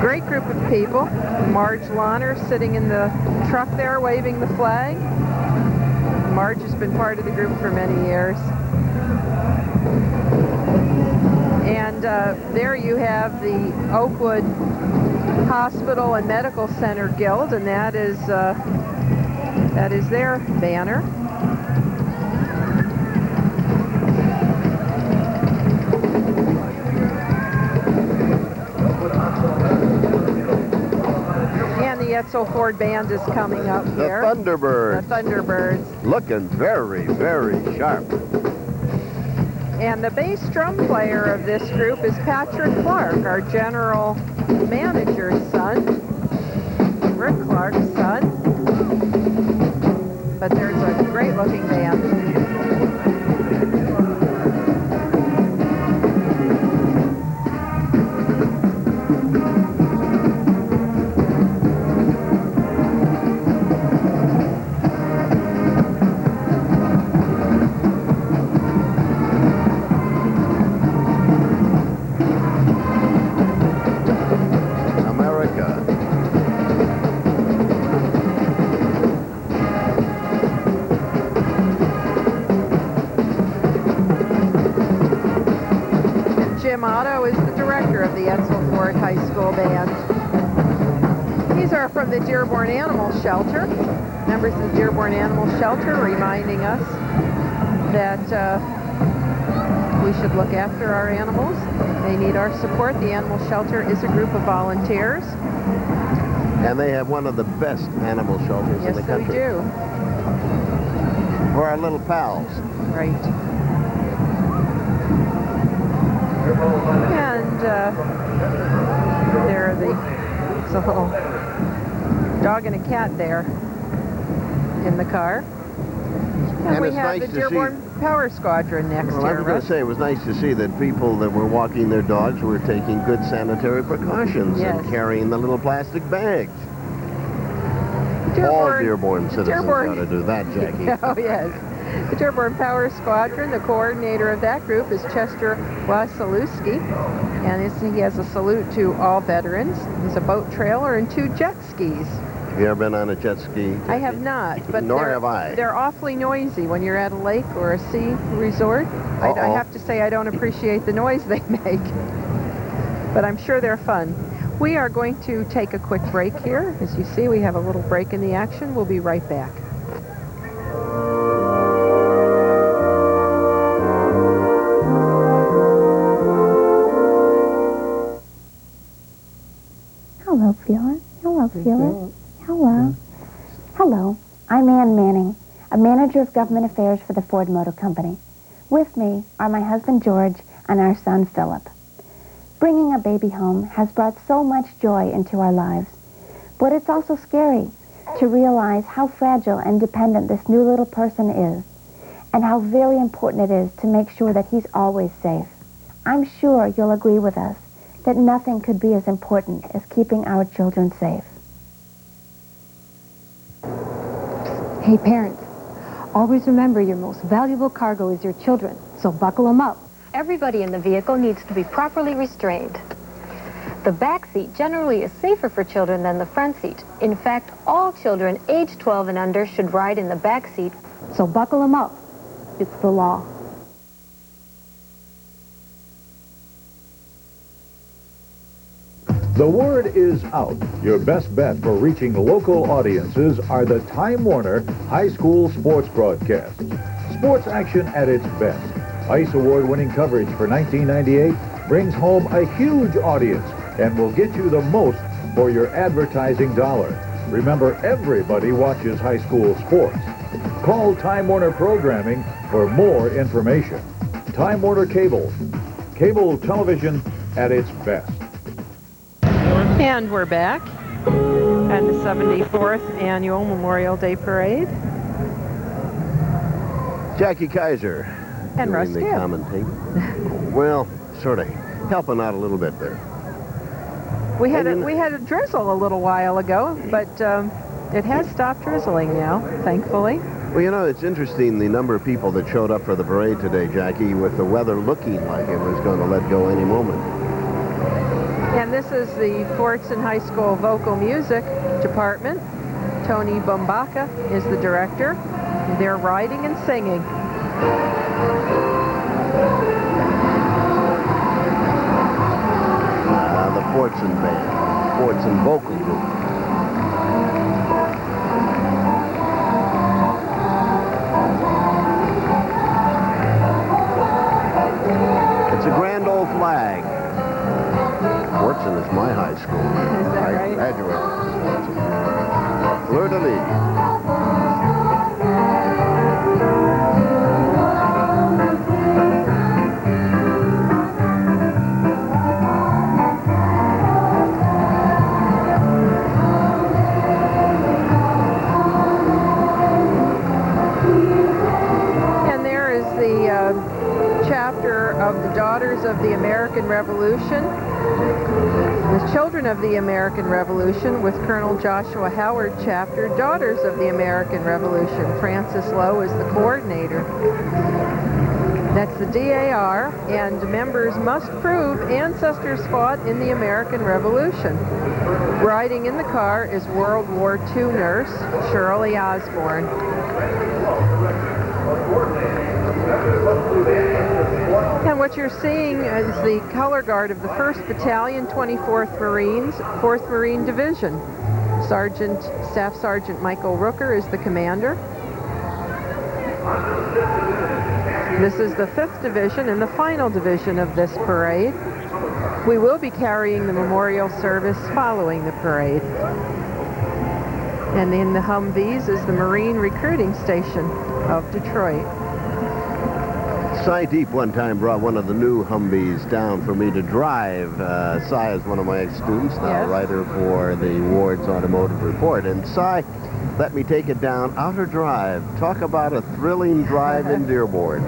Great group of people. Marge Lahner sitting in the truck there waving the flag. Marge has been part of the group for many years. And there you have the Oakwood Hospital and Medical Center Guild, and that is their banner. And the Etzel Ford Band is coming up here. The Thunderbirds. The Thunderbirds. Looking very, very sharp. And the bass drum player of this group is Patrick Clark, our general manager's son. Rick Clark's son. But there's a great-looking band. Jim Otto is the director of the Etzel Ford High School Band. These are from the Dearborn Animal Shelter. Members of the Dearborn Animal Shelter reminding us that we should look after our animals. They need our support. The Animal Shelter is a group of volunteers. And they have one of the best animal shelters in the country. Yes, they do. For our little pals. Right. And there are it's a little dog and a cat there in the car. And we have the Dearborn Power Squadron next Well, here. I was going to say, it was nice to see that people that were walking their dogs were taking good sanitary precautions and carrying the little plastic bags. All Dearborn citizens ought to do that, Jackie. Oh, yes. The Dearborn Power Squadron, the coordinator of that group is Chester Wasilewski, and he has a salute to all veterans. There's a boat trailer and 2 jet skis. Have you ever been on a jet ski? Jackie? I have not, but Nor have I. They're awfully noisy when you're at a lake or a sea resort. I have to say I don't appreciate the noise they make, but I'm sure they're fun. We are going to take a quick break here. As you see, we have a little break in the action. We'll be right back. Hello, Phyllis. Hello, Phyllis. Hello. Hello. I'm Ann Manning, a manager of government affairs for the Ford Motor Company. With me are my husband, George, and our son, Philip. Bringing a baby home has brought so much joy into our lives, but it's also scary to realize how fragile and dependent this new little person is, and how very important it is to make sure that he's always safe. I'm sure you'll agree with us that nothing could be as important as keeping our children safe. Hey, parents, always remember your most valuable cargo is your children, so buckle them up. Everybody in the vehicle needs to be properly restrained. The back seat generally is safer for children than the front seat. In fact, all children age 12 and under should ride in the back seat. So buckle them up. It's the law. Everybody in the vehicle needs to be properly restrained. The back seat generally is safer for children than the front seat. In fact, all children age 12 and under should ride in the back seat. So buckle them up. It's the law. So buckle them up. It's the law. The word is out. Your best bet for reaching local audiences are the Time Warner High School sports broadcasts. Sports action at its best. ICE award-winning coverage for 1998 brings home a huge audience and will get you the most for your advertising dollar. Remember, everybody watches high school sports. Call Time Warner Programming for more information. Time Warner Cable. Cable television at its best. And we're back at the 74th Annual Memorial Day Parade. Jackie Kaiser. And Russ the Gibb. commentating. Well, sort of helping out a little bit there. We had a drizzle a little while ago, but it has stopped drizzling now, thankfully. Well, you know, it's interesting the number of people that showed up for the parade today, Jackie, with the weather looking like it was going to let go any moment. And this is the Fortson High School Vocal Music Department. Tony Bombaka is the director. They're riding and singing. The Fortson Band, Fortson Vocal Group. It's a grand old flag. Fortson is my high school. Is that right? I graduated from Fortson. Fleur-de-lis. Of the Daughters of the American Revolution, the Children of the American Revolution with Colonel Joshua Howard chapter, Daughters of the American Revolution. Frances Lowe is the coordinator. That's the DAR, and members must prove ancestors fought in the American Revolution. Riding in the car is World War II nurse Shirley Osborne. And what you're seeing is the color guard of the 1st Battalion, 24th Marines, 4th Marine Division. Staff Sergeant Michael Rooker is the commander. This is the 5th Division and the final division of this parade. We will be carrying the memorial service following the parade. And in the Humvees is the Marine Recruiting Station of Detroit. Cy Deep one time brought one of the new Humvees down for me to drive. Cy is one of my ex-students, now a writer for the Ward's Automotive Report. And Cy let me take it down Outer Drive. Talk about a thrilling drive in Dearborn.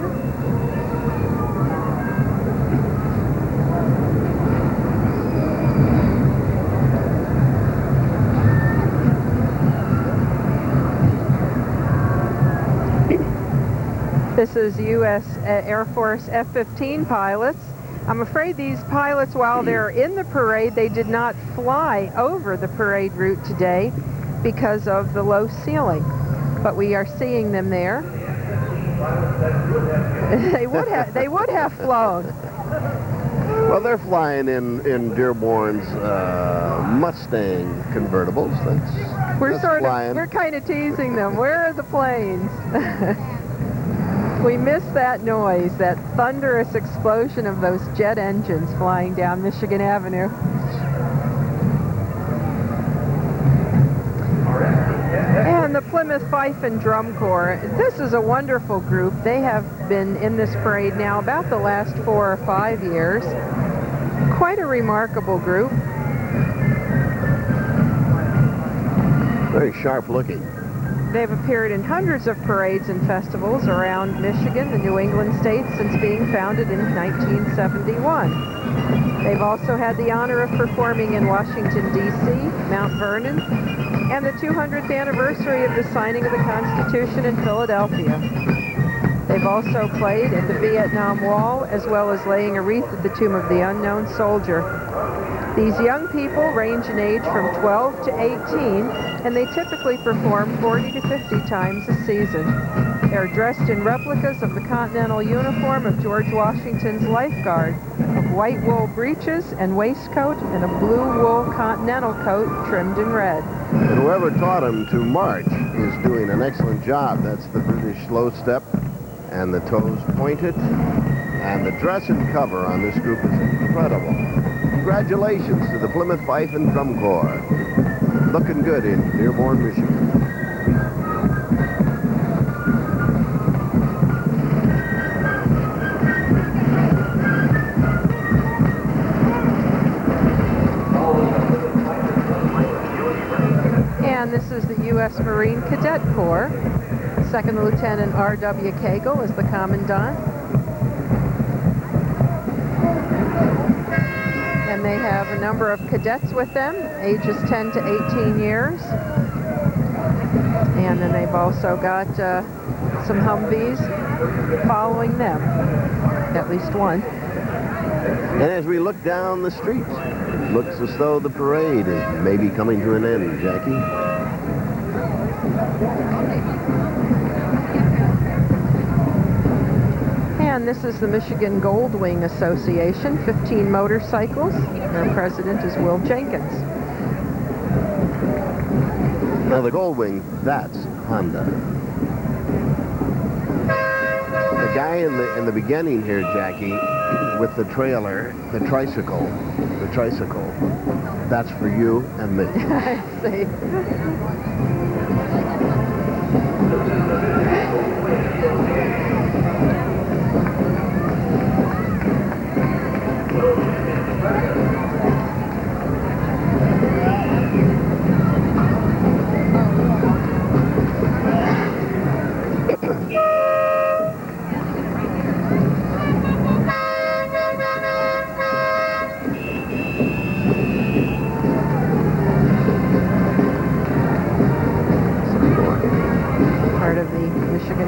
This is U.S. Air Force F-15 pilots. I'm afraid these pilots, while they're in the parade, they did not fly over the parade route today because of the low ceiling. But we are seeing them there. They would have flown. Well, they're flying in Dearborn's Mustang convertibles. We're kind of teasing them. Where are the planes? We miss that noise, that thunderous explosion of those jet engines flying down Michigan Avenue. And the Plymouth Fife and Drum Corps. This is a wonderful group. They have been in this parade now about the last 4 or 5 years. Quite a remarkable group. Very sharp looking. They've appeared in hundreds of parades and festivals around Michigan, the New England states, since being founded in 1971. They've also had the honor of performing in Washington, D.C., Mount Vernon, and the 200th anniversary of the signing of the Constitution in Philadelphia. They've also played at the Vietnam Wall, as well as laying a wreath at the Tomb of the Unknown Soldier. These young people range in age from 12 to 18, and they typically perform 40 to 50 times a season. They're dressed in replicas of the Continental uniform of George Washington's Life Guard, of white wool breeches and waistcoat and a blue wool continental coat trimmed in red. And whoever taught him to march is doing an excellent job. That's the British slow step, and the toes pointed, and the dress and cover on this group is incredible. Congratulations to the Plymouth Fife and Drum Corps. Looking good in Dearborn, Michigan. And this is the U.S. Marine Cadet Corps. Second Lieutenant R.W. Cagle is the Commandant. And they have a number of cadets with them, ages 10 to 18 years. And then they've also got some Humvees following them, at least one. And as we look down the street, it looks as though the parade is maybe coming to an end, Jackie. And this is the Michigan Gold Wing Association, 15 motorcycles. Their president is Will Jenkins. Now the Gold Wing, that's Honda. The guy in the beginning here, Jackie, with the trailer, the tricycle, that's for you and me. I see.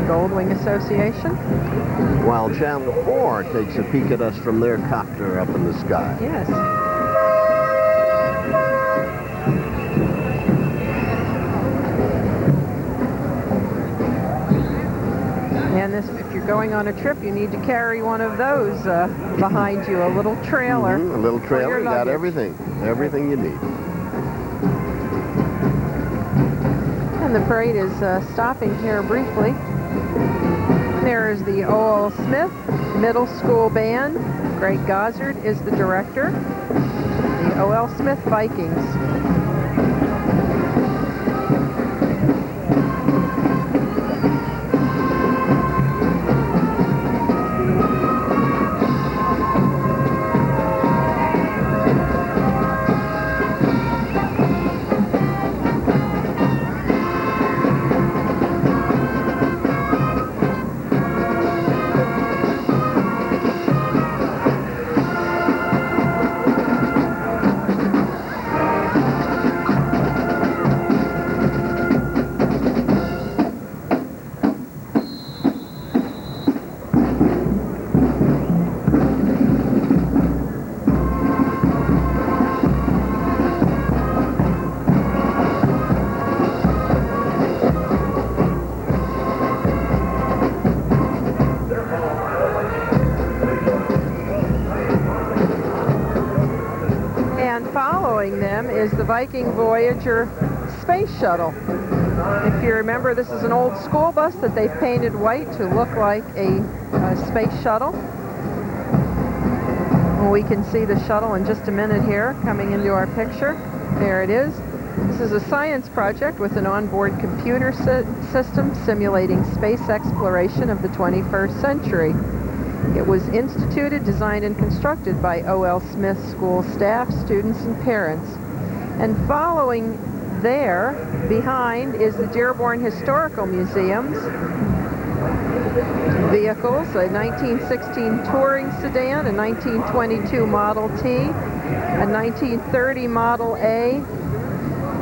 Gold Wing Association. While Channel 4 takes a peek at us from their copter up in the sky. Yes. And this, if you're going on a trip, you need to carry one of those behind you, a little trailer. A little trailer, you got everything you need. And the parade is stopping here briefly. There is the O.L. Smith Middle School Band. Greg Gozzard is the director. The O.L. Smith Vikings. Is the Viking Voyager space shuttle. If you remember, this is an old school bus that they've painted white to look like a space shuttle. We can see the shuttle in just a minute here coming into our picture. There it is. This is a science project with an onboard computer system simulating space exploration of the 21st century. It was instituted, designed, and constructed by O.L. Smith School staff, students, and parents. And following there, behind, is the Dearborn Historical Museum's vehicles, a 1916 touring sedan, a 1922 Model T, a 1930 Model A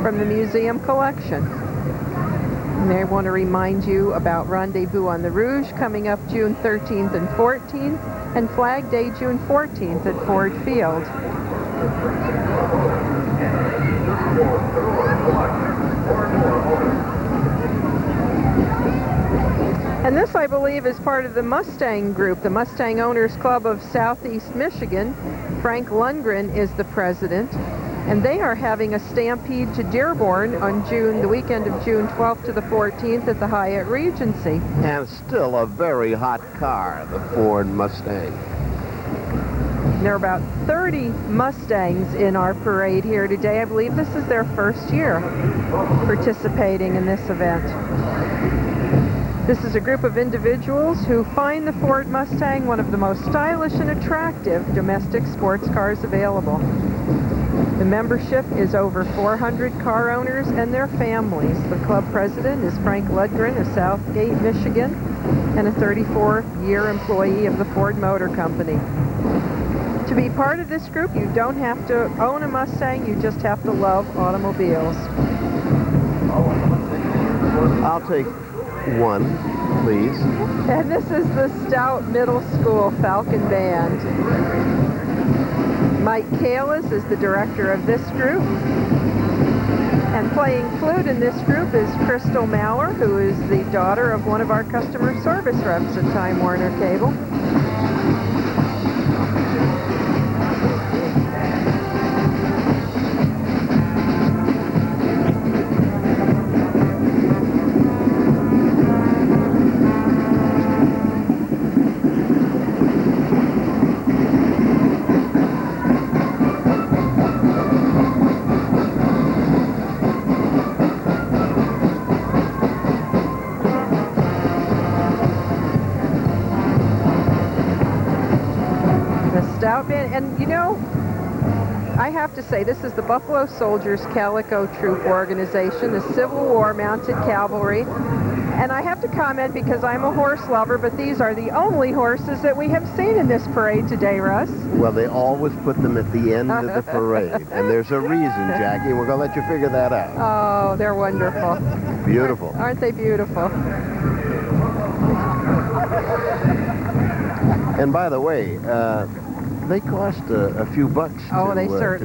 from the museum collection. And they want to remind you about Rendezvous on the Rouge coming up June 13th and 14th, and Flag Day June 14th at Ford Field. And this, I believe, is part of the Mustang group, the Mustang Owners Club of Southeast Michigan. Frank Lundgren is the president. And they are having a stampede to Dearborn on the weekend of June 12th to the 14th at the Hyatt Regency. And still a very hot car, the Ford Mustang. There are about 30 Mustangs in our parade here today. I believe this is their first year participating in this event. This is a group of individuals who find the Ford Mustang one of the most stylish and attractive domestic sports cars available. The membership is over 400 car owners and their families. The club president is Frank Lundgren of Southgate, Michigan, and a 34-year employee of the Ford Motor Company. To be part of this group, you don't have to own a Mustang, you just have to love automobiles. I'll take one, please. And this is the Stout Middle School Falcon Band. Mike Kalis is the director of this group. And playing flute in this group is Crystal Maurer, who is the daughter of one of our customer service reps at Time Warner Cable. And you know, I have to say, this is the Buffalo Soldiers Calico Troop Organization, the Civil War Mounted Cavalry. And I have to comment because I'm a horse lover, but these are the only horses that we have seen in this parade today, Russ. Well, they always put them at the end of the parade. And there's a reason, Jackie. We're going to let you figure that out. Oh, they're wonderful. Beautiful. Aren't they beautiful? And by the way, they cost a few bucks to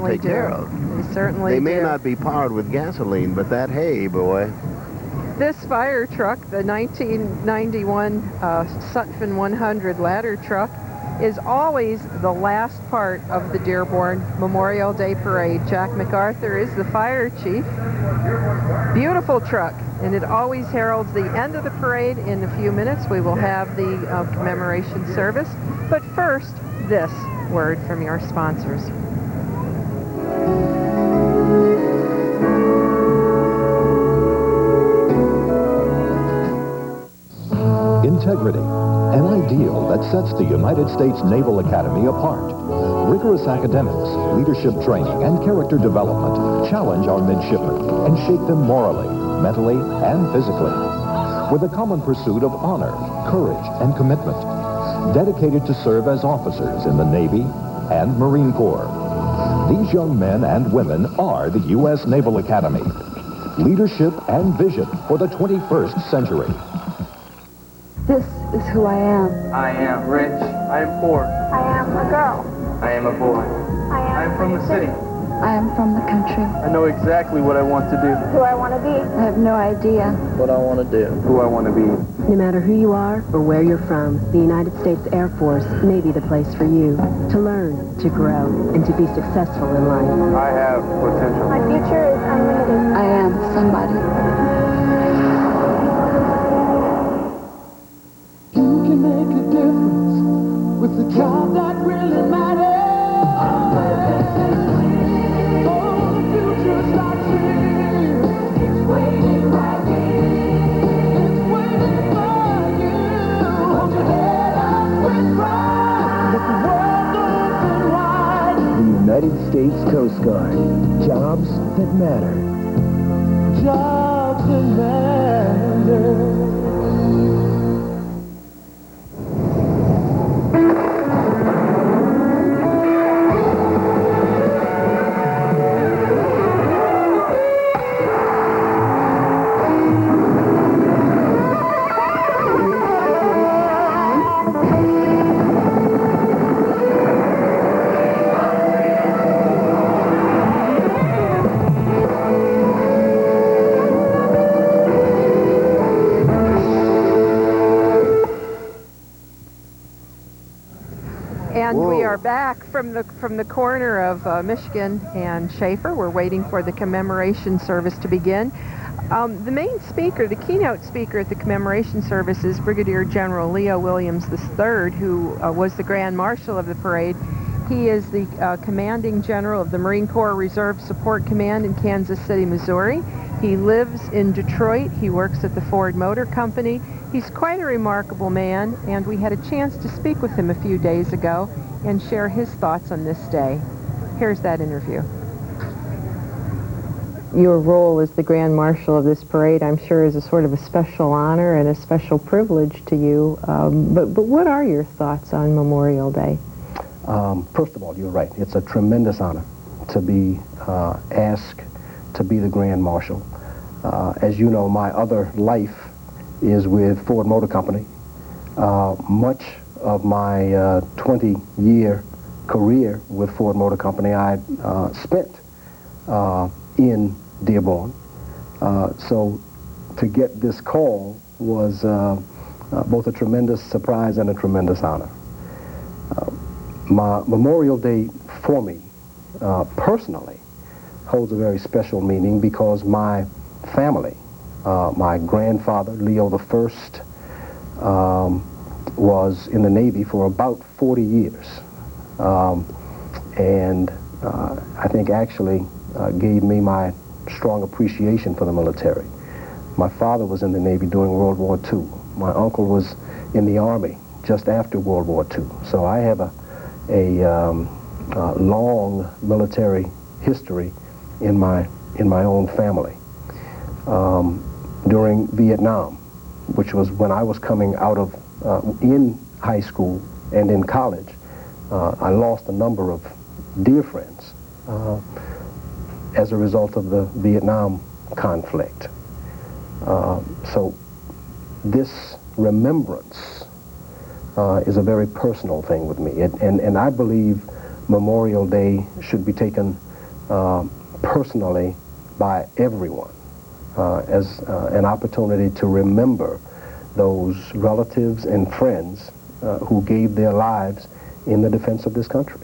take care of. They certainly do. They may not be powered with gasoline, but that hay, boy. This fire truck, the 1991 Sutphen 100 ladder truck, is always the last part of the Dearborn Memorial Day Parade. Jack MacArthur is the fire chief. Beautiful truck, and it always heralds the end of the parade. In a few minutes, we will have the commemoration service. But first, this word from your sponsors. Integrity, an ideal that sets the United States Naval Academy apart. Rigorous academics, leadership training, and character development challenge our midshipmen and shape them morally, mentally, and physically. With a common pursuit of honor, courage, and commitment. Dedicated to serve as officers in the Navy and Marine Corps. These young men and women are the U.S. Naval Academy. Leadership and vision for the 21st century. This is who I am. I am rich. I am poor. I am a girl. I am a boy. I am from the city. I am from the country. I know exactly what I want to do. Who I want to be. I have no idea. What I want to do. Who I want to be. No matter who you are or where you're from, the United States Air Force may be the place for you to learn, to grow, and to be successful in life. I have potential. My future is unlimited. I am somebody. You can make a difference with the job that really matters. United States Coast Guard. Jobs that matter. Jobs that matter. And Whoa. we are back from the corner of Michigan and Schaefer. We're waiting for the commemoration service to begin. The main speaker, the keynote speaker at the commemoration service is Brigadier General Leo Williams III, who was the Grand Marshal of the parade. He is the commanding general of the Marine Corps Reserve Support Command in Kansas City, Missouri. He lives in Detroit. He works at the Ford Motor Company. He's quite a remarkable man, and we had a chance to speak with him a few days ago and share his thoughts on this day. Here's that interview. Your role as the Grand Marshal of this parade, I'm sure, is a sort of a special honor and a special privilege to you. But what are your thoughts on Memorial Day? First of all, you're right. It's a tremendous honor to be asked to be the Grand Marshal. As you know, my other life is with Ford Motor Company. Much of my 20-year career with Ford Motor Company I spent in Dearborn. So to get this call was both a tremendous surprise and a tremendous honor. My Memorial Day for me, personally, holds a very special meaning because my family, my grandfather, Leo I, was in the Navy for about 40 years. And I think actually gave me my strong appreciation for the military. My father was in the Navy during World War II. My uncle was in the Army just after World War II. So I have a long military history in my own family. During Vietnam, which was when I was coming out of in high school and in college, I lost a number of dear friends as a result of the Vietnam conflict. So this remembrance is a very personal thing with me. And I believe Memorial Day should be taken personally by everyone as an opportunity to remember those relatives and friends who gave their lives in the defense of this country.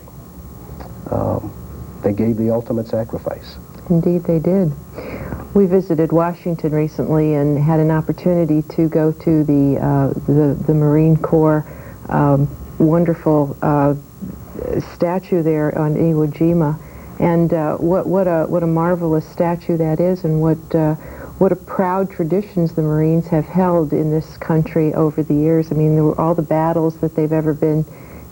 They gave the ultimate sacrifice. Indeed they did. We visited Washington recently and had an opportunity to go to the Marine Corps wonderful statue there on Iwo Jima, and what a marvelous statue that is, and what a proud traditions the Marines have held in this country over the years. I mean, all the battles that they've ever been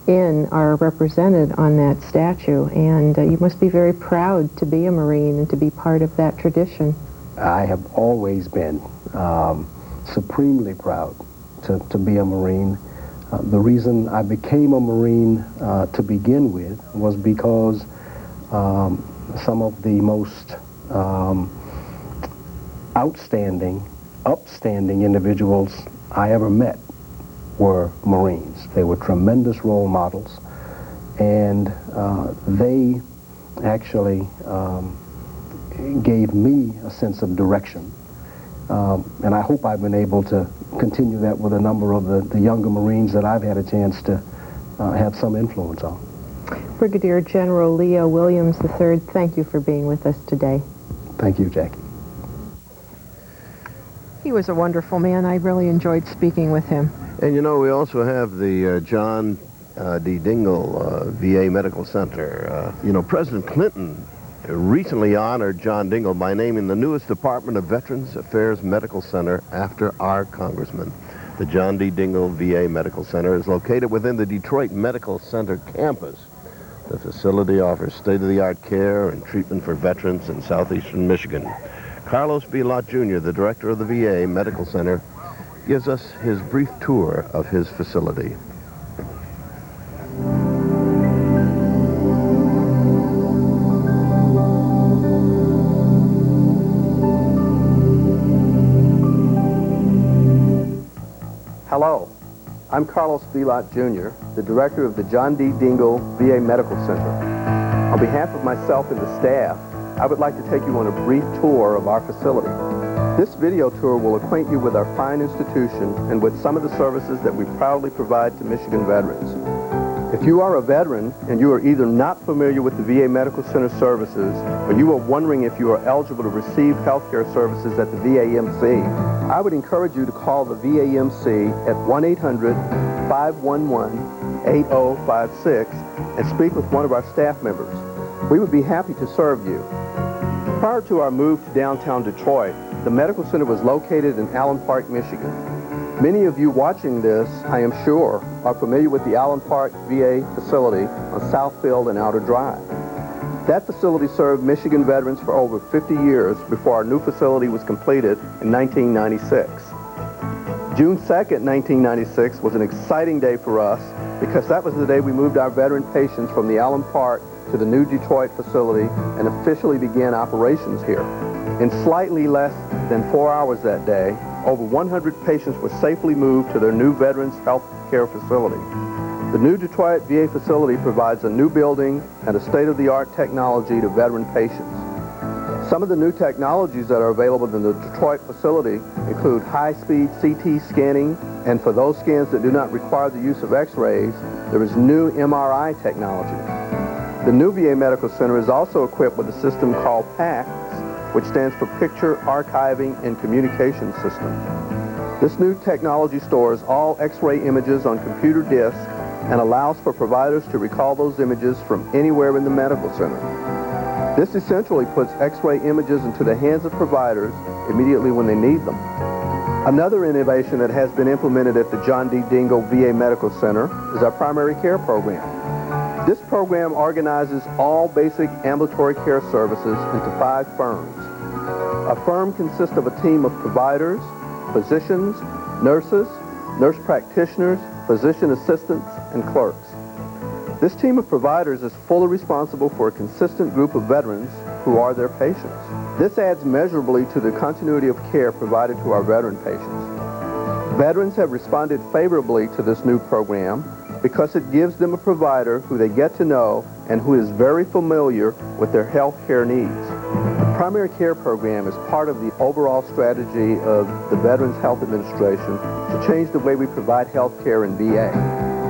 in are represented on that statue, and you must be very proud to be a Marine and to be part of that tradition. I have always been supremely proud to be a Marine. The reason I became a Marine to begin with was because some of the most outstanding, upstanding individuals I ever met were Marines. They were tremendous role models, and they actually gave me a sense of direction. And I hope I've been able to continue that with a number of the younger Marines that I've had a chance to have some influence on. Brigadier General Leo Williams III, thank you for being with us today. Thank you, Jackie. He was a wonderful man. I really enjoyed speaking with him. And you know, we also have the John D. Dingle VA Medical Center. You know, President Clinton recently honored John Dingle by naming the newest Department of Veterans Affairs Medical Center after our congressman. The John D. Dingle VA Medical Center is located within the Detroit Medical Center campus. The facility offers state-of-the-art care and treatment for veterans in southeastern Michigan. Carlos B. Lott Jr., the director of the VA Medical Center, gives us his brief tour of his facility. Hello, I'm Carlos B. Lott Jr., the director of the John D. Dingle VA Medical Center. On behalf of myself and the staff, I would like to take you on a brief tour of our facility. This video tour will acquaint you with our fine institution and with some of the services that we proudly provide to Michigan veterans. If you are a veteran and you are either not familiar with the VA Medical Center services or you are wondering if you are eligible to receive health care services at the VAMC, I would encourage you to call the VAMC at 1-800-511-8056 and speak with one of our staff members. We would be happy to serve you. Prior to our move to downtown Detroit, the medical center was located in Allen Park, Michigan. Many of you watching this, I am sure, are familiar with the Allen Park VA facility on Southfield and Outer Drive. That facility served Michigan veterans for over 50 years before our new facility was completed in 1996. June 2nd, 1996 was an exciting day for us because that was the day we moved our veteran patients from the Allen Park to the new Detroit facility and officially began operations here. In slightly less than 4 hours that day, over 100 patients were safely moved to their new Veterans Health Care facility. The new Detroit VA facility provides a new building and a state-of-the-art technology to veteran patients. Some of the new technologies that are available in the Detroit facility include high-speed CT scanning, and for those scans that do not require the use of x-rays, there is new MRI technology. The new VA Medical Center is also equipped with a system called PACS, which stands for Picture Archiving and Communication System. This new technology stores all x-ray images on computer disks and allows for providers to recall those images from anywhere in the medical center. This essentially puts x-ray images into the hands of providers immediately when they need them. Another innovation that has been implemented at the John D. Dingle VA Medical Center is our primary care program. This program organizes all basic ambulatory care services into 5 firms. A firm consists of a team of providers, physicians, nurses, nurse practitioners, physician assistants, and clerks. This team of providers is fully responsible for a consistent group of veterans who are their patients. This adds measurably to the continuity of care provided to our veteran patients. Veterans have responded favorably to this new program because it gives them a provider who they get to know and who is very familiar with their health care needs. The primary care program is part of the overall strategy of the Veterans Health Administration to change the way we provide health care in VA.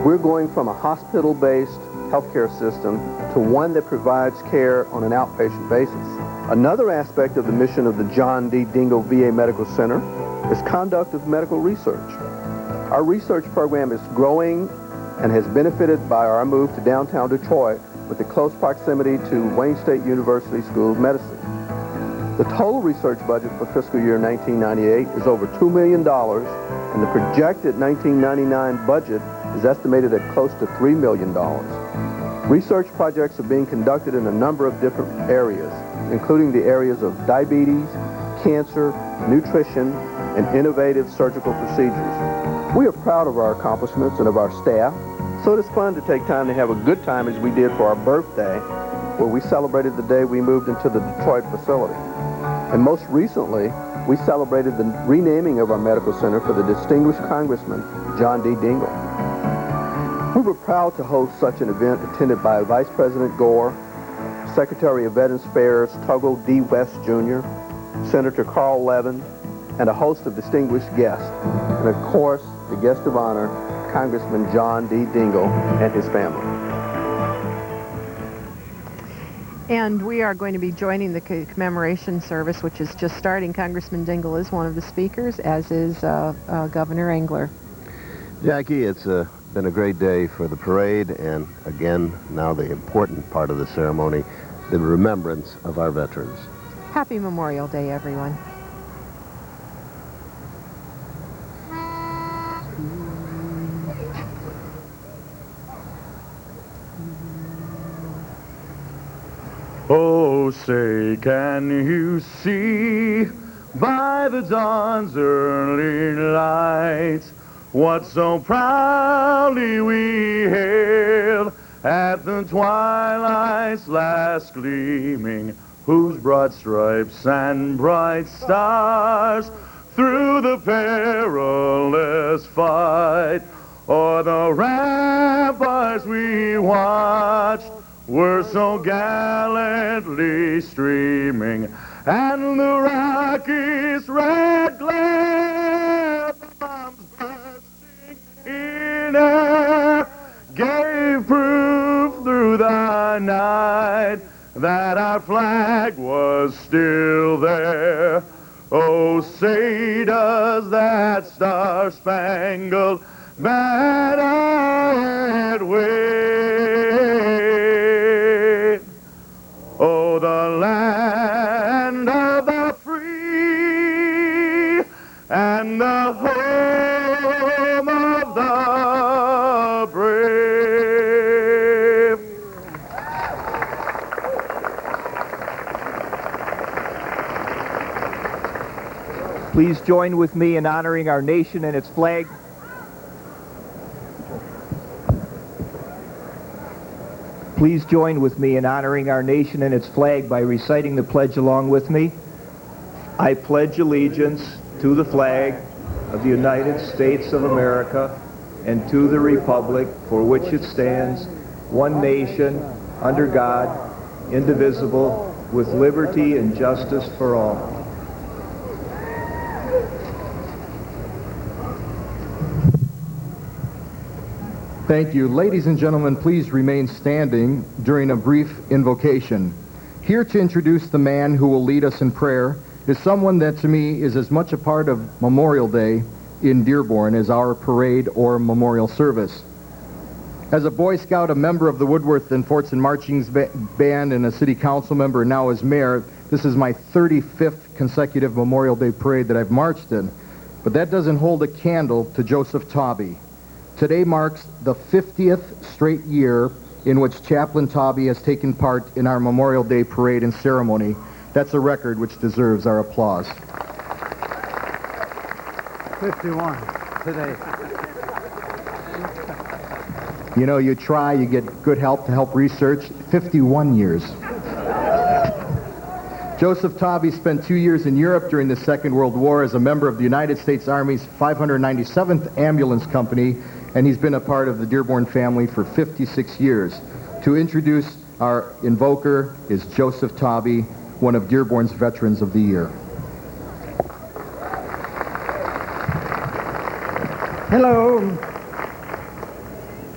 We're going from a hospital-based healthcare system to one that provides care on an outpatient basis. Another aspect of the mission of the John D. Dingle VA Medical Center is conduct of medical research. Our research program is growing and has benefited by our move to downtown Detroit with the close proximity to Wayne State University School of Medicine. The total research budget for fiscal year 1998 is over $2 million, and the projected 1999 budget is estimated at close to $3 million. Research projects are being conducted in a number of different areas, including the areas of diabetes, cancer, nutrition, and innovative surgical procedures. We are proud of our accomplishments and of our staff, so it is fun to take time to have a good time as we did for our birthday, where we celebrated the day we moved into the Detroit facility. And most recently, we celebrated the renaming of our medical center for the distinguished Congressman John D. Dingle. We were proud to host such an event attended by Vice President Gore, Secretary of Veterans Affairs Tuggle D. West Jr., Senator Carl Levin, and a host of distinguished guests, and of course, the guest of honor, Congressman John D. Dingle and his family. And we are going to be joining the commemoration service, which is just starting. Congressman Dingle is one of the speakers, as is Governor Engler. Jackie, it's been a great day for the parade, and again, now the important part of the ceremony, the remembrance of our veterans. Happy Memorial Day, everyone. Oh, say, can you see by the dawn's early light what so proudly we hailed at the twilight's last gleaming, whose broad stripes and bright stars through the perilous fight o'er the ramparts we watched were so gallantly streaming, and the Rockies' red glare, the bombs bursting in air, gave proof the night that our flag was still there. Oh, say does that star-spangled banner yet wave? Oh, the land of the free and the home of the brave. Please join with me in honoring our nation and its flag. Please join with me in honoring our nation and its flag by reciting the pledge along with me. I pledge allegiance to the flag of the United States of America and to the republic for which it stands, one nation, under God, indivisible, with liberty and justice for all. Thank you. Ladies and gentlemen, please remain standing during a brief invocation. Here to introduce the man who will lead us in prayer is someone that to me is as much a part of Memorial Day in Dearborn as our parade or memorial service. As a Boy Scout, a member of the Woodworth and Fortson Marching Band, and a city council member, and now as mayor, this is my 35th consecutive Memorial Day parade that I've marched in. But that doesn't hold a candle to Joseph Tauby. Today marks the 50th straight year in which Chaplain Tauby has taken part in our Memorial Day parade and ceremony. That's a record which deserves our applause. 51 today. You know, you try, you get good help to help research. 51 years. Joseph Tauby spent 2 years in Europe during the Second World War as a member of the United States Army's 597th Ambulance Company, and he's been a part of the Dearborn family for 56 years. To introduce our invoker is Joseph Tauby, one of Dearborn's Veterans of the Year. Hello.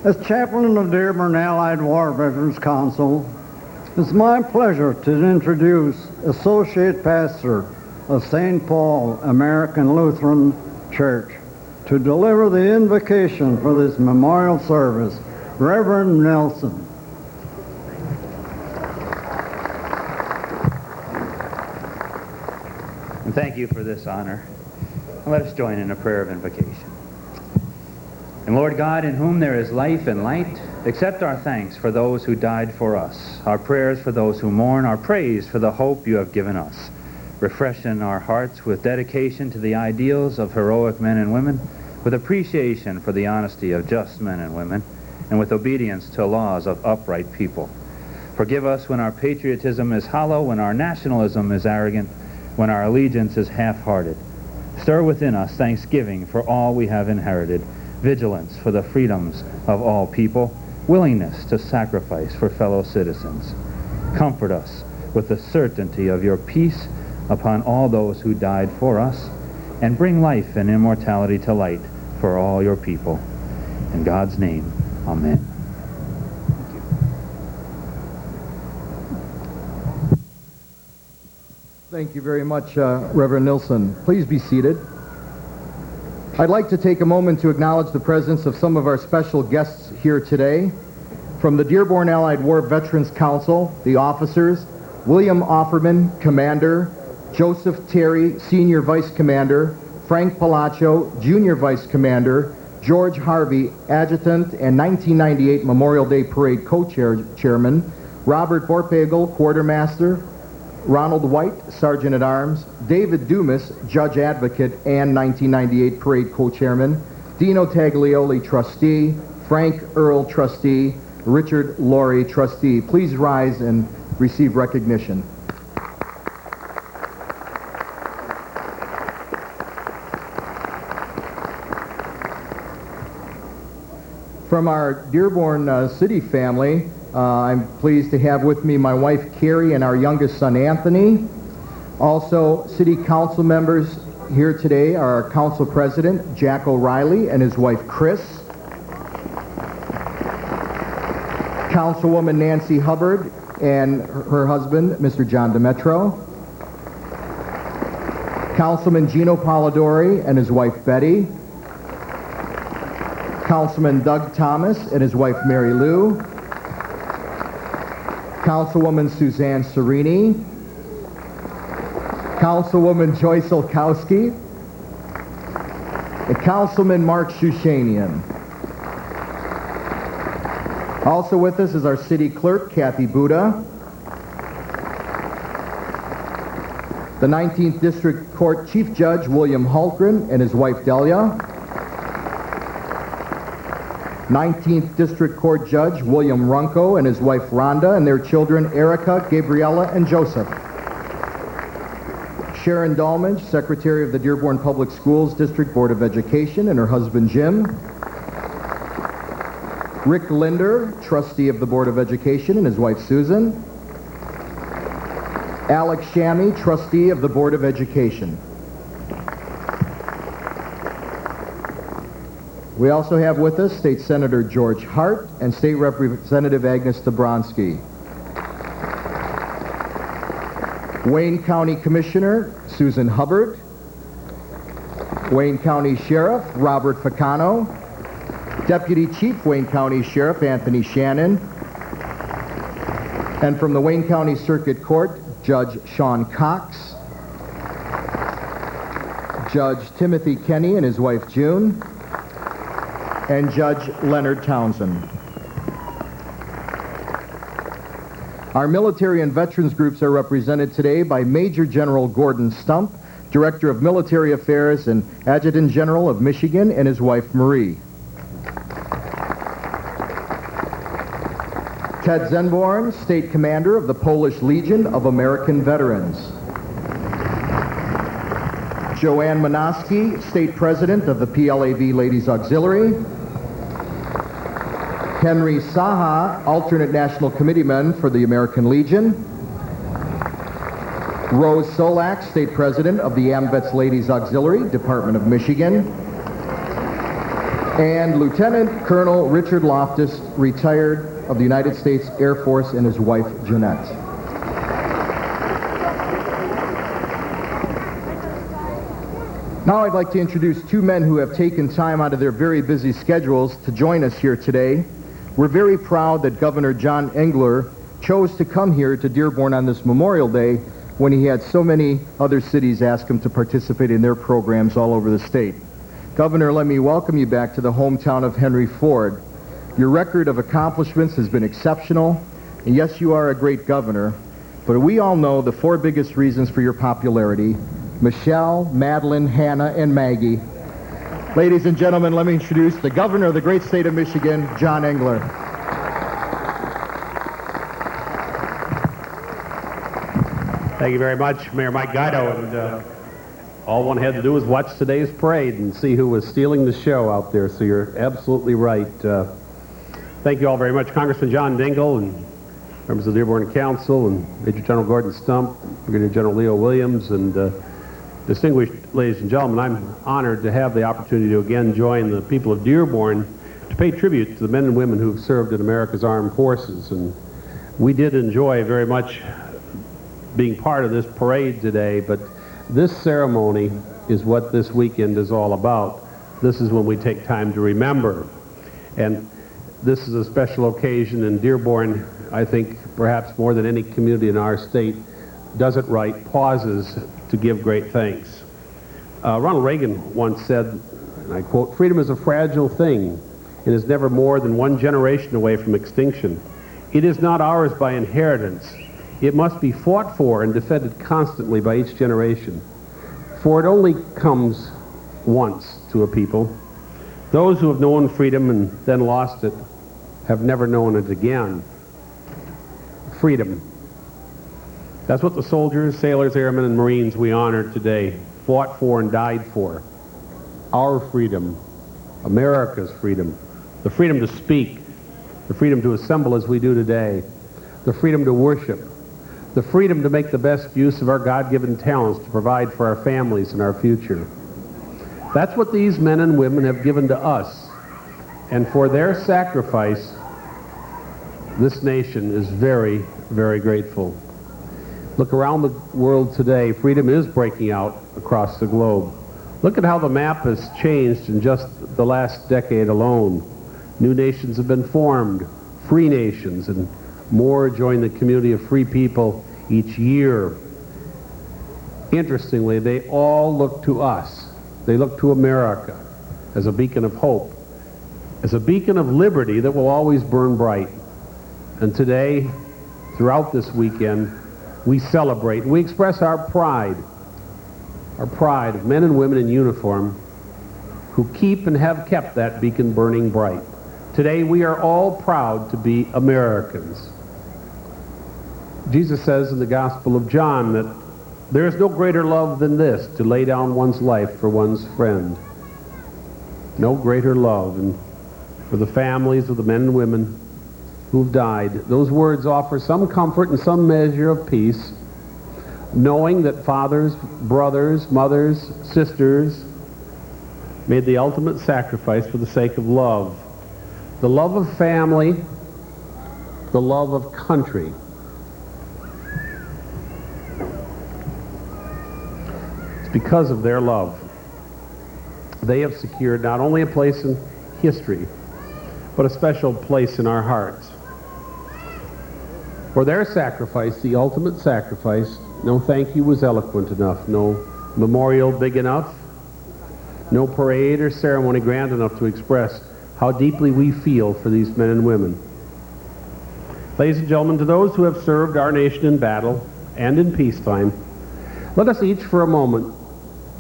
As chaplain of Dearborn Allied War Veterans Council, it's my pleasure to introduce Associate Pastor of St. Paul American Lutheran Church to deliver the invocation for this memorial service, Reverend Nelson. And thank you for this honor. And let us join in a prayer of invocation. And Lord God, in whom there is life and light, accept our thanks for those who died for us, our prayers for those who mourn, our praise for the hope you have given us. Refreshen our hearts with dedication to the ideals of heroic men and women, with appreciation for the honesty of just men and women, and with obedience to laws of upright people. Forgive us when our patriotism is hollow, when our nationalism is arrogant, when our allegiance is half-hearted. Stir within us thanksgiving for all we have inherited, vigilance for the freedoms of all people, willingness to sacrifice for fellow citizens. Comfort us with the certainty of your peace upon all those who died for us, and bring life and immortality to light for all your people. In God's name, amen. Thank you very much, Reverend Nilsson. Please be seated. I'd like to take a moment to acknowledge the presence of some of our special guests here today. From the Dearborn Allied War Veterans Council, the officers, William Offerman, Commander, Joseph Terry, Senior Vice Commander, Frank Palaccio, Junior Vice Commander, George Harvey, Adjutant and 1998 Memorial Day Parade Co-Chairman, Robert Borpagel, Quartermaster, Ronald White, Sergeant at Arms, David Dumas, Judge Advocate and 1998 Parade Co-Chairman, Dino Taglioli, Trustee, Frank Earl, Trustee, Richard Laurie, Trustee. Please rise and receive recognition. From our Dearborn City family, I'm pleased to have with me my wife Carrie and our youngest son Anthony. Also, city council members here today are our council president Jack O'Reilly and his wife Chris. Councilwoman Nancy Hubbard and her husband, Mr. John Demetro. Councilman Gino Polidori and his wife Betty. Councilman Doug Thomas and his wife Mary Lou. Councilwoman Suzanne Serini. Councilwoman Joyce Olkowski. And Councilman Mark Shushanian. Also with us is our city clerk, Kathy Buda. The 19th District Court Chief Judge, William Hultgren, and his wife, Delia. 19th District Court Judge, William Runco, and his wife, Rhonda, and their children, Erica, Gabriella, and Joseph. Sharon Dolmage, Secretary of the Dearborn Public Schools District Board of Education, and her husband, Jim. Rick Linder, Trustee of the Board of Education, and his wife, Susan. Alex Shammy, Trustee of the Board of Education. We also have with us State Senator George Hart and State Representative Agnes Dabrowski. Wayne County Commissioner Susan Hubbard. Wayne County Sheriff Robert Ficano. Deputy Chief Wayne County Sheriff Anthony Shannon. And from the Wayne County Circuit Court, Judge Sean Cox. Judge Timothy Kenny and his wife June. And Judge Leonard Townsend. Our military and veterans groups are represented today by Major General Gordon Stump, Director of Military Affairs and Adjutant General of Michigan, and his wife Marie. Ted Zenborn, State Commander of the Polish Legion of American Veterans. Joanne Manoski, State President of the PLAV Ladies Auxiliary. Henry Saha, Alternate National Committeeman for the American Legion. Rose Solak, State President of the AMVETS Ladies Auxiliary, Department of Michigan. And Lieutenant Colonel Richard Loftus, retired of the United States Air Force, and his wife, Jeanette. Now I'd like to introduce two men who have taken time out of their very busy schedules to join us here today. We're very proud that Governor John Engler chose to come here to Dearborn on this Memorial Day when he had so many other cities ask him to participate in their programs all over the state. Governor, let me welcome you back to the hometown of Henry Ford. Your record of accomplishments has been exceptional, and yes, you are a great governor, but we all know the four biggest reasons for your popularity: Michelle, Madeline, Hannah, and Maggie. Ladies and gentlemen, let me introduce the governor of the great state of Michigan, John Engler. Thank you very much, Mayor Mike Guido, and all one had to do was watch today's parade and see who was stealing the show out there, so you're absolutely right. Thank you all very much, Congressman John Dingell and members of the Dearborn Council, and Major General Gordon Stump, Brigadier General Leo Williams, and distinguished ladies and gentlemen. I'm honored to have the opportunity to again join the people of Dearborn to pay tribute to the men and women who have served in America's armed forces. And we did enjoy very much being part of this parade today, but this ceremony is what this weekend is all about. This is when we take time to remember. And this is a special occasion, and Dearborn, I think, perhaps more than any community in our state, does it right, pauses to give great thanks. Ronald Reagan once said, and I quote, "Freedom is a fragile thing and is never more than one generation away from extinction. It is not ours by inheritance. It must be fought for and defended constantly by each generation. For it only comes once to a people. Those who have known freedom and then lost it have never known it again." Freedom. That's what the soldiers, sailors, airmen, and Marines we honor today fought for and died for. Our freedom, America's freedom, the freedom to speak, the freedom to assemble as we do today, the freedom to worship, the freedom to make the best use of our God-given talents to provide for our families and our future. That's what these men and women have given to us, and for their sacrifice, this nation is very, very grateful. Look around the world today. Freedom is breaking out across the globe. Look at how the map has changed in just the last decade alone. New nations have been formed, free nations, and more join the community of free people each year. Interestingly, they all look to us. They look to America as a beacon of hope, as a beacon of liberty that will always burn bright. And today, throughout this weekend, we celebrate, we express our pride of men and women in uniform who keep and have kept that beacon burning bright. Today, we are all proud to be Americans. Jesus says in the Gospel of John that there is no greater love than this, to lay down one's life for one's friend. No greater love. And for the families of the men and women who've died, those words offer some comfort and some measure of peace, knowing that fathers, brothers, mothers, sisters made the ultimate sacrifice for the sake of love. The love of family, the love of country. It's because of their love they have secured not only a place in history, but a special place in our hearts. For their sacrifice, the ultimate sacrifice, no thank you was eloquent enough, no memorial big enough, no parade or ceremony grand enough to express how deeply we feel for these men and women. Ladies and gentlemen, to those who have served our nation in battle and in peacetime, let us each for a moment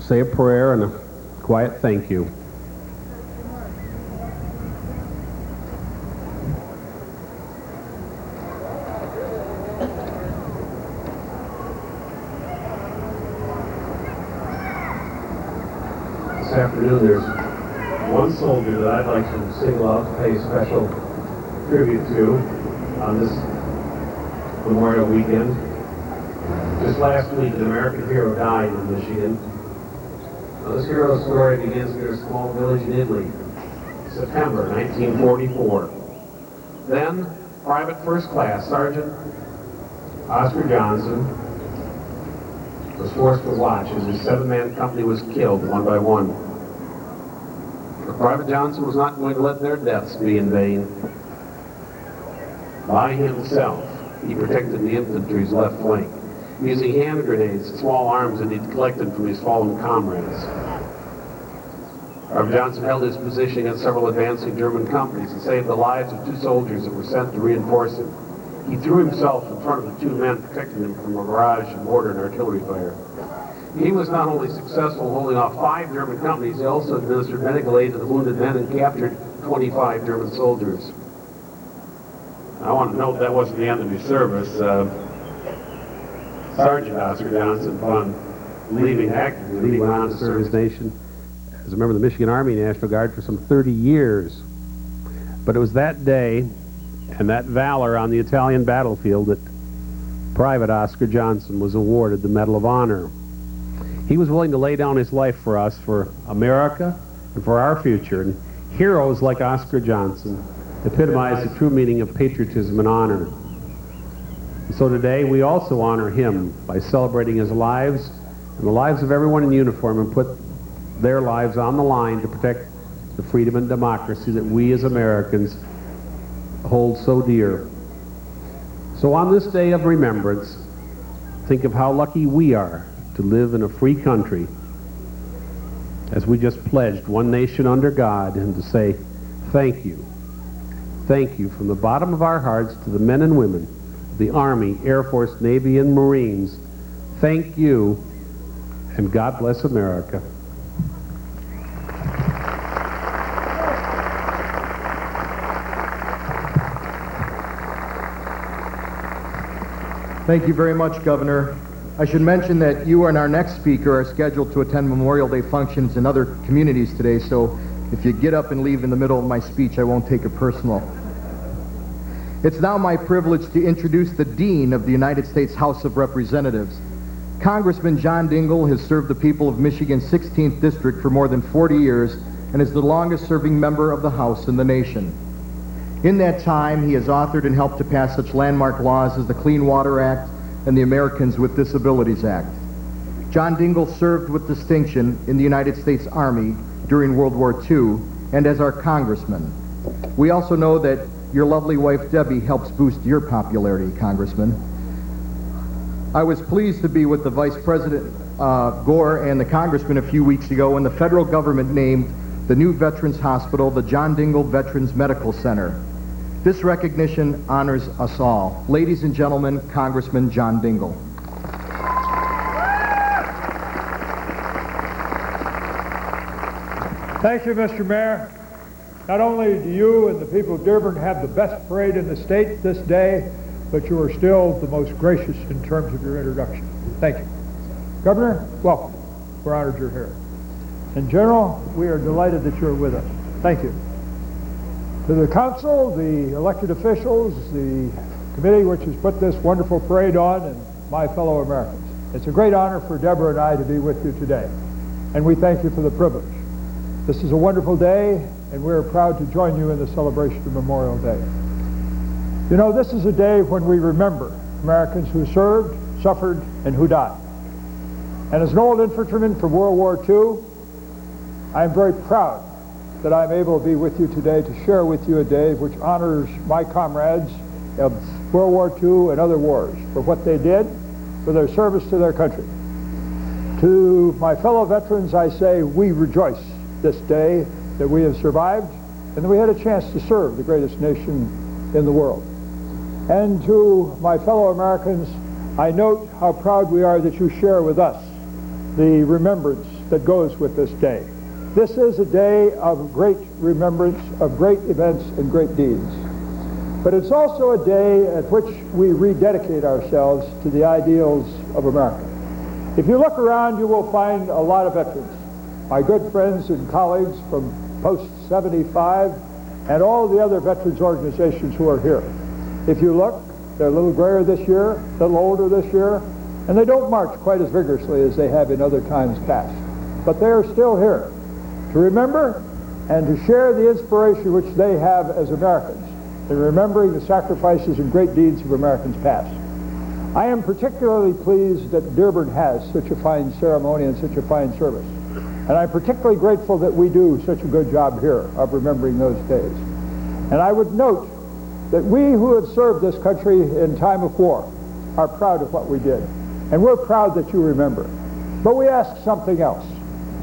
say a prayer and a quiet thank you. This afternoon there's one soldier that I'd like to single out to pay special tribute to on this Memorial Weekend. Just last week, an American hero died in Michigan. Now, this hero's story begins near a small village in Italy, September 1944. Then, Private First Class Sergeant Oscar Johnson was forced to watch as his 7-man company was killed one by one. But Private Johnson was not going to let their deaths be in vain. By himself, he protected the infantry's left flank, using hand grenades and small arms that he'd collected from his fallen comrades. Private Johnson held his position against several advancing German companies and saved the lives of 2 soldiers that were sent to reinforce him. He threw himself in front of the 2 men, protecting them from a barrage of mortar and artillery fire. He was not only successful in holding off 5 German companies, he also administered medical aid to the wounded men and captured 25 German soldiers. I want to note that wasn't the end of his service. Sergeant Oscar Johnson, upon leaving active duty, went on to serve his nation as a member of the Michigan Army National Guard for some 30 years. But it was that day and that valor on the Italian battlefield that Private Oscar Johnson was awarded the Medal of Honor. He was willing to lay down his life for us, for America, and for our future. And heroes like Oscar Johnson epitomize the true meaning of patriotism and honor. And so today we also honor him by celebrating his lives and the lives of everyone in uniform, and put their lives on the line to protect the freedom and democracy that we as Americans hold so dear. So on this day of remembrance, think of how lucky we are to live in a free country, as we just pledged one nation under God, and to say thank you. Thank you from the bottom of our hearts to the men and women of the Army, Air Force, Navy, and Marines. Thank you, and God bless America. Thank you very much, Governor. I should mention that you and our next speaker are scheduled to attend Memorial Day functions in other communities today, so if you get up and leave in the middle of my speech, I won't take it personal. It's now my privilege to introduce the Dean of the United States House of Representatives. Congressman John Dingell has served the people of Michigan's 16th District for more than 40 years and is the longest-serving member of the House in the nation. In that time, he has authored and helped to pass such landmark laws as the Clean Water Act and the Americans with Disabilities Act. John Dingell served with distinction in the United States Army during World War II and as our congressman. We also know that your lovely wife, Debbie, helps boost your popularity, Congressman. I was pleased to be with the Vice President Gore and the Congressman a few weeks ago when the federal government named the new Veterans Hospital the John Dingell Veterans Medical Center. This recognition honors us all. Ladies and gentlemen, Congressman John Dingell. Thank you, Mr. Mayor. Not only do you and the people of Dearborn have the best parade in the state this day, but you are still the most gracious in terms of your introduction. Thank you. Governor, welcome. We're honored you're here. In general, we are delighted that you're with us. Thank you. To the council, the elected officials, the committee which has put this wonderful parade on, and my fellow Americans, it's a great honor for Deborah and I to be with you today, and we thank you for the privilege. This is a wonderful day, and we're proud to join you in the celebration of Memorial Day. You know, this is a day when we remember Americans who served, suffered, and who died. And as an old infantryman from World War II, I am very proud that I'm able to be with you today to share with you a day which honors my comrades of World War II and other wars for what they did, for their service to their country. To my fellow veterans, I say we rejoice this day that we have survived and that we had a chance to serve the greatest nation in the world. And to my fellow Americans, I note how proud we are that you share with us the remembrance that goes with this day. This is a day of great remembrance, of great events and great deeds. But it's also a day at which we rededicate ourselves to the ideals of America. If you look around, you will find a lot of veterans. My good friends and colleagues from Post 75 and all the other veterans organizations who are here. If you look, they're a little grayer this year, a little older this year, and they don't march quite as vigorously as they have in other times past. But they are still here to remember and to share the inspiration which they have as Americans in remembering the sacrifices and great deeds of Americans past. I am particularly pleased that Dearborn has such a fine ceremony and such a fine service. And I'm particularly grateful that we do such a good job here of remembering those days. And I would note that we who have served this country in time of war are proud of what we did. And we're proud that you remember. But we ask something else.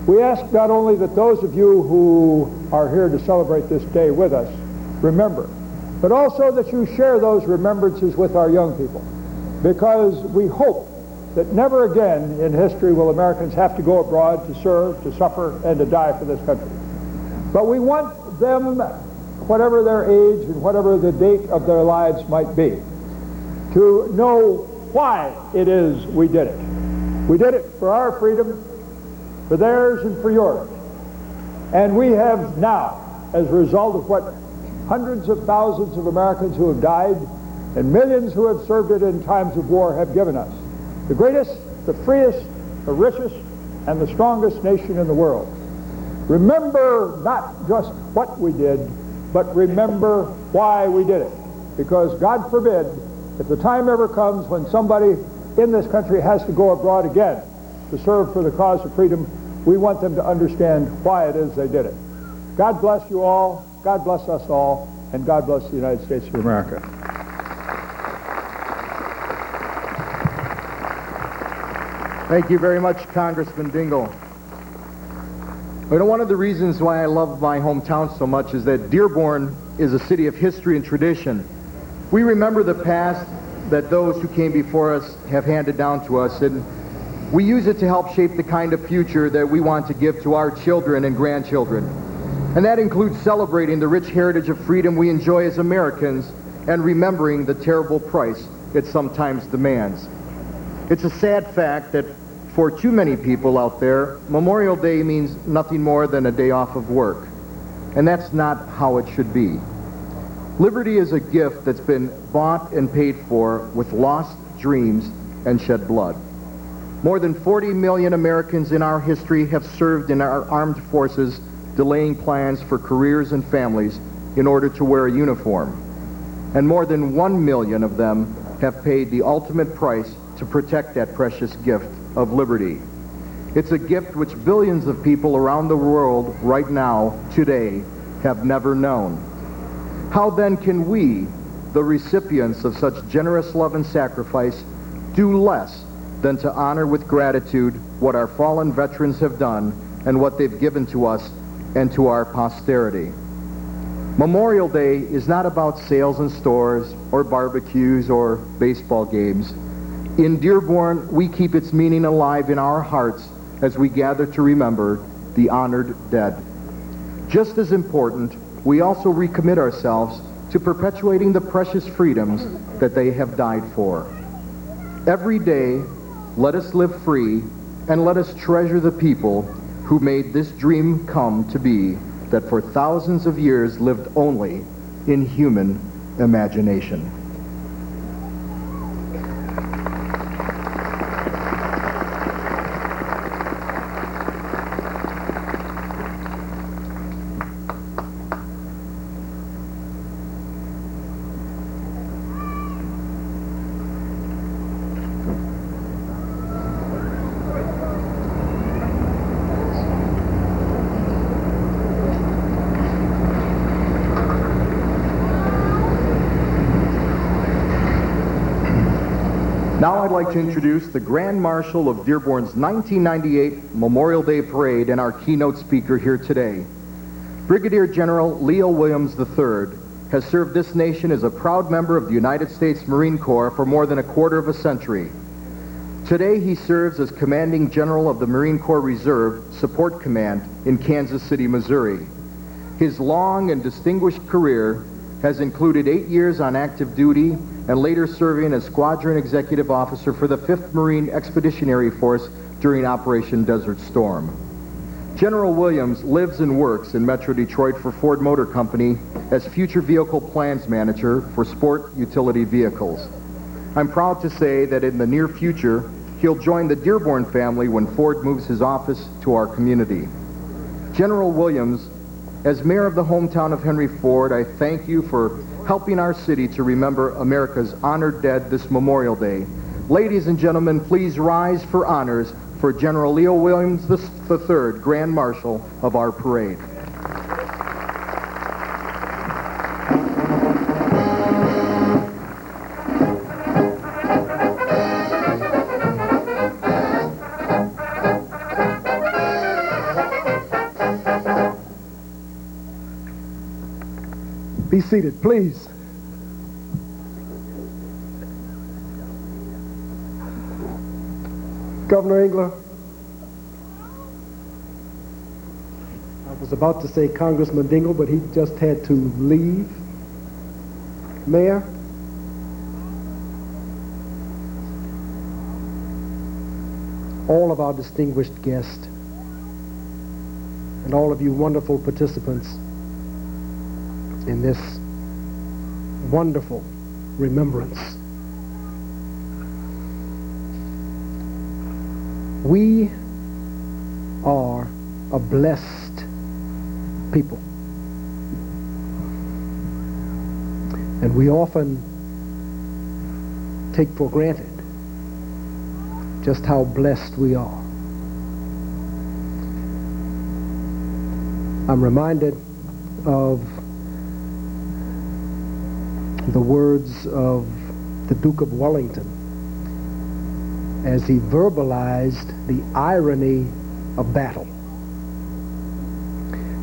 We ask not only that those of you who are here to celebrate this day with us remember, but also that you share those remembrances with our young people. Because we hope that never again in history will Americans have to go abroad to serve, to suffer, and to die for this country. But we want them, whatever their age and whatever the date of their lives might be, to know why it is we did it. We did it for our freedom, for theirs and for yours. And we have now, as a result of what hundreds of thousands of Americans who have died and millions who have served it in times of war have given us, the greatest, the freest, the richest, and the strongest nation in the world. Remember not just what we did, but remember why we did it. Because God forbid, if the time ever comes when somebody in this country has to go abroad again to serve for the cause of freedom, we want them to understand why it is they did it. God bless you all, God bless us all, and God bless the United States of America. Thank you very much, Congressman Dingell. You know, one of the reasons why I love my hometown so much is that Dearborn is a city of history and tradition. We remember the past that those who came before us have handed down to us, and we use it to help shape the kind of future that we want to give to our children and grandchildren. And that includes celebrating the rich heritage of freedom we enjoy as Americans and remembering the terrible price it sometimes demands. It's a sad fact that for too many people out there, Memorial Day means nothing more than a day off of work. And that's not how it should be. Liberty is a gift that's been bought and paid for with lost dreams and shed blood. More than 40 million Americans in our history have served in our armed forces, delaying plans for careers and families in order to wear a uniform, and more than 1 million of them have paid the ultimate price to protect that precious gift of liberty. It's a gift which billions of people around the world right now, today, have never known. How then can we, the recipients of such generous love and sacrifice, do less than to honor with gratitude what our fallen veterans have done and what they've given to us and to our posterity? Memorial Day is not about sales in stores or barbecues or baseball games. In Dearborn, we keep its meaning alive in our hearts as we gather to remember the honored dead. Just as important, we also recommit ourselves to perpetuating the precious freedoms that they have died for. Every day, let us live free and let us treasure the people who made this dream come to be, that for thousands of years lived only in human imagination. Now I'd like to introduce the Grand Marshal of Dearborn's 1998 Memorial Day Parade and our keynote speaker here today. Brigadier General Leo Williams III has served this nation as a proud member of the United States Marine Corps for more than a quarter of a century. Today he serves as Commanding General of the Marine Corps Reserve Support Command in Kansas City, Missouri. His long and distinguished career has included 8 years on active duty and later serving as Squadron Executive Officer for the 5th Marine Expeditionary Force during Operation Desert Storm. General Williams lives and works in Metro Detroit for Ford Motor Company as Future Vehicle Plans Manager for sport utility vehicles. I'm proud to say that in the near future, he'll join the Dearborn family when Ford moves his office to our community. General Williams, as mayor of the hometown of Henry Ford, I thank you for helping our city to remember America's honored dead this Memorial Day. Ladies and gentlemen, please rise for honors for General Leo Williams III, Grand Marshal of our parade. Be seated, please. Governor Engler, I was about to say Congressman Dingell, but he just had to leave. Mayor, all of our distinguished guests, and all of you wonderful participants in this wonderful remembrance. We are a blessed people. And we often take for granted just how blessed we are. I'm reminded of the words of the Duke of Wellington as he verbalized the irony of battle.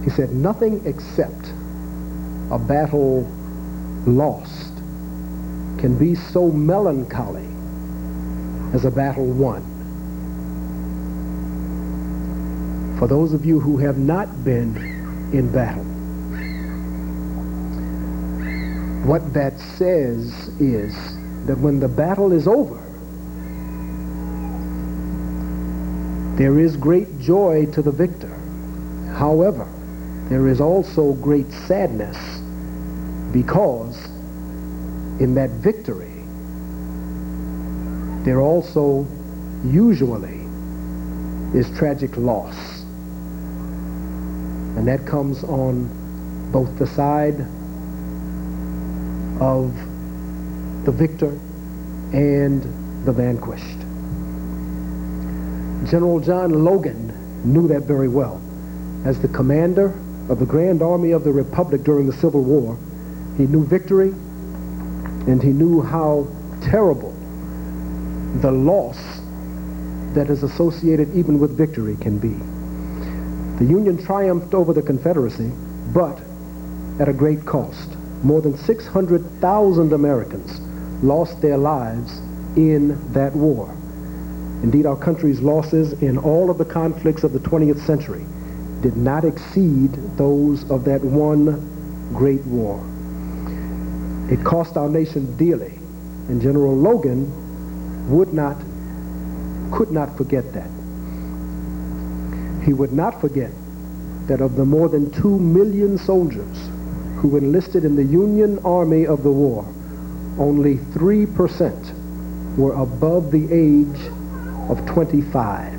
He said, "Nothing except a battle lost can be so melancholy as a battle won." For those of you who have not been in battle, what that says is that when the battle is over, there is great joy to the victor. However, there is also great sadness because in that victory, there also usually is tragic loss. And that comes on both the side of the victor and the vanquished. General John Logan knew that very well. As the commander of the Grand Army of the Republic during the Civil War, he knew victory, and he knew how terrible the loss that is associated even with victory can be. The Union triumphed over the Confederacy, but at a great cost. More than 600,000 Americans lost their lives in that war. Indeed, our country's losses in all of the conflicts of the 20th century did not exceed those of that one great war. It cost our nation dearly, and General Logan could not forget that. He would not forget that of the more than 2 million soldiers who enlisted in the Union Army of the war, only 3% were above the age of 25.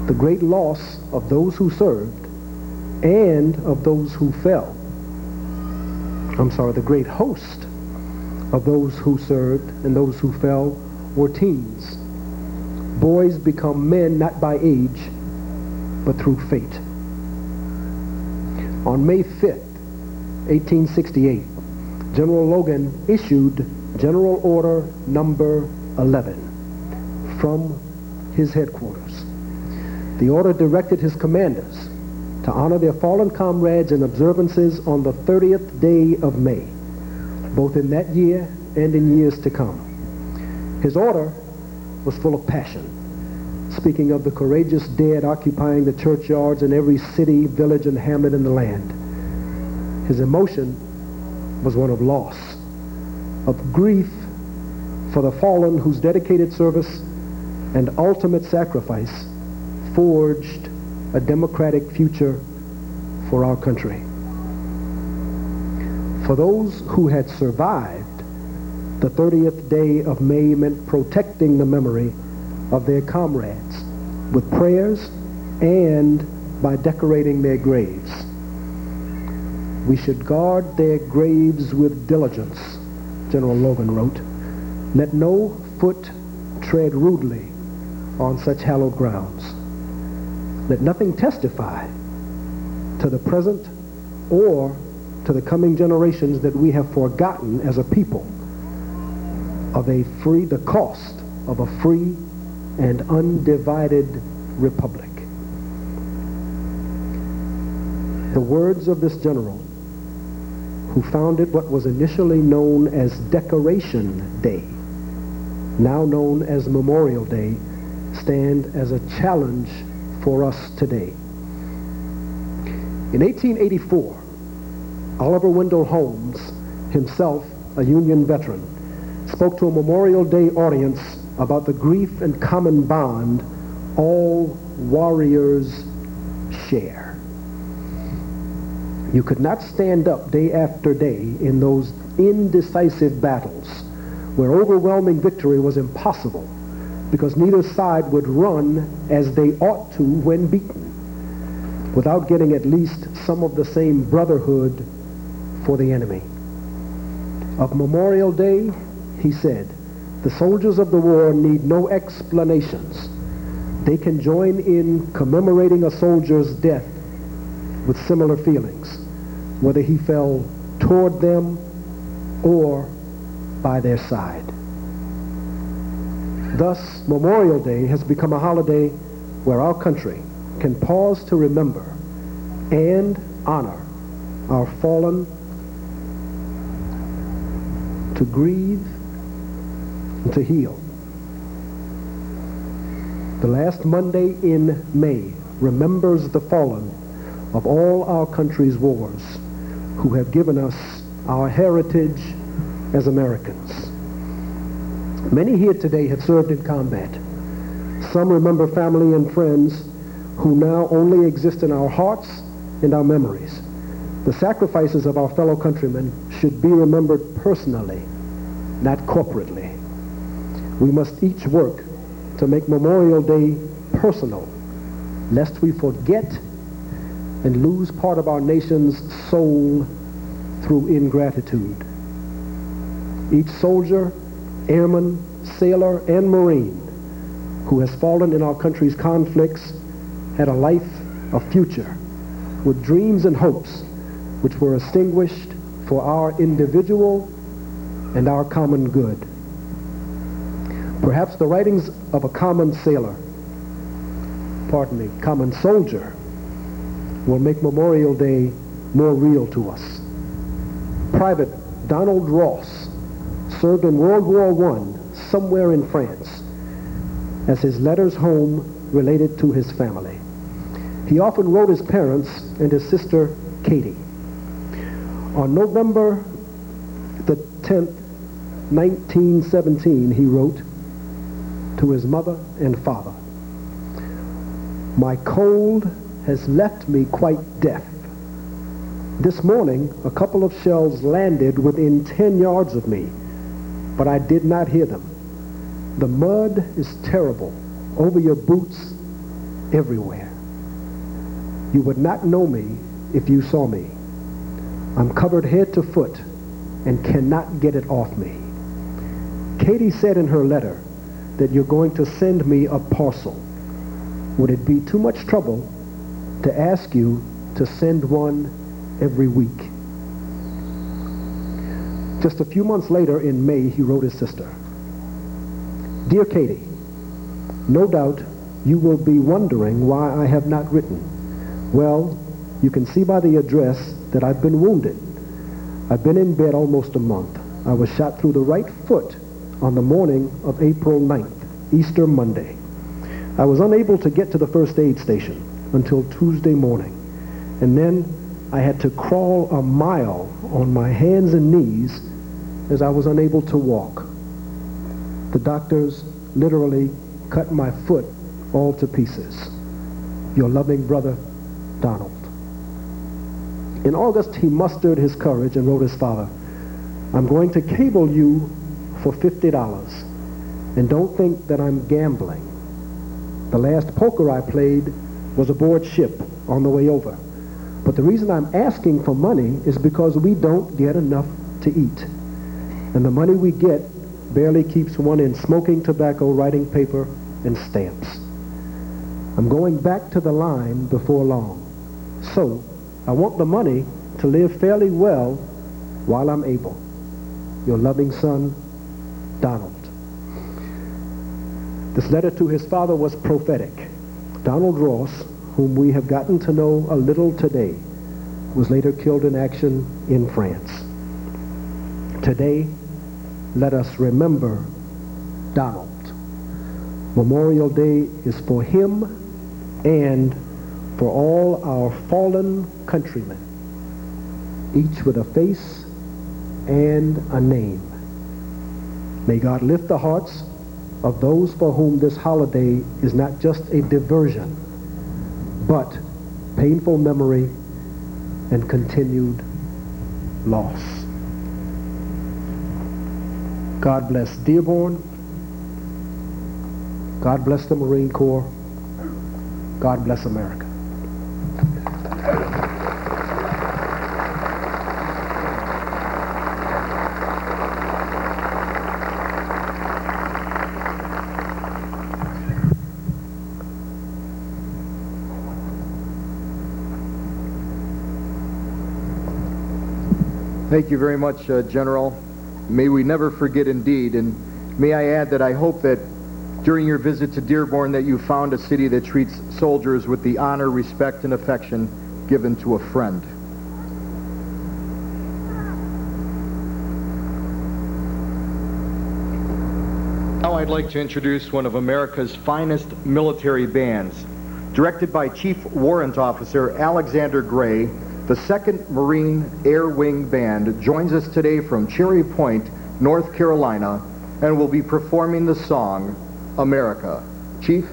The great loss of those who served and of those who fell. The great host of those who served and those who fell were teens. Boys become men not by age, but through fate. On May 5th, 1868, General Logan issued General Order Number 11 from his headquarters. The order directed his commanders to honor their fallen comrades in observances on the 30th day of May, both in that year and in years to come. His order was full of passion, speaking of the courageous dead occupying the churchyards in every city, village, and hamlet in the land. His emotion was one of loss, of grief for the fallen whose dedicated service and ultimate sacrifice forged a democratic future for our country. For those who had survived, the 30th day of May meant protecting the memory of their comrades with prayers and by decorating their graves. We should guard their graves with diligence, General Logan wrote. Let no foot tread rudely on such hallowed grounds. Let nothing testify to the present or to the coming generations that we have forgotten as a people of the cost of a free and undivided republic. The words of this general, who founded what was initially known as Decoration Day, now known as Memorial Day, stand as a challenge for us today. In 1884, Oliver Wendell Holmes, himself a Union veteran, spoke to a Memorial Day audience about the grief and common bond all warriors share. You could not stand up day after day in those indecisive battles where overwhelming victory was impossible because neither side would run as they ought to when beaten without getting at least some of the same brotherhood for the enemy. Of Memorial Day, he said, the soldiers of the war need no explanations. They can join in commemorating a soldier's death with similar feelings, whether he fell toward them or by their side. Thus, Memorial Day has become a holiday where our country can pause to remember and honor our fallen, to grieve, and to heal. The last Monday in May remembers the fallen of all our country's wars who have given us our heritage as Americans. Many here today have served in combat. Some remember family and friends who now only exist in our hearts and our memories. The sacrifices of our fellow countrymen should be remembered personally, not corporately. We must each work to make Memorial Day personal, lest we forget and lose part of our nation's soul through ingratitude. Each soldier, airman, sailor, and Marine who has fallen in our country's conflicts had a life, a future, with dreams and hopes which were extinguished for our individual and our common good. Perhaps the writings of a common soldier, will make Memorial Day more real to us. Private Donald Ross served in World War I somewhere in France, as his letters home related to his family. He often wrote his parents and his sister Katie. On November the 10th, 1917, he wrote to his mother and father, "My cold has left me quite deaf. This morning, a couple of shells landed within 10 yards of me, but I did not hear them. The mud is terrible over your boots everywhere. You would not know me if you saw me. I'm covered head to foot and cannot get it off me." Katie said in her letter that you're going to send me a parcel. Would it be too much trouble to ask you to send one every week? Just a few months later, in May, he wrote his sister, "Dear Katie, no doubt you will be wondering why I have not written. Well, you can see by the address that I've been wounded. I've been in bed almost a month. I was shot through the right foot on the morning of April 9th, Easter Monday. I was unable to get to the first aid station until Tuesday morning, and then I had to crawl a mile on my hands and knees as I was unable to walk. The doctors literally cut my foot all to pieces. Your loving brother, Donald." In August, he mustered his courage and wrote his father, "I'm going to cable you for $50, and don't think that I'm gambling. The last poker I played was aboard ship on the way over. But the reason I'm asking for money is because we don't get enough to eat. And the money we get barely keeps one in smoking tobacco, writing paper, and stamps. I'm going back to the line before long. So I want the money to live fairly well while I'm able. Your loving son, Donald." This letter to his father was prophetic. Donald Ross, whom we have gotten to know a little today, was later killed in action in France. Today, let us remember Donald. Memorial Day is for him and for all our fallen countrymen, each with a face and a name. May God lift the hearts of those for whom this holiday is not just a diversion, but painful memory and continued loss. God bless Dearborn. God bless the Marine Corps. God bless America. Thank you very much, General. May we never forget indeed, and may I add that I hope that during your visit to Dearborn that you found a city that treats soldiers with the honor, respect, and affection given to a friend. Now I'd like to introduce one of America's finest military bands. Directed by Chief Warrant Officer Alexander Gray, the 2nd Marine Air Wing Band joins us today from Cherry Point, North Carolina, and will be performing the song, America. Chief?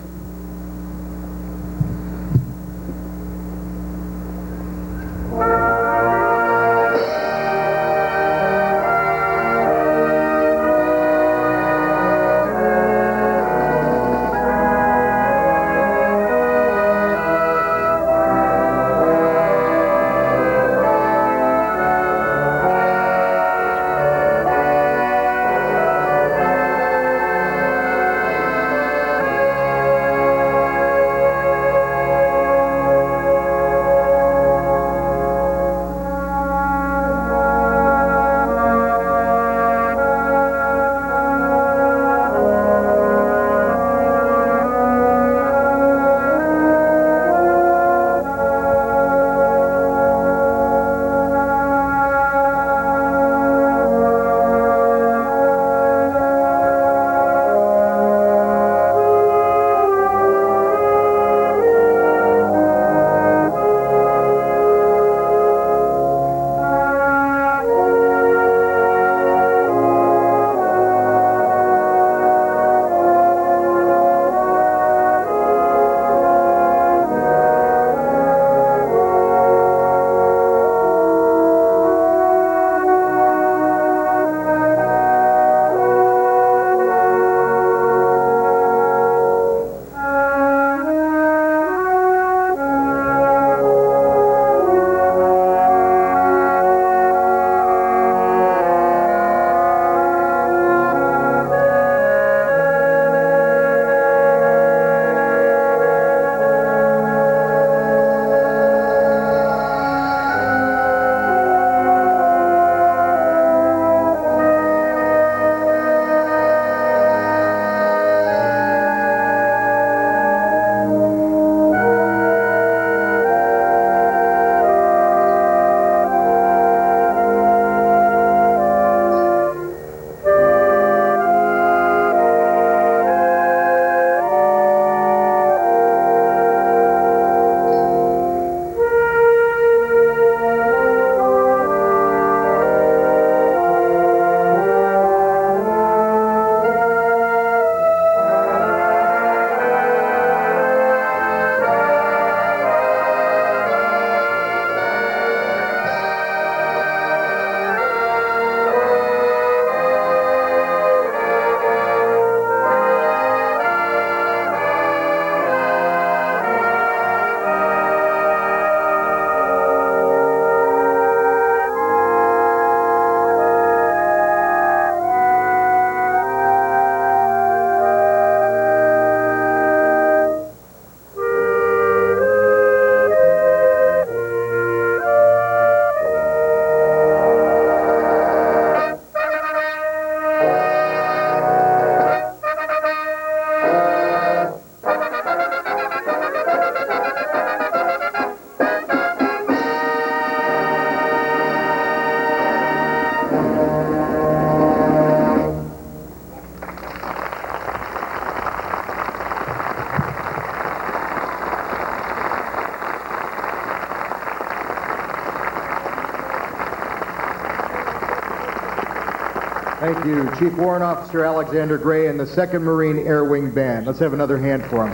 Thank you, Chief Warrant Officer Alexander Gray and the 2nd Marine Air Wing Band. Let's have another hand for him.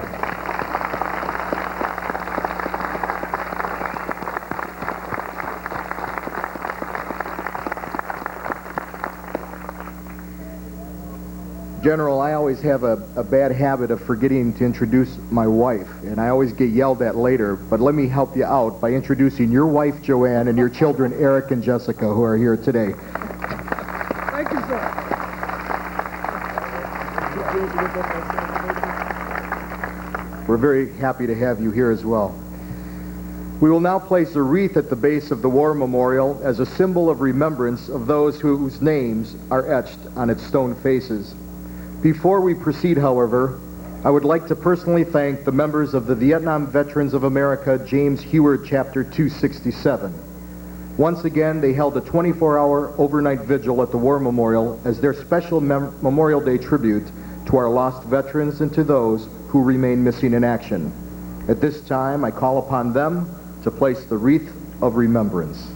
General, I always have a bad habit of forgetting to introduce my wife, and I always get yelled at later, but let me help you out by introducing your wife, Joanne, and your children, Eric and Jessica, who are here today. Thank you, sir. We're very happy to have you here as well. We will now place a wreath at the base of the War Memorial as a symbol of remembrance of those whose names are etched on its stone faces. Before we proceed, however, I would like to personally thank the members of the Vietnam Veterans of America James Heward Chapter 267. Once again, they held a 24-hour overnight vigil at the War Memorial as their special Memorial Day tribute to our lost veterans and to those who remain missing in action. At this time, I call upon them to place the wreath of remembrance.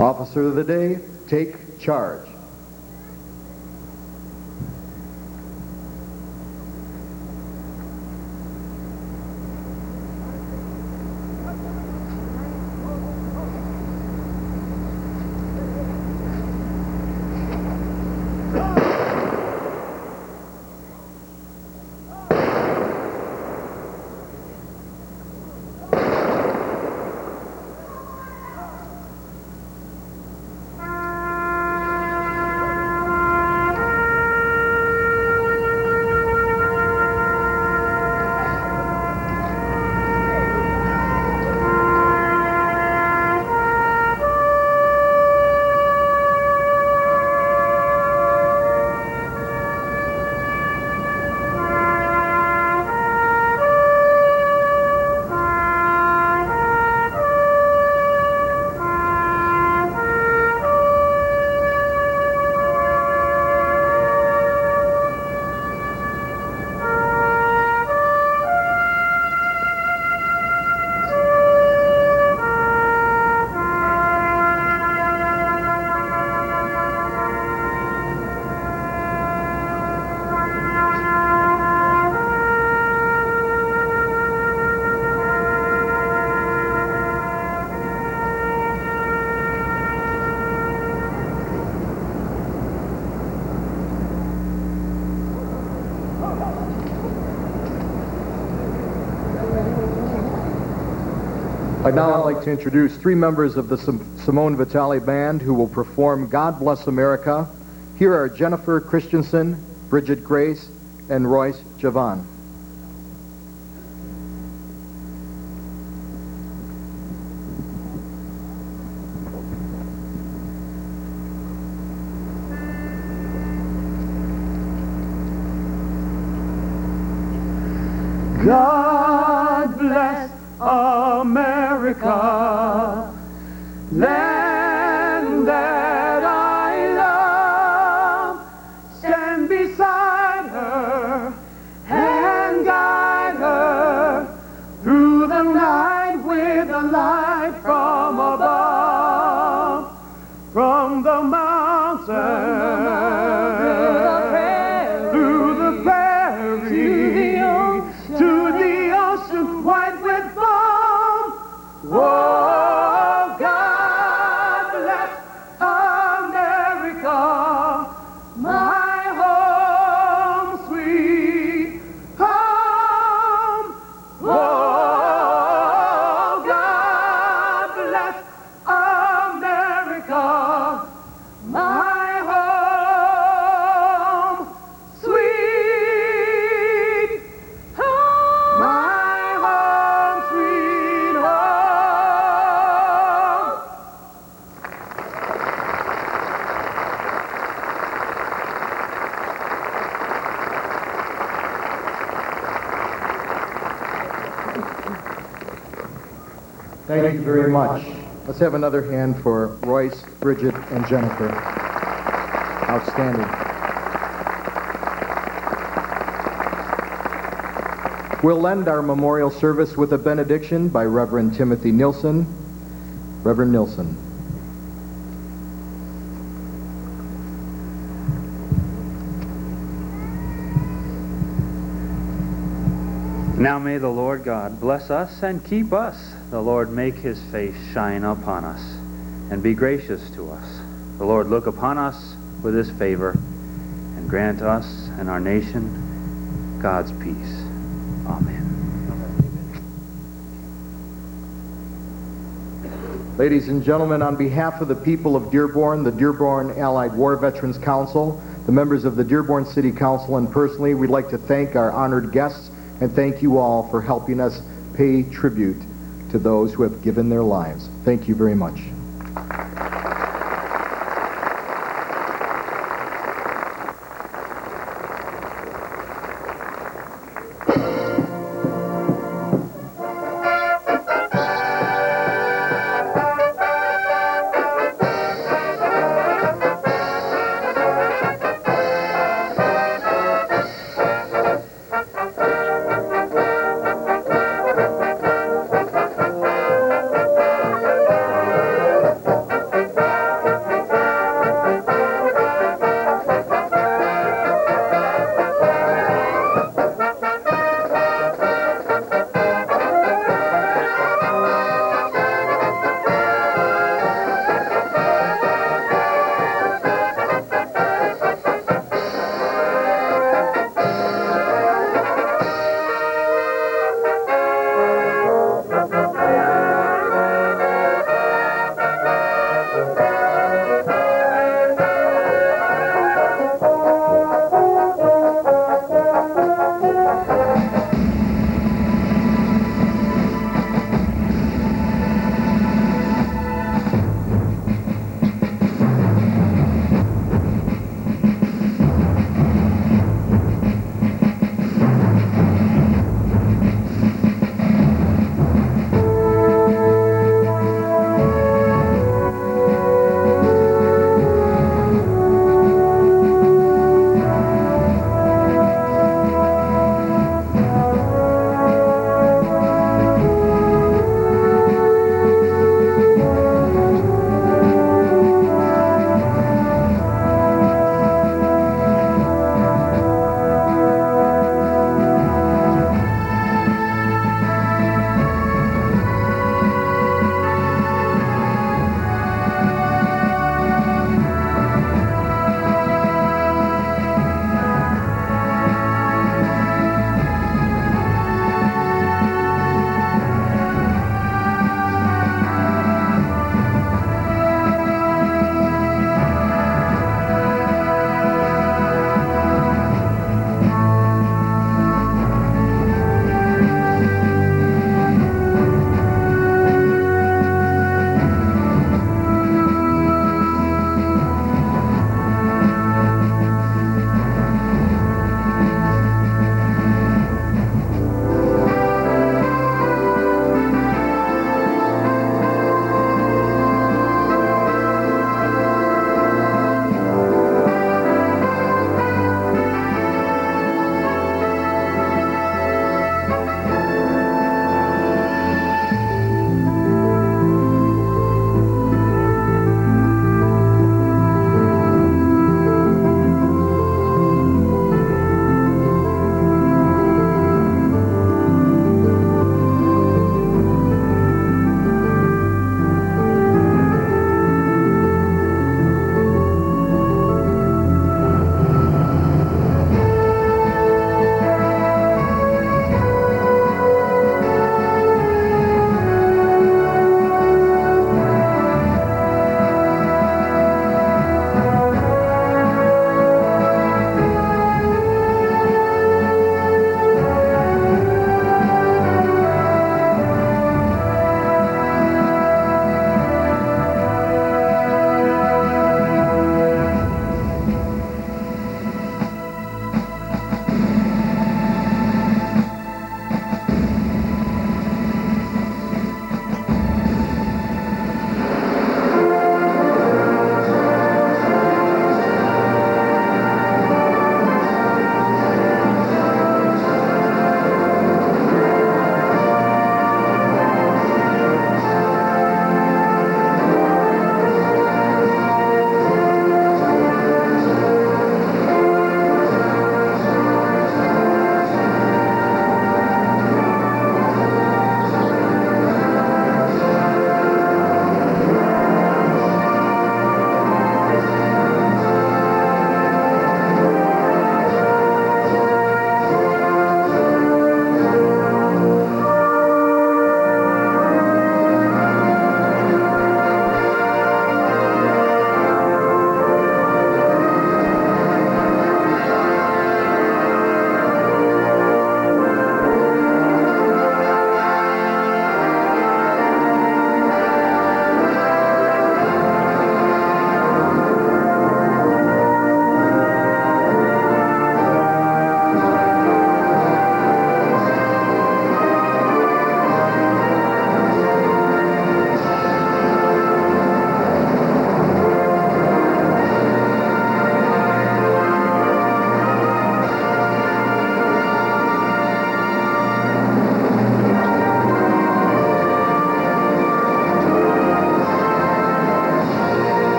Officer of the Day, take charge. I'd now like to introduce three members of the Simone Vitale Band who will perform God Bless America. Here are Jennifer Christensen, Bridget Grace, and Royce Javon. God bless America, land that I love. Stand beside her and guide her through the night with a light from above, from the mountain through the prairie to the ocean white with foam. Whoa. America, my home, sweet home, my home, sweet home. Thank you very much. Let's have another hand for Royce, Bridget, and Jennifer. Outstanding. We'll end our memorial service with a benediction by Reverend Timothy Nilsson. Reverend Nilsson. Now may the Lord God bless us and keep us. The Lord make his face shine upon us and be gracious to us. The Lord look upon us with his favor and grant us and our nation God's peace. Amen. Ladies and gentlemen, on behalf of the people of Dearborn, the Dearborn Allied War Veterans Council, the members of the Dearborn City Council, and personally, we'd like to thank our honored guests and thank you all for helping us pay tribute to those who have given their lives. Thank you very much.